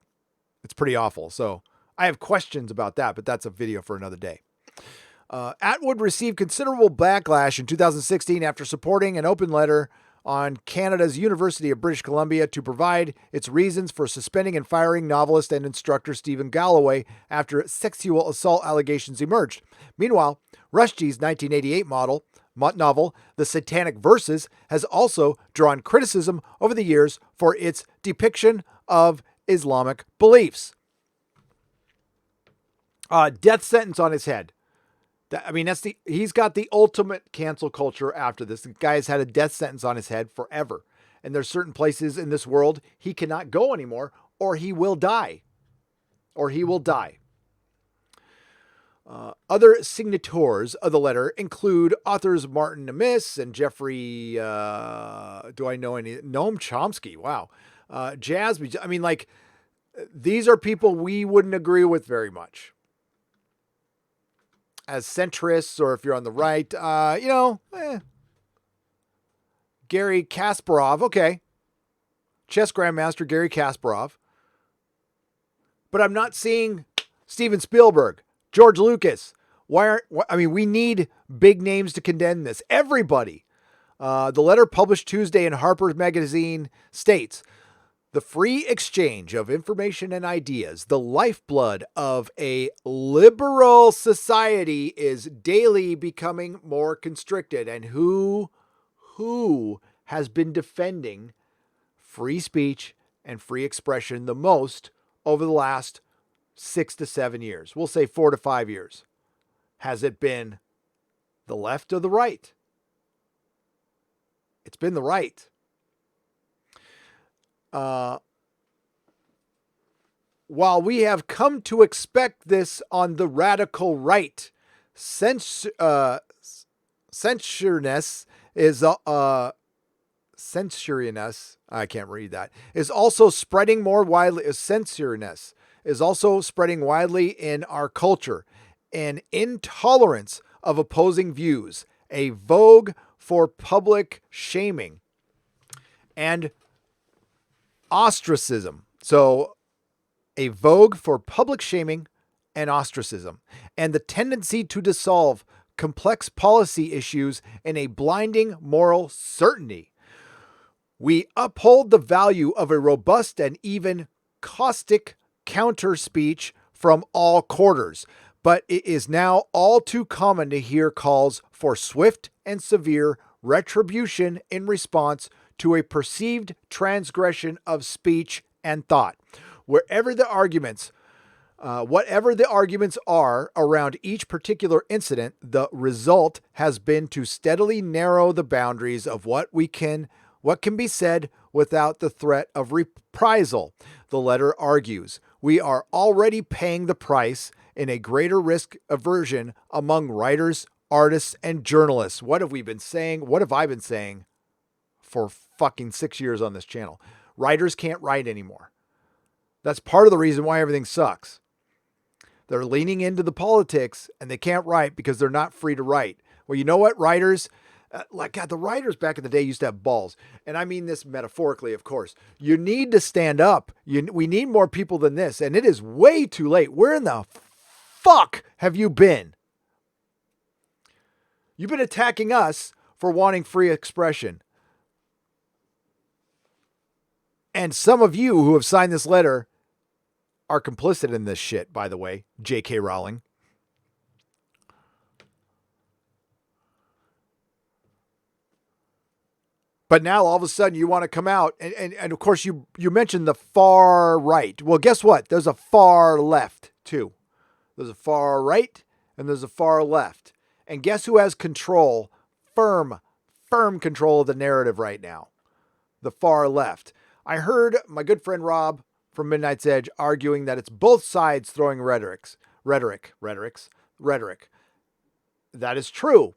It's pretty awful. So I have questions about that, but that's a video for another day. Atwood received considerable backlash in 2016 after supporting an open letter on Canada's University of British Columbia to provide its reasons for suspending and firing novelist and instructor Stephen Galloway after sexual assault allegations emerged. Meanwhile, Rushdie's 1988 novel, The Satanic Verses, has also drawn criticism over the years for its depiction of Islamic beliefs. Death sentence on his head. He's got the ultimate cancel culture after this. The guy has had a death sentence on his head forever. And there's certain places in this world he cannot go anymore, or he will die. Other signatories of the letter include authors Martin Amis and Jeffrey, Noam Chomsky. Wow. Jasmine. These are people we wouldn't agree with very much. As centrists, or if you're on the right, Gary Kasparov, okay. Chess grandmaster Gary Kasparov. But I'm not seeing Steven Spielberg, George Lucas. We need big names to condemn this. Everybody. The letter published Tuesday in Harper's Magazine states, the free exchange of information and ideas, the lifeblood of a liberal society, is daily becoming more constricted. And who has been defending free speech and free expression the most over the last 6 to 7 years? We'll say 4 to 5 years. Has it been the left or the right? It's been the right. While we have come to expect this on the radical right, censuriness is censuriness. I can't read that. Is also spreading more widely. Censuriness is also spreading widely in our culture. An intolerance of opposing views, a vogue for public shaming, and ostracism. So a vogue for public shaming and ostracism, and the tendency to dissolve complex policy issues in a blinding moral certainty. We uphold the value of a robust and even caustic counter speech from all quarters, but it is now all too common to hear calls for swift and severe retribution in response to a perceived transgression of speech and thought. Whatever the arguments are around each particular incident, the result has been to steadily narrow the boundaries of what can be said without the threat of reprisal. The letter argues, we are already paying the price in a greater risk aversion among writers, artists, and journalists. What have we been saying? What have I been saying for fucking 6 years on this channel? Writers can't write anymore. That's part of the reason why everything sucks. They're leaning into the politics and they can't write because they're not free to write. Well, you know what? Writers, the writers back in the day used to have balls. And I mean this metaphorically, of course. You need to stand up. We need more people than this. And it is way too late. Where in the fuck have you been? You've been attacking us for wanting free expression. And some of you who have signed this letter are complicit in this shit, by the way, J.K. Rowling. But now all of a sudden you want to come out and of course you mentioned the far right. Well, guess what? There's a far left too. There's a far right and there's a far left. And guess who has control, firm control of the narrative right now? The far left. I heard my good friend Rob from Midnight's Edge arguing that it's both sides throwing rhetoric. That is true.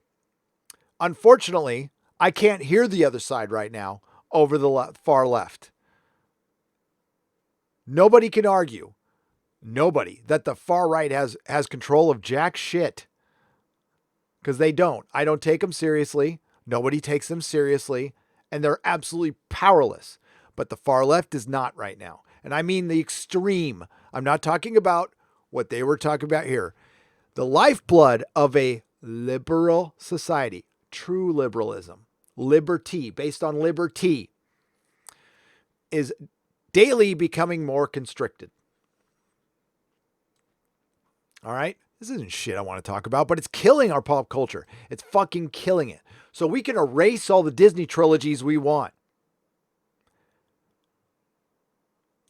Unfortunately, I can't hear the other side right now over the far left. Nobody can argue. Nobody that the far right has control of jack shit. Because they don't. I don't take them seriously. Nobody takes them seriously. And they're absolutely powerless. But the far left is not right now. And I mean the extreme. I'm not talking about what they were talking about here. The lifeblood of a liberal society, true liberalism, liberty, based on liberty, is daily becoming more constricted. All right? This isn't shit I want to talk about, but it's killing our pop culture. It's fucking killing it. So we can erase all the Disney trilogies we want.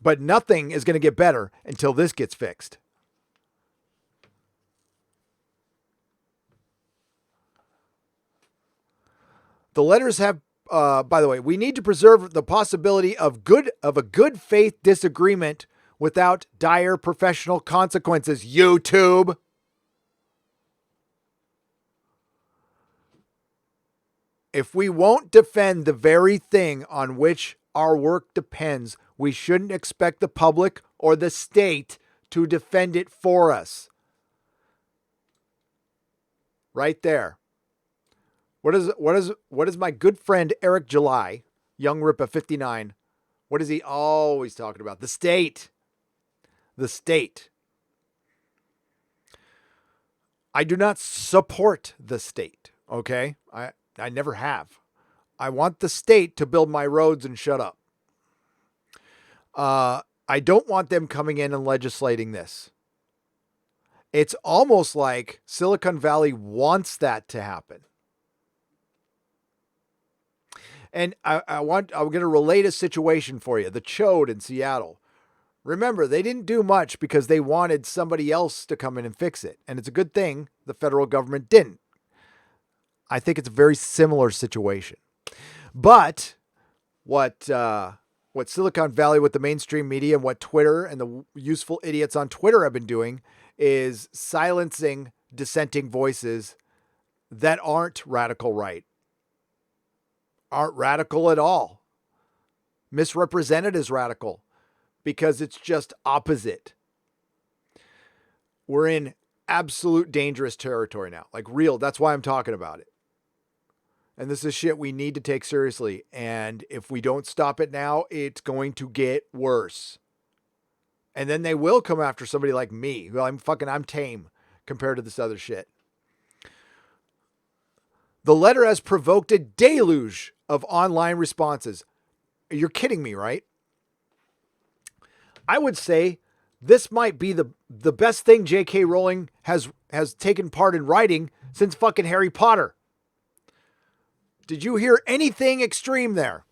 But nothing is going to get better until this gets fixed. The letters have, by the way, we need to preserve the possibility of a good faith disagreement without dire professional consequences. YouTube. If we won't defend the very thing on which our work depends, we shouldn't expect the public or the state to defend it for us. Right there. What is my good friend Eric July, Young Ripa 59, what is he always talking about? The state. The state. I do not support the state, okay? I never have. I want the state to build my roads and shut up. I don't want them coming in and legislating this. It's almost like Silicon Valley wants that to happen. And I'm going to relate a situation for you. The Chode in Seattle. Remember, they didn't do much because they wanted somebody else to come in and fix it. And it's a good thing the federal government didn't. I think it's a very similar situation. But what Silicon Valley with the mainstream media and what Twitter and the useful idiots on Twitter have been doing is silencing dissenting voices that aren't radical right. Aren't radical at all. Misrepresented as radical because it's just opposite. We're in absolute dangerous territory now. Like real. That's why I'm talking about it. And this is shit we need to take seriously. And if we don't stop it now, it's going to get worse. And then they will come after somebody like me. Well, I'm tame compared to this other shit. The letter has provoked a deluge of online responses. You're kidding me, right? I would say this might be the best thing J.K. Rowling has taken part in writing since fucking Harry Potter. Did you hear anything extreme there?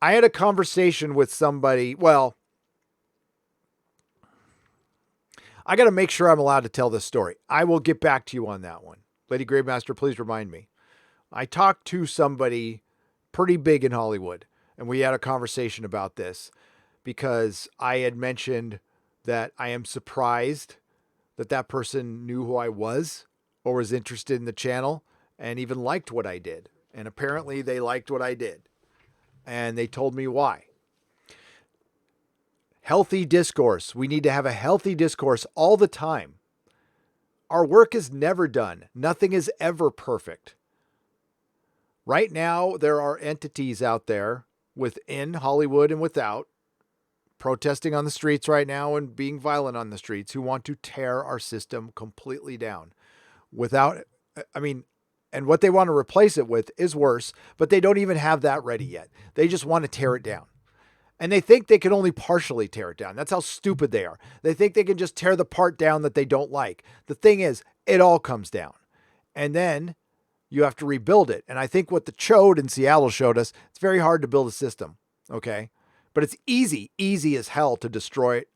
I had a conversation with somebody. Well, I got to make sure I'm allowed to tell this story. I will get back to you on that one. Lady Gravemaster, please remind me. I talked to somebody pretty big in Hollywood, and we had a conversation about this because I had mentioned that I am surprised that that person knew who I was or was interested in the channel and even liked what I did. And apparently they liked what I did. And they told me why. Healthy discourse. We need to have a healthy discourse all the time. Our work is never done. Nothing is ever perfect. Right now, there are entities out there within Hollywood and without protesting on the streets right now and being violent on the streets who want to tear our system completely down and what they want to replace it with is worse, but they don't even have that ready yet. They just want to tear it down. And they think they can only partially tear it down. That's how stupid they are. They think they can just tear the part down that they don't like. The thing is, it all comes down. And then You have to rebuild it. And I think what the chode in Seattle showed us, it's very hard to build a system. Okay. But it's easy as hell to destroy it.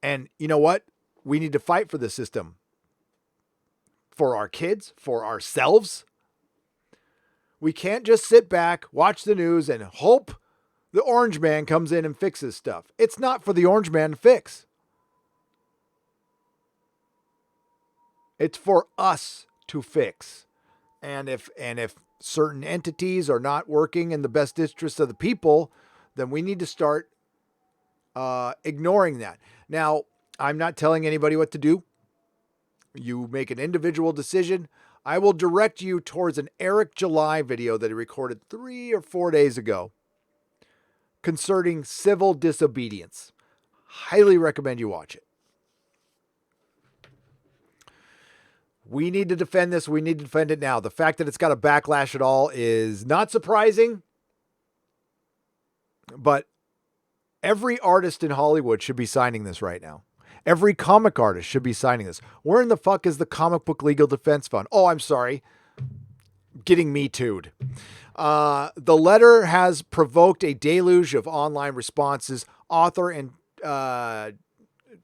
And you know what? We need to fight for the system. For our kids, for ourselves. We can't just sit back, watch the news, and hope the orange man comes in and fixes stuff. It's not for the orange man to fix. It's for us to fix. And if certain entities are not working in the best interest of the people, then we need to start ignoring that. Now, I'm not telling anybody what to do. You make an individual decision. I will direct you towards an Eric July video that he recorded 3 or 4 days ago concerning civil disobedience. Highly recommend you watch it. We need to defend this. We need to defend it now. The fact that it's got a backlash at all is not surprising, but every artist in Hollywood should be signing this right now. Every comic artist should be signing this. Where in the fuck is the Comic Book Legal Defense Fund? Oh, I'm sorry. Getting me too'd. The letter has provoked a deluge of online responses. Author and transgender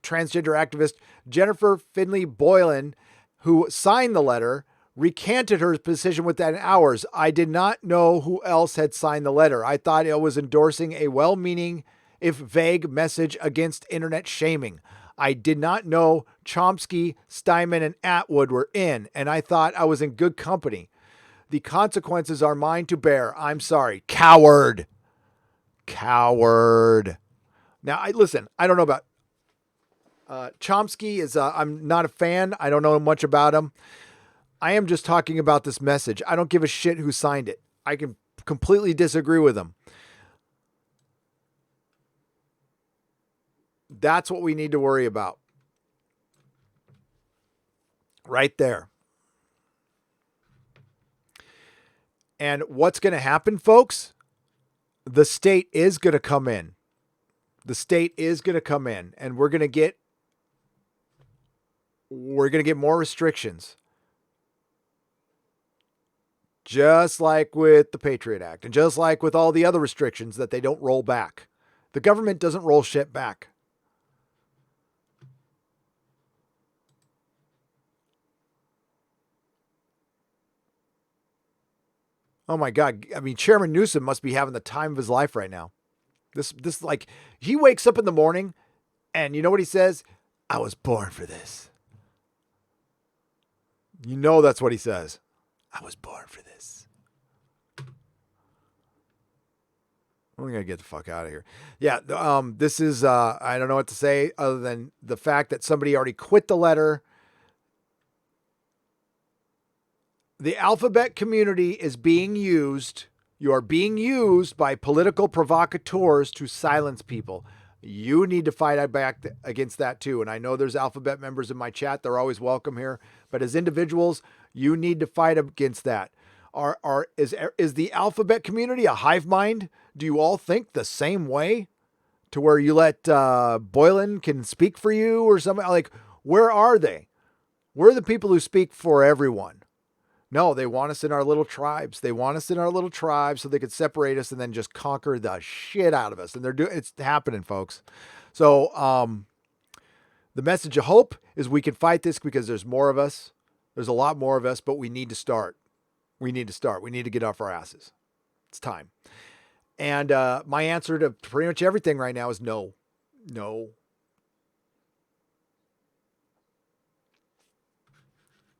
activist Jennifer Finley Boylan, who signed the letter, recanted her position within hours. I did not know who else had signed the letter. I thought it was endorsing a well-meaning, if vague, message against internet shaming. I did not know Chomsky, Steinman, and Atwood were in, and I thought I was in good company. The consequences are mine to bear. I'm sorry. Coward. Coward. Now, listen, I don't know about Chomsky. I'm not a fan. I don't know much about him. I am just talking about this message. I don't give a shit who signed it. I can completely disagree with him. That's what we need to worry about. Right there. And what's going to happen, folks? The state is going to come in. The state is going to come in, and we're going to get more restrictions. Just like with the Patriot Act, and just like with all the other restrictions that they don't roll back. The government doesn't roll shit back. Oh my God. I mean, Chairman Newsom must be having the time of his life right now. This like, he wakes up in the morning and you know what he says? I was born for this. You know, that's what he says. I was born for this. I'm going to get the fuck out of here. Yeah. This is, I don't know what to say other than the fact that somebody already quit the letter. The alphabet community is being used. You are being used by political provocateurs to silence people. You need to fight back against that too. And I know there's alphabet members in my chat. They're always welcome here. But as individuals, you need to fight against that. Is the alphabet community a hive mind? Do you all think the same way? To where you let Boylan can speak for you or something? Like, where are they? Where are the people who speak for everyone? No, they want us in our little tribes. They want us in our little tribes so they could separate us and then just conquer the shit out of us. And it's happening, folks. So the message of hope is we can fight this because there's more of us. There's a lot more of us, but we need to start. We need to start. We need to get off our asses. It's time. And my answer to pretty much everything right now is no. No.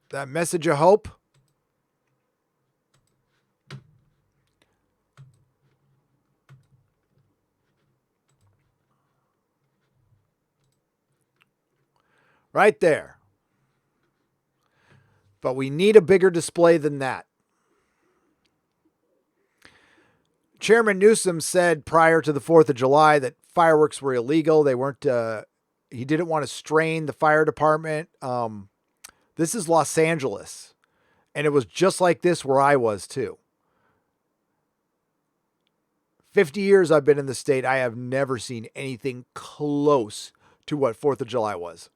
That message of hope. Right there. But we need a bigger display than that. Chairman Newsom said prior to the 4th of July that fireworks were illegal. They weren't, he didn't want to strain the fire department. This is Los Angeles. And it was just like this where I was too. 50 years I've been in the state. I have never seen anything close to what 4th of July was.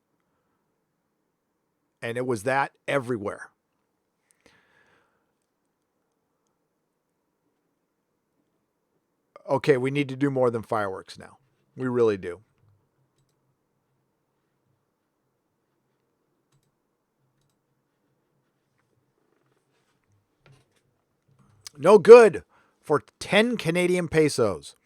And it was that everywhere. okay, we need to do more than fireworks now. We really do. No good for 10 Canadian pesos.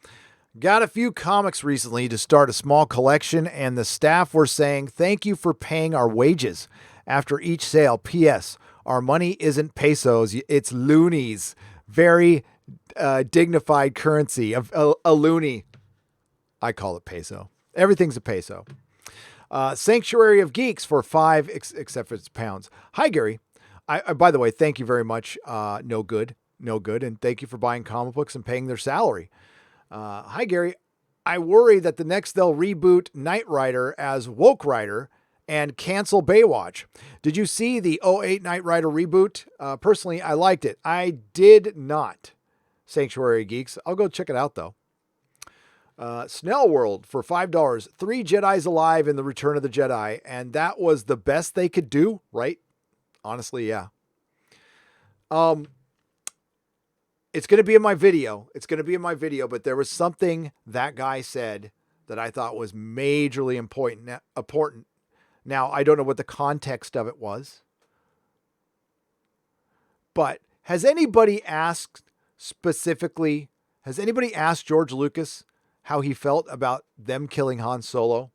Got a few comics recently to start a small collection, and the staff were saying, thank you for paying our wages after each sale. P.S. Our money isn't pesos, it's loonies. Very dignified currency of a loonie. I call it peso. Everything's a peso. Sanctuary of Geeks for $5, except for it's pounds. Hi, Gary. I by the way, thank you very much. No good. And thank you for buying comic books and paying their salary. Hi, Gary. I worry that the next they'll reboot Knight Rider as Woke Rider and cancel Baywatch. Did you see the '08 Knight Rider reboot? Personally, I liked it. I did not. Sanctuary Geeks. I'll go check it out, though. Snell World for $5. 3 Jedis alive in The Return of the Jedi, and that was the best they could do, right? Honestly, yeah. It's going to be in my video. But there was something that guy said that I thought was majorly important. Now, I don't know what the context of it was. But has anybody asked George Lucas how he felt about them killing Han Solo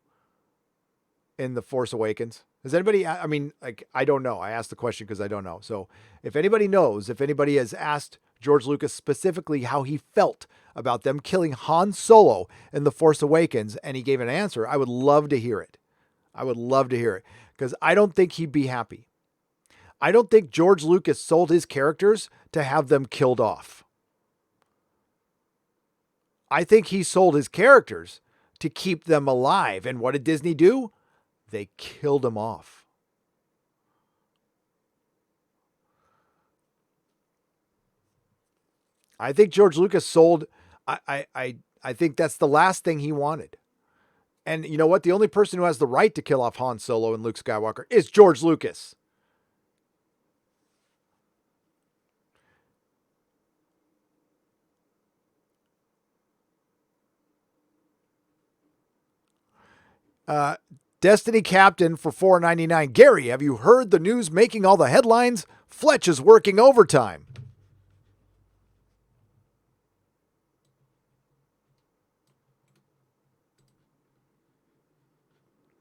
in The Force Awakens? Has anybody, I don't know. I asked the question because I don't know. So if anybody knows, if anybody has asked George Lucas specifically how he felt about them killing Han Solo in The Force Awakens, and he gave an answer, I would love to hear it. Because I don't think he'd be happy. I don't think George Lucas sold his characters to have them killed off. I think he sold his characters to keep them alive. And what did Disney do? They killed them off. I think George Lucas sold. I think that's the last thing he wanted. And you know what? The only person who has the right to kill off Han Solo and Luke Skywalker is George Lucas. Destiny Captain for $4.99. Gary, have you heard the news making all the headlines? Fletch is working overtime.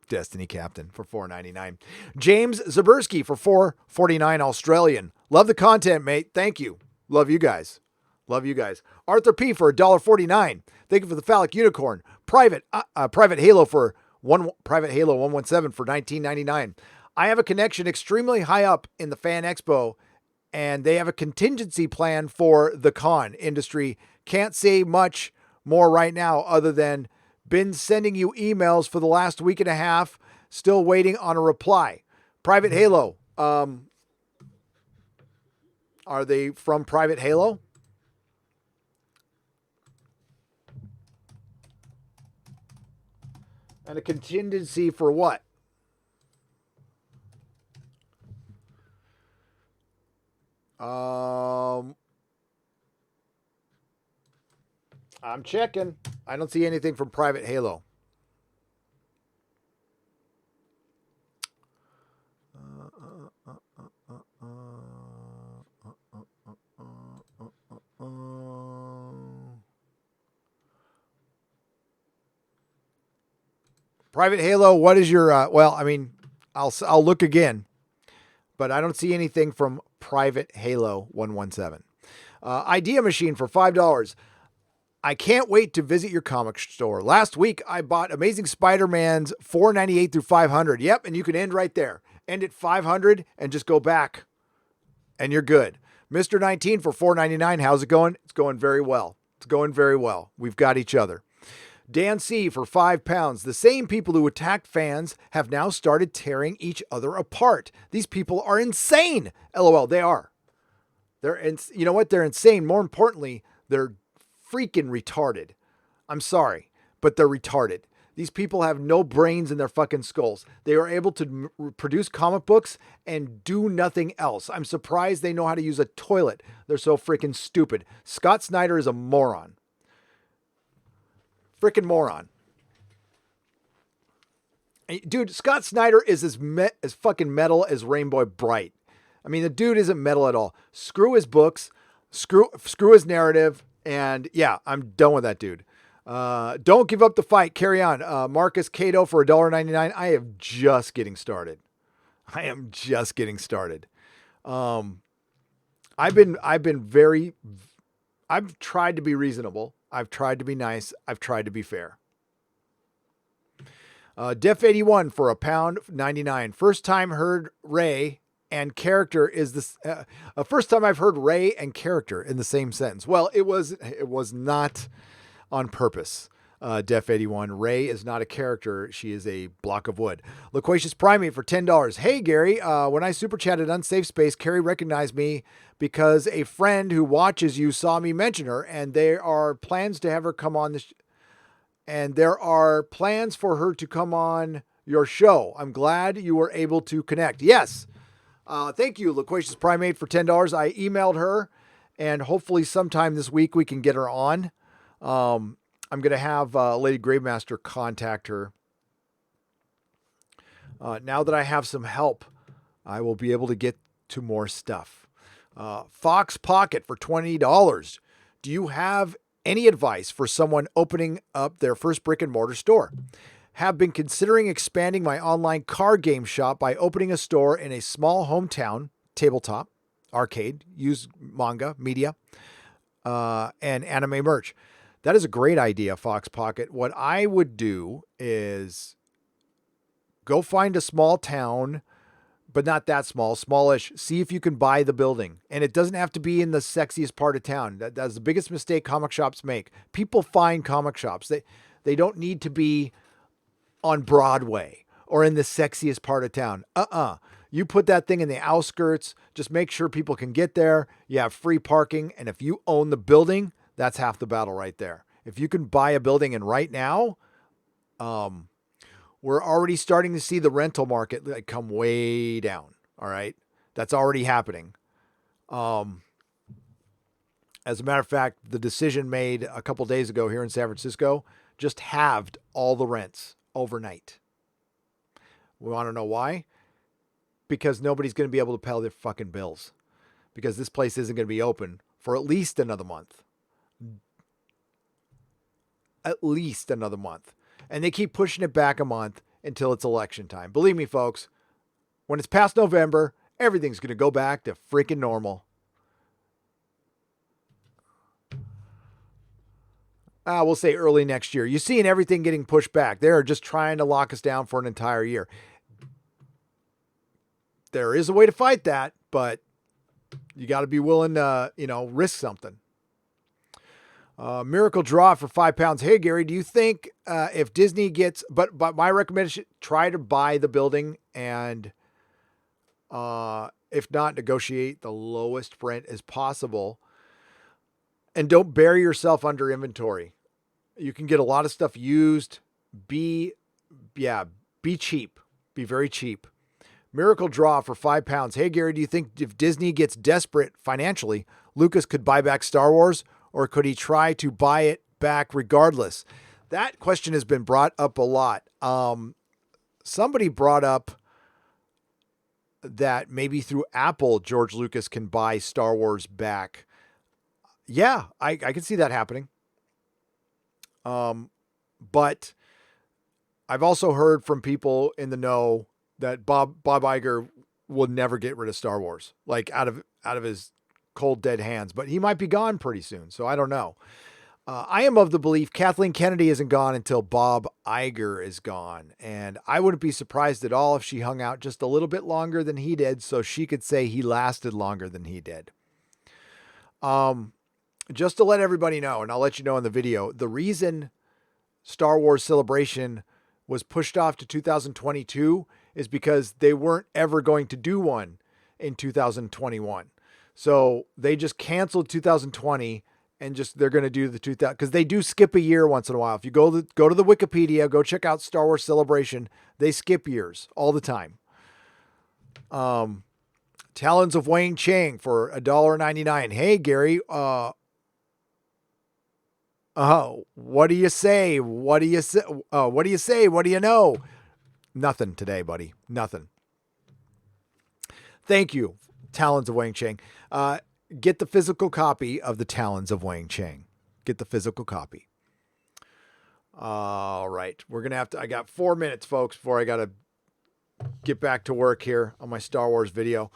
Destiny Captain for $4.99. James Zabersky for $4.49 Australian. Love the content, mate. Thank you. Love you guys. Arthur P for $1.49. Thank you for the phallic unicorn. Private Halo for Private Halo 117 for $19.99. I have a connection extremely high up in the Fan Expo, and they have a contingency plan for the con industry. Can't say much more right now other than been sending you emails for the last week and a half, still waiting on a reply. Private Halo. Are they from Private Halo? And a contingency for what? I'm checking. I don't see anything from Private Halo. Private Halo, what is your, I'll look again, but I don't see anything from Private Halo 117. Idea Machine for $5. I can't wait to visit your comic store. Last week, I bought Amazing Spider-Man's $4.98 through $500. Yep, and you can end right there. End at $500 and just go back, and you're good. Mr. 19 for $4.99. How's it going? It's going very well. We've got each other. Dan C. for £5. The same people who attacked fans have now started tearing each other apart. These people are insane. LOL, they are. You know what? They're insane. More importantly, they're freaking retarded. I'm sorry, but they're retarded. These people have no brains in their fucking skulls. They are able to produce comic books and do nothing else. I'm surprised they know how to use a toilet. They're so freaking stupid. Scott Snyder is a moron. Frickin' moron. Dude, Scott Snyder is as fucking metal as Rainbow Bright. I mean, the dude isn't metal at all. Screw his books, screw his narrative, and yeah, I'm done with that dude. Don't give up the fight. Carry on. Marcus Cato for $1.99. I am just getting started. I've tried to be reasonable. I've tried to be nice. I've tried to be fair. Def 81 for £1.99. First time heard Ray and character is this. First time I've heard Ray and character in the same sentence. Well, it was not on purpose. Def 81. Ray is not a character. She is a block of wood. Loquacious Primate for $10. Hey, Gary. When I super chatted Unsafe Space, Carrie recognized me because a friend who watches you saw me mention her, and there are plans to have her come on and there are plans for her to come on your show. I'm glad you were able to connect. Yes. Thank you, Loquacious Primate, for $10. I emailed her, and hopefully sometime this week we can get her on. I'm going to have Lady Gravemaster contact her. Now that I have some help, I will be able to get to more stuff. Fox Pocket for $20. Do you have any advice for someone opening up their first brick and mortar store? Have been considering expanding my online card game shop by opening a store in a small hometown, tabletop, arcade, use manga, media, and anime merch. That is a great idea, Fox Pocket. What I would do is go find a small town, but not that small, smallish. See if you can buy the building. And it doesn't have to be in the sexiest part of town. That's the biggest mistake comic shops make. People find comic shops. They don't need to be on Broadway or in the sexiest part of town. You put that thing in the outskirts. Just make sure people can get there. You have free parking. And if you own the building, that's half the battle right there. If you can buy a building, and right now, we're already starting to see the rental market come way down. All right. That's already happening. As a matter of fact, the decision made a couple days ago here in San Francisco just halved all the rents overnight. We want to know why? Because nobody's going to be able to pay their fucking bills, because this place isn't going to be open for at least another month. And they keep pushing it back a month until it's election time. Believe me, folks, when it's past November, everything's going to go back to freaking normal. We'll say early next year. You're seeing everything getting pushed back. They're just trying to lock us down for an entire year. There is a way to fight that, but you got to be willing to, risk something. Miracle Draw for £5. Hey, Gary, do you think if Disney gets, but my recommendation, try to buy the building and if not, negotiate the lowest rent as possible. And don't bury yourself under inventory. You can get a lot of stuff used. Be cheap. Be very cheap. Miracle Draw for £5. Hey, Gary, do you think if Disney gets desperate financially, Lucas could buy back Star Wars, or could he try to buy it back regardless? That question has been brought up a lot. Somebody brought up that maybe through Apple, George Lucas can buy Star Wars back. Yeah, I can see that happening. But I've also heard from people in the know that Bob Iger will never get rid of Star Wars, like out of his cold dead hands, but he might be gone pretty soon. So I don't know. I am of the belief Kathleen Kennedy isn't gone until Bob Iger is gone. And I wouldn't be surprised at all if she hung out just a little bit longer than he did, so she could say he lasted longer than he did. Just to let everybody know, and I'll let you know in the video, the reason Star Wars Celebration was pushed off to 2022 is because they weren't ever going to do one in 2021. So they just canceled 2020 and they're going to do the 2000, because they do skip a year once in a while. If you go to the Wikipedia, go check out Star Wars Celebration, they skip years all the time. Talons of Wayne Chang for $1.99. Hey, Gary, Oh, what do you say? What do you say? What do you say? What do you know? Nothing today, buddy. Nothing. Thank you, Talons of Wang Chang. Get the physical copy of the Talons of Wang Chang. Get the physical copy. All right. We're going to have to, I got 4 minutes, folks, before I got to get back to work here on my Star Wars video.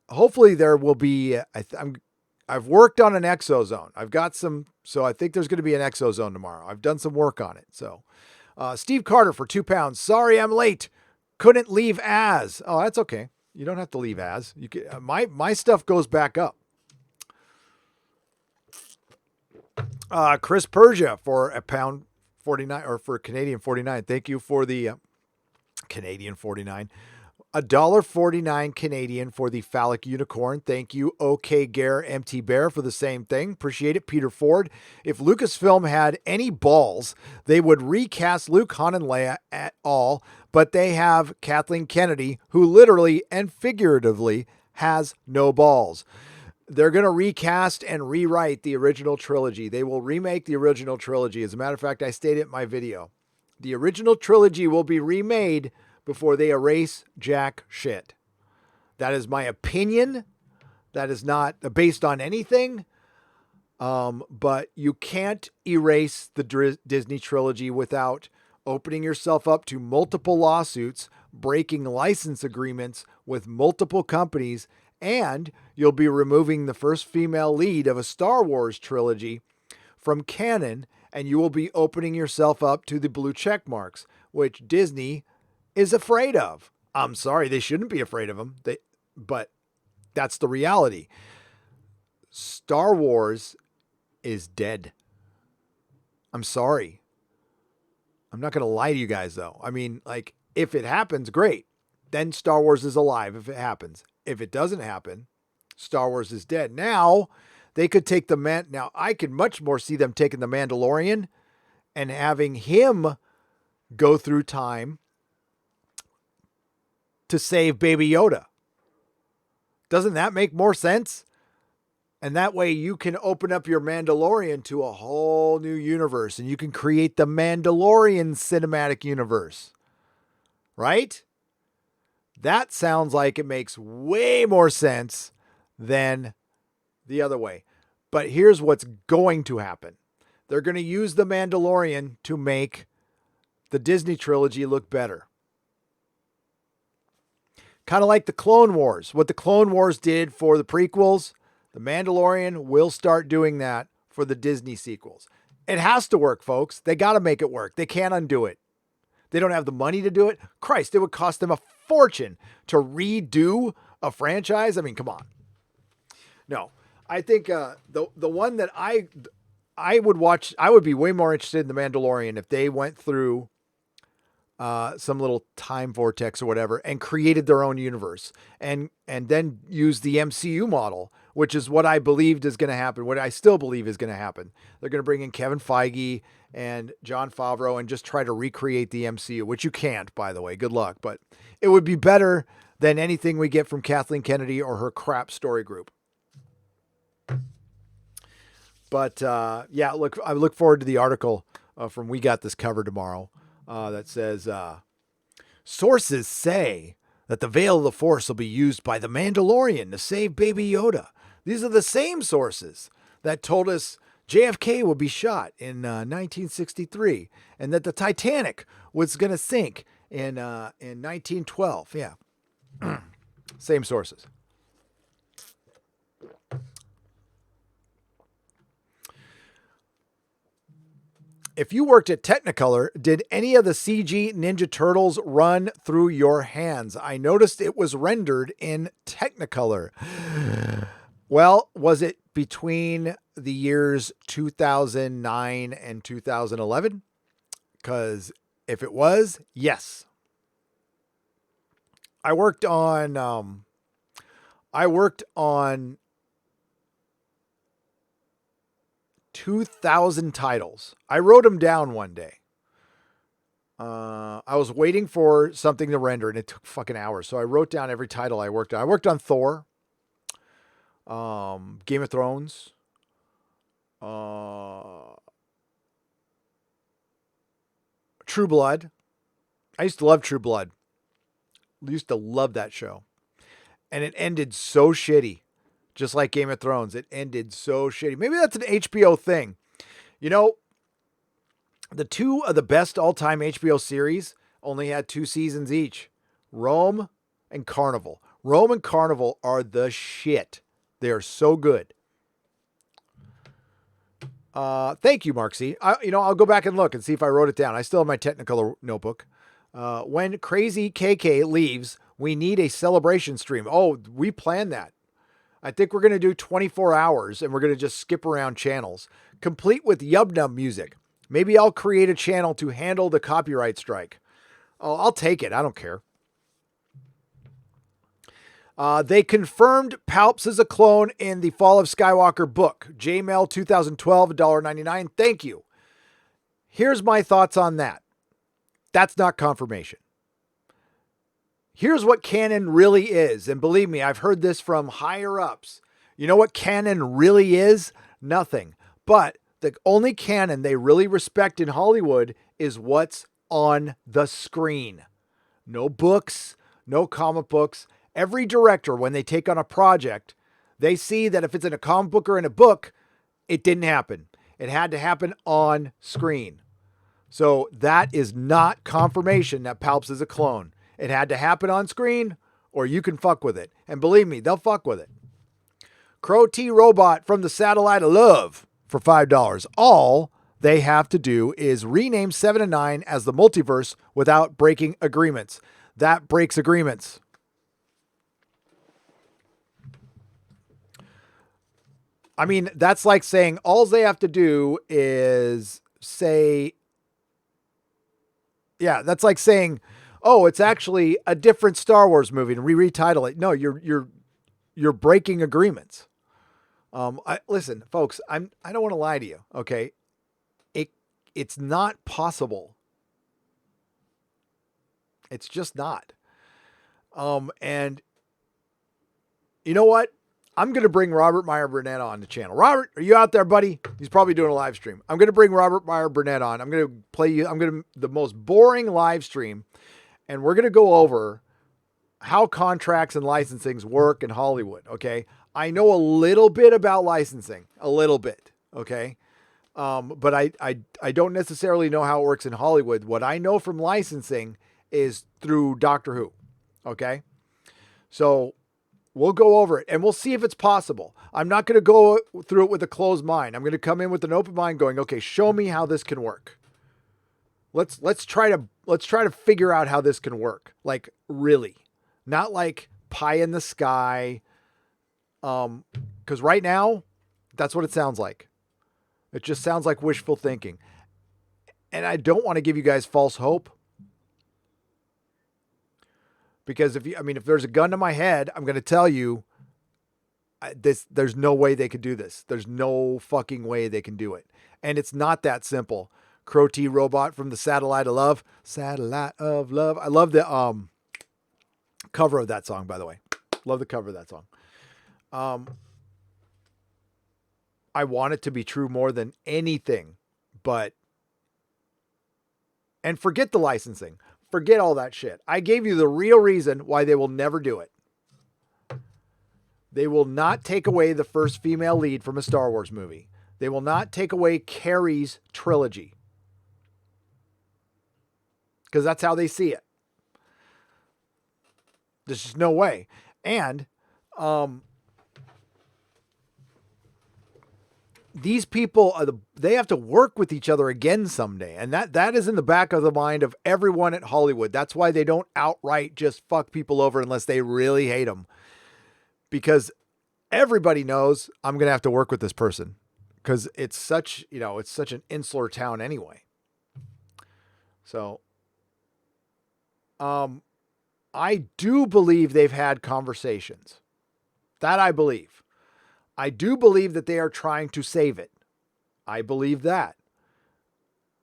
Hopefully there will be, I've worked on an exozone. I've got some, so I think there's going to be an exozone tomorrow. I've done some work on it. So, Steve Carter for £2. Sorry, I'm late. Couldn't leave as. Oh, that's okay. You don't have to leave as. You can, my stuff goes back up. Chris Persia for £1.49 or for Canadian 49. Thank you for the Canadian 49. $1.49 Canadian for the phallic unicorn. Thank you, OK Gare MT Bear, for the same thing. Appreciate it. Peter Ford. If Lucasfilm had any balls, they would recast Luke, Han, and Leia at all, but they have Kathleen Kennedy, who literally and figuratively has no balls. They're going to recast and rewrite the original trilogy. They will remake the original trilogy. As a matter of fact, I stated in my video, the original trilogy will be remade before they erase jack shit. That is my opinion. That is not based on anything. But you can't erase the Disney trilogy without opening yourself up to multiple lawsuits, breaking license agreements with multiple companies, and you'll be removing the first female lead of a Star Wars trilogy from canon, and you will be opening yourself up to the blue check marks, which Disney is afraid of. I'm sorry, they shouldn't be afraid of them, but that's the reality. Star Wars is dead. I'm sorry. I'm not going to lie to you guys, though. I mean, like, if it happens, great. Then Star Wars is alive if it happens. If it doesn't happen, Star Wars is dead. Now, they could take now, I could much more see them taking the Mandalorian and having him go through time to save Baby Yoda. Doesn't that make more sense? And that way you can open up your Mandalorian to a whole new universe, and you can create the Mandalorian cinematic universe. Right? That sounds like it makes way more sense than the other way. But here's what's going to happen. They're going to use the Mandalorian to make the Disney trilogy look better. Kind of like the Clone Wars. What the Clone Wars did for the prequels, the Mandalorian will start doing that for the Disney sequels. It has to work, folks. They got to make it work. They can't undo it. They don't have the money to do it. Christ, it would cost them a fortune to redo a franchise. I mean, come on. No, I think the one that I would watch, I would be way more interested in the Mandalorian if they went through some little time vortex or whatever and created their own universe and then use the MCU model, which is what I believed is going to happen. What I still believe is going to happen. They're going to bring in Kevin Feige and Jon Favreau and just try to recreate the MCU, which you can't, by the way. Good luck. But it would be better than anything we get from Kathleen Kennedy or her crap story group. But yeah, look, I look forward to the article from We Got This Covered tomorrow. That says, sources say that the Veil of the Force will be used by the Mandalorian to save Baby Yoda. These are the same sources that told us JFK would be shot in 1963 and that the Titanic was going to sink in 1912. Yeah. Same sources. If you worked at Technicolor, did any of the CG Ninja Turtles run through your hands? I noticed it was rendered in Technicolor. Well, was it between the years 2009 and 2011? Because if it was, yes. I worked on 2,000 titles. I wrote them down one day. I was waiting for something to render and it took fucking hours. So I wrote down every title I worked on. I worked on Thor, Game of Thrones, True Blood. I used to love True Blood. I used to love that show. And it ended so shitty. Just like Game of Thrones. It ended so shitty. Maybe that's an HBO thing. You know, the two of the best all-time HBO series only had 2 seasons each. Rome and Carnival. Rome and Carnival are the shit. They are so good. Thank you, Mark C. I'll go back and look and see if I wrote it down. I still have my Technicolor notebook. When Crazy KK leaves, we need a celebration stream. Oh, we planned that. I think we're going to do 24 hours and we're going to just skip around channels, complete with Yubnub music. Maybe I'll create a channel to handle the copyright strike. Oh, I'll take it. I don't care. They confirmed Palps is a clone in the Fall of Skywalker book. JMail 2012, $1.99. Thank you. Here's my thoughts on that. That's not confirmation. Here's what canon really is. And believe me, I've heard this from higher ups. You know what canon really is? Nothing. But the only canon they really respect in Hollywood is what's on the screen. No books, no comic books. Every director, when they take on a project, they see that if it's in a comic book or in a book, it didn't happen. It had to happen on screen. So that is not confirmation that Palps is a clone. It had to happen on screen or you can fuck with it. And believe me, they'll fuck with it. Crow T Robot from the Satellite of Love for $5. All they have to do is rename 7 and 9 as the multiverse without breaking agreements. That breaks agreements. I mean, that's like saying all they have to do is say, yeah, that's like saying, oh, it's actually a different Star Wars movie and retitle it. No, you're breaking agreements. Listen, folks, I don't want to lie to you. Okay. It's not possible. It's just not. And you know what? I'm going to bring Robert Meyer Burnett on the channel. Robert, are you out there, buddy? He's probably doing a live stream. I'm going to bring Robert Meyer Burnett on. I'm going to play you. The most boring live stream. And we're going to go over how contracts and licensings work in Hollywood. Okay. I know a little bit about licensing, a little bit. Okay. But I don't necessarily know how it works in Hollywood. What I know from licensing is through Doctor Who. Okay. So we'll go over it and we'll see if it's possible. I'm not going to go through it with a closed mind. I'm going to come in with an open mind going, okay, show me how this can work. Let's try to figure out how this can work. Like really, not like pie in the sky. Cause right now that's what it sounds like. It just sounds like wishful thinking. And I don't want to give you guys false hope. Because if there's a gun to my head, I'm going to tell you there's no way they could do this. There's no fucking way they can do it. And it's not that simple. Crow T Robot from the Satellite of Love. Satellite of Love. I love the cover of that song, by the way. Love the cover of that song. I want it to be true more than anything, and forget the licensing. Forget all that shit. I gave you the real reason why they will never do it. They will not take away the first female lead from a Star Wars movie. They will not take away Carrie's trilogy. Because that's how they see it. There's just no way. And these people they have to work with each other again someday. And that is in the back of the mind of everyone at Hollywood. That's why they don't outright just fuck people over unless they really hate them. Because everybody knows I'm going to have to work with this person because it's such an insular town anyway. So, I do believe they've had conversations. That I believe. I do believe that they are trying to save it. I believe that.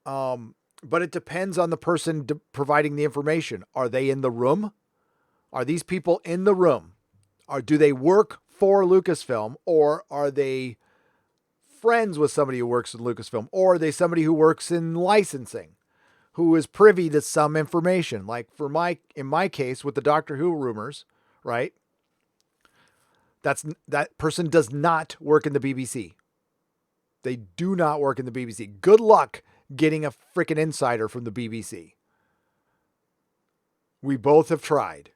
But it depends on the person providing the information. Are they in the room? Are these people in the room? Or do they work for Lucasfilm, or are they friends with somebody who works in Lucasfilm, or are they somebody who works in licensing, who is privy to some information? Like in my case with the Doctor Who rumors, right? That person does not work in the BBC. They do not work in the BBC. Good luck getting a freaking insider from the BBC. We both have tried.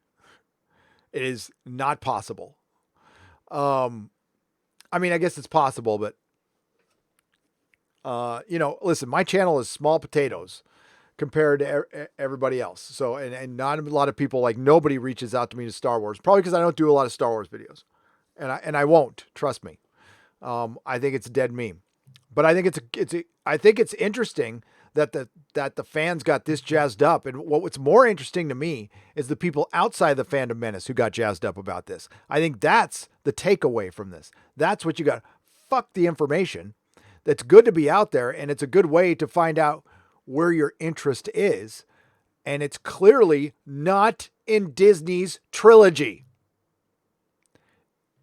It is not possible. I mean, I guess it's possible, but listen, my channel is small potatoes compared to everybody else. So, and not a lot of people, like nobody reaches out to me to Star Wars, probably because I don't do a lot of Star Wars videos, and I won't, trust me. I think it's a dead meme, but I think it's interesting that the fans got this jazzed up. And what's more interesting to me is the people outside the fandom menace who got jazzed up about this. I think that's the takeaway from this. That's what you got. Fuck the information. That's good to be out there, and it's a good way to find out where your interest is. And it's clearly not in Disney's trilogy.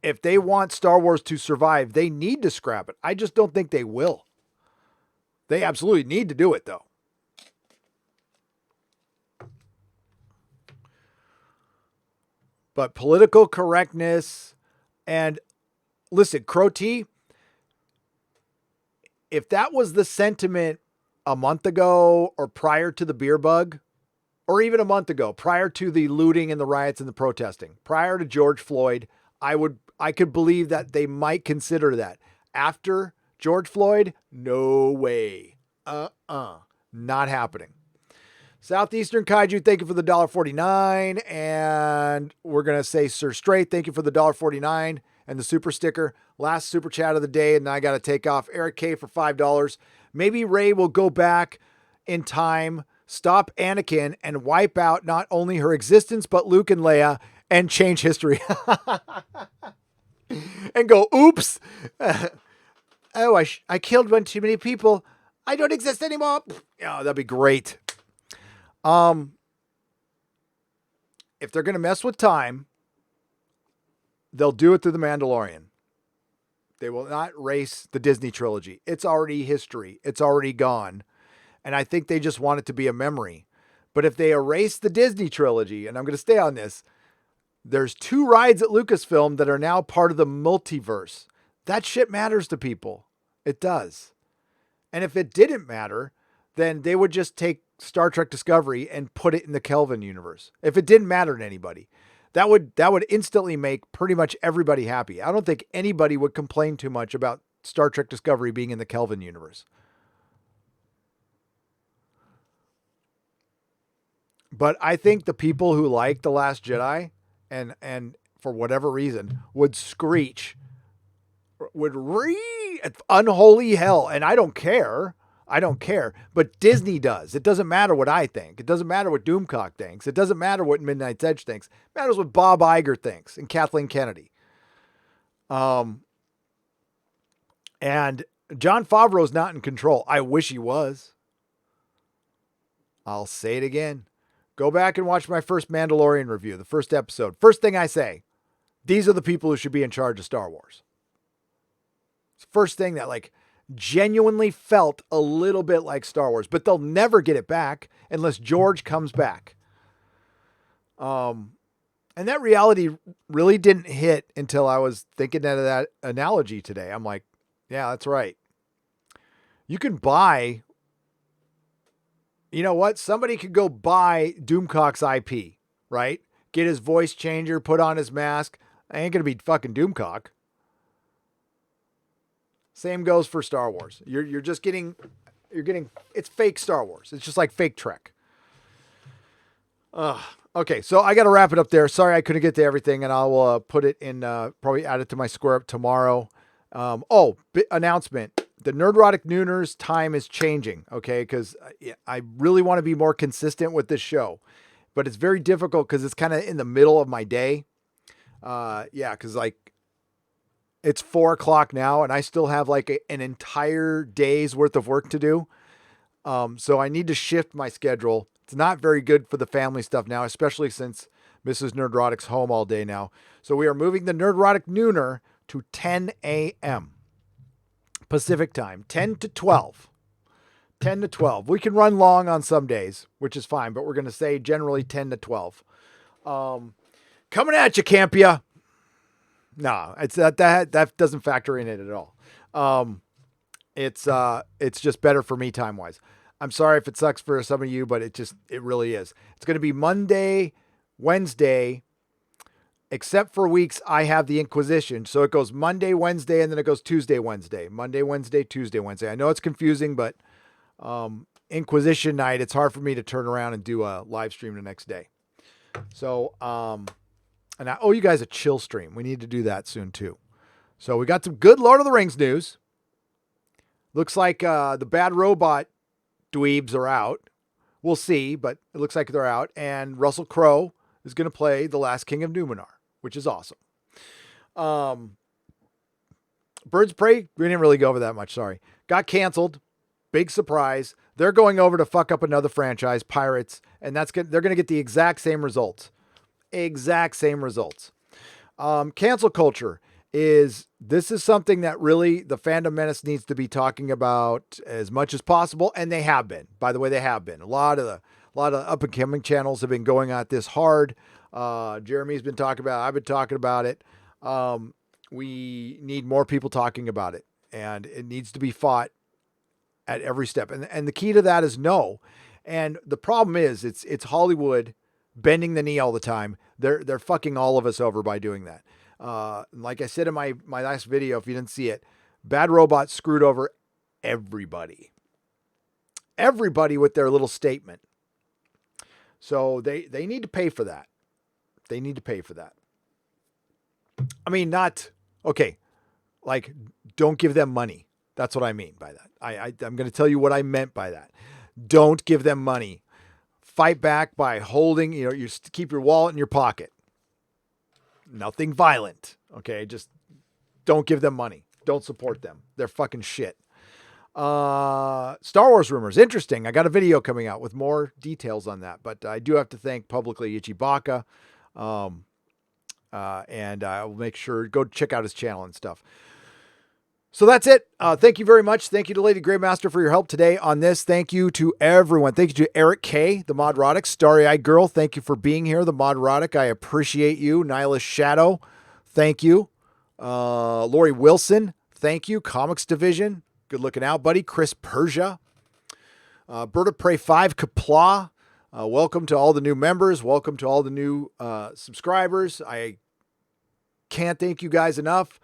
If they want Star Wars to survive, they need to scrap it. I just don't think they will. They absolutely need to do it, though. But political correctness and listen, Crow T, if that was the sentiment a month ago or prior to the beer bug, or even a month ago, prior to the looting and the riots and the protesting, prior to George Floyd, I could believe that they might consider that. After George Floyd, no way. Not happening. Southeastern Kaiju, thank you for the $1.49. And we're going to say Sir Straight, thank you for the $1.49 and the super sticker. Last super chat of the day, and I got to take off. Eric K for $5. Maybe Rey will go back in time, stop Anakin, and wipe out not only her existence, but Luke and Leia, and change history. And go, oops. Oh, I killed one too many people. I don't exist anymore. Oh, that'd be great. If they're going to mess with time, they'll do it through The Mandalorian. They will not erase the Disney trilogy. It's already history. It's already gone. And I think they just want it to be a memory. But if they erase the Disney trilogy, and I'm going to stay on this, there's 2 rides at Lucasfilm that are now part of the multiverse. That shit matters to people. It does. And if it didn't matter, then they would just take Star Trek Discovery and put it in the Kelvin universe. If it didn't matter to anybody, that would instantly make pretty much everybody happy. I don't think anybody would complain too much about Star Trek Discovery being in the Kelvin universe. But I think the people who like The Last Jedi and for whatever reason would screech, would unholy hell. And I don't care. But Disney does. It doesn't matter what I think. It doesn't matter what Doomcock thinks. It doesn't matter what Midnight's Edge thinks. It matters what Bob Iger thinks and Kathleen Kennedy. And Jon Favreau's not in control. I wish he was. I'll say it again. Go back and watch my first Mandalorian review, the first episode. First thing I say, these are the people who should be in charge of Star Wars. It's the first thing that genuinely felt a little bit like Star Wars, but they'll never get it back unless George comes back. And that reality really didn't hit until I was thinking of that analogy today. I'm like, yeah, that's right. You can buy, you know what? Somebody could go buy Doomcock's IP, right? Get his voice changer, put on his mask. I ain't going to be fucking Doomcock. Same goes for Star Wars. You're getting, it's fake Star Wars. It's just like fake Trek. Okay, so I got to wrap it up there. Sorry I couldn't get to everything, and I will put it in, probably add it to my square up tomorrow. Announcement. The Nerdrotic Nooners time is changing, okay? Because I really want to be more consistent with this show. But it's very difficult because it's kind of in the middle of my day. Because it's 4:00 now, and I still have an entire day's worth of work to do. So I need to shift my schedule. It's not very good for the family stuff now, especially since Mrs. Nerdrotic's home all day now. So we are moving the Nerdrotic Nooner to 10 a.m. Pacific time, 10 to 12. 10 to 12. We can run long on some days, which is fine, but we're going to say generally 10 to 12. Coming at you, Campia. No, it's that doesn't factor in it at all. It's just better for me time-wise. I'm sorry if it sucks for some of you, but it really is. It's going to be Monday, Wednesday, except for weeks I have the Inquisition. So it goes Monday, Wednesday, and then it goes Tuesday, Wednesday. Monday, Wednesday, Tuesday, Wednesday. I know it's confusing, but Inquisition night, it's hard for me to turn around and do a live stream the next day. So, and I owe you guys a chill stream. We need to do that soon too. So we got some good Lord of the Rings news. Looks like the bad robot dweebs are out. We'll see, but it looks like they're out. And Russell Crowe is going to play the last King of Numenor, which is awesome. Birds of Prey, we didn't really go over that much, sorry. Got canceled. Big surprise. They're going over to fuck up another franchise, Pirates, and they're going to get the exact same results. Exact same results. Cancel culture is something that really the Fandom Menace needs to be talking about as much as possible, and they have been. By the way, they have been. A lot of up and coming channels have been going at this hard. Jeremy's been talking about it. I've been talking about it. We need more people talking about it, and it needs to be fought at every step. And the key to that is no. And the problem is it's Hollywood bending the knee all the time. They're fucking all of us over by doing that. Like I said in my last video, if you didn't see it, Bad Robot screwed over everybody with their little statement. So they need to pay for that. They need to pay for that. I mean, don't give them money. That's what I mean by that. I'm going to tell you what I meant by that. Don't give them money. Fight back by holding, you keep your wallet in your pocket. Nothing violent. Okay. Just don't give them money. Don't support them. They're fucking shit. Star Wars rumors. Interesting. I got a video coming out with more details on that, but I do have to thank publicly Ichibaka. And I will make sure, go check out his channel and stuff. So that's it. Thank you very much. Thank you to Lady Greymaster for your help today on this. Thank you to everyone. Thank you to Eric K, the Modrotic, Starry-Eyed Girl. Thank you for being here, the Modrotic. I appreciate you. Nihilist Shadow, thank you. Lori Wilson, thank you. Comics Division, good looking out, buddy. Chris Persia. Bird of Prey 5, Kapla. Welcome to all the new members. Welcome to all the new subscribers. I can't thank you guys enough.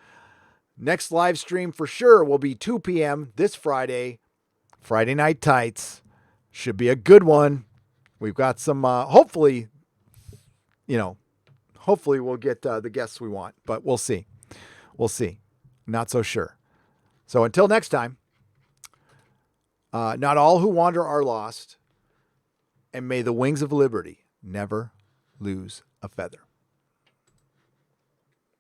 Next live stream for sure will be 2 p.m. this Friday. Friday Night Tights. Should be a good one. We've got some, hopefully we'll get the guests we want, but we'll see. We'll see. Not so sure. So until next time, not all who wander are lost, and may the wings of liberty never lose a feather.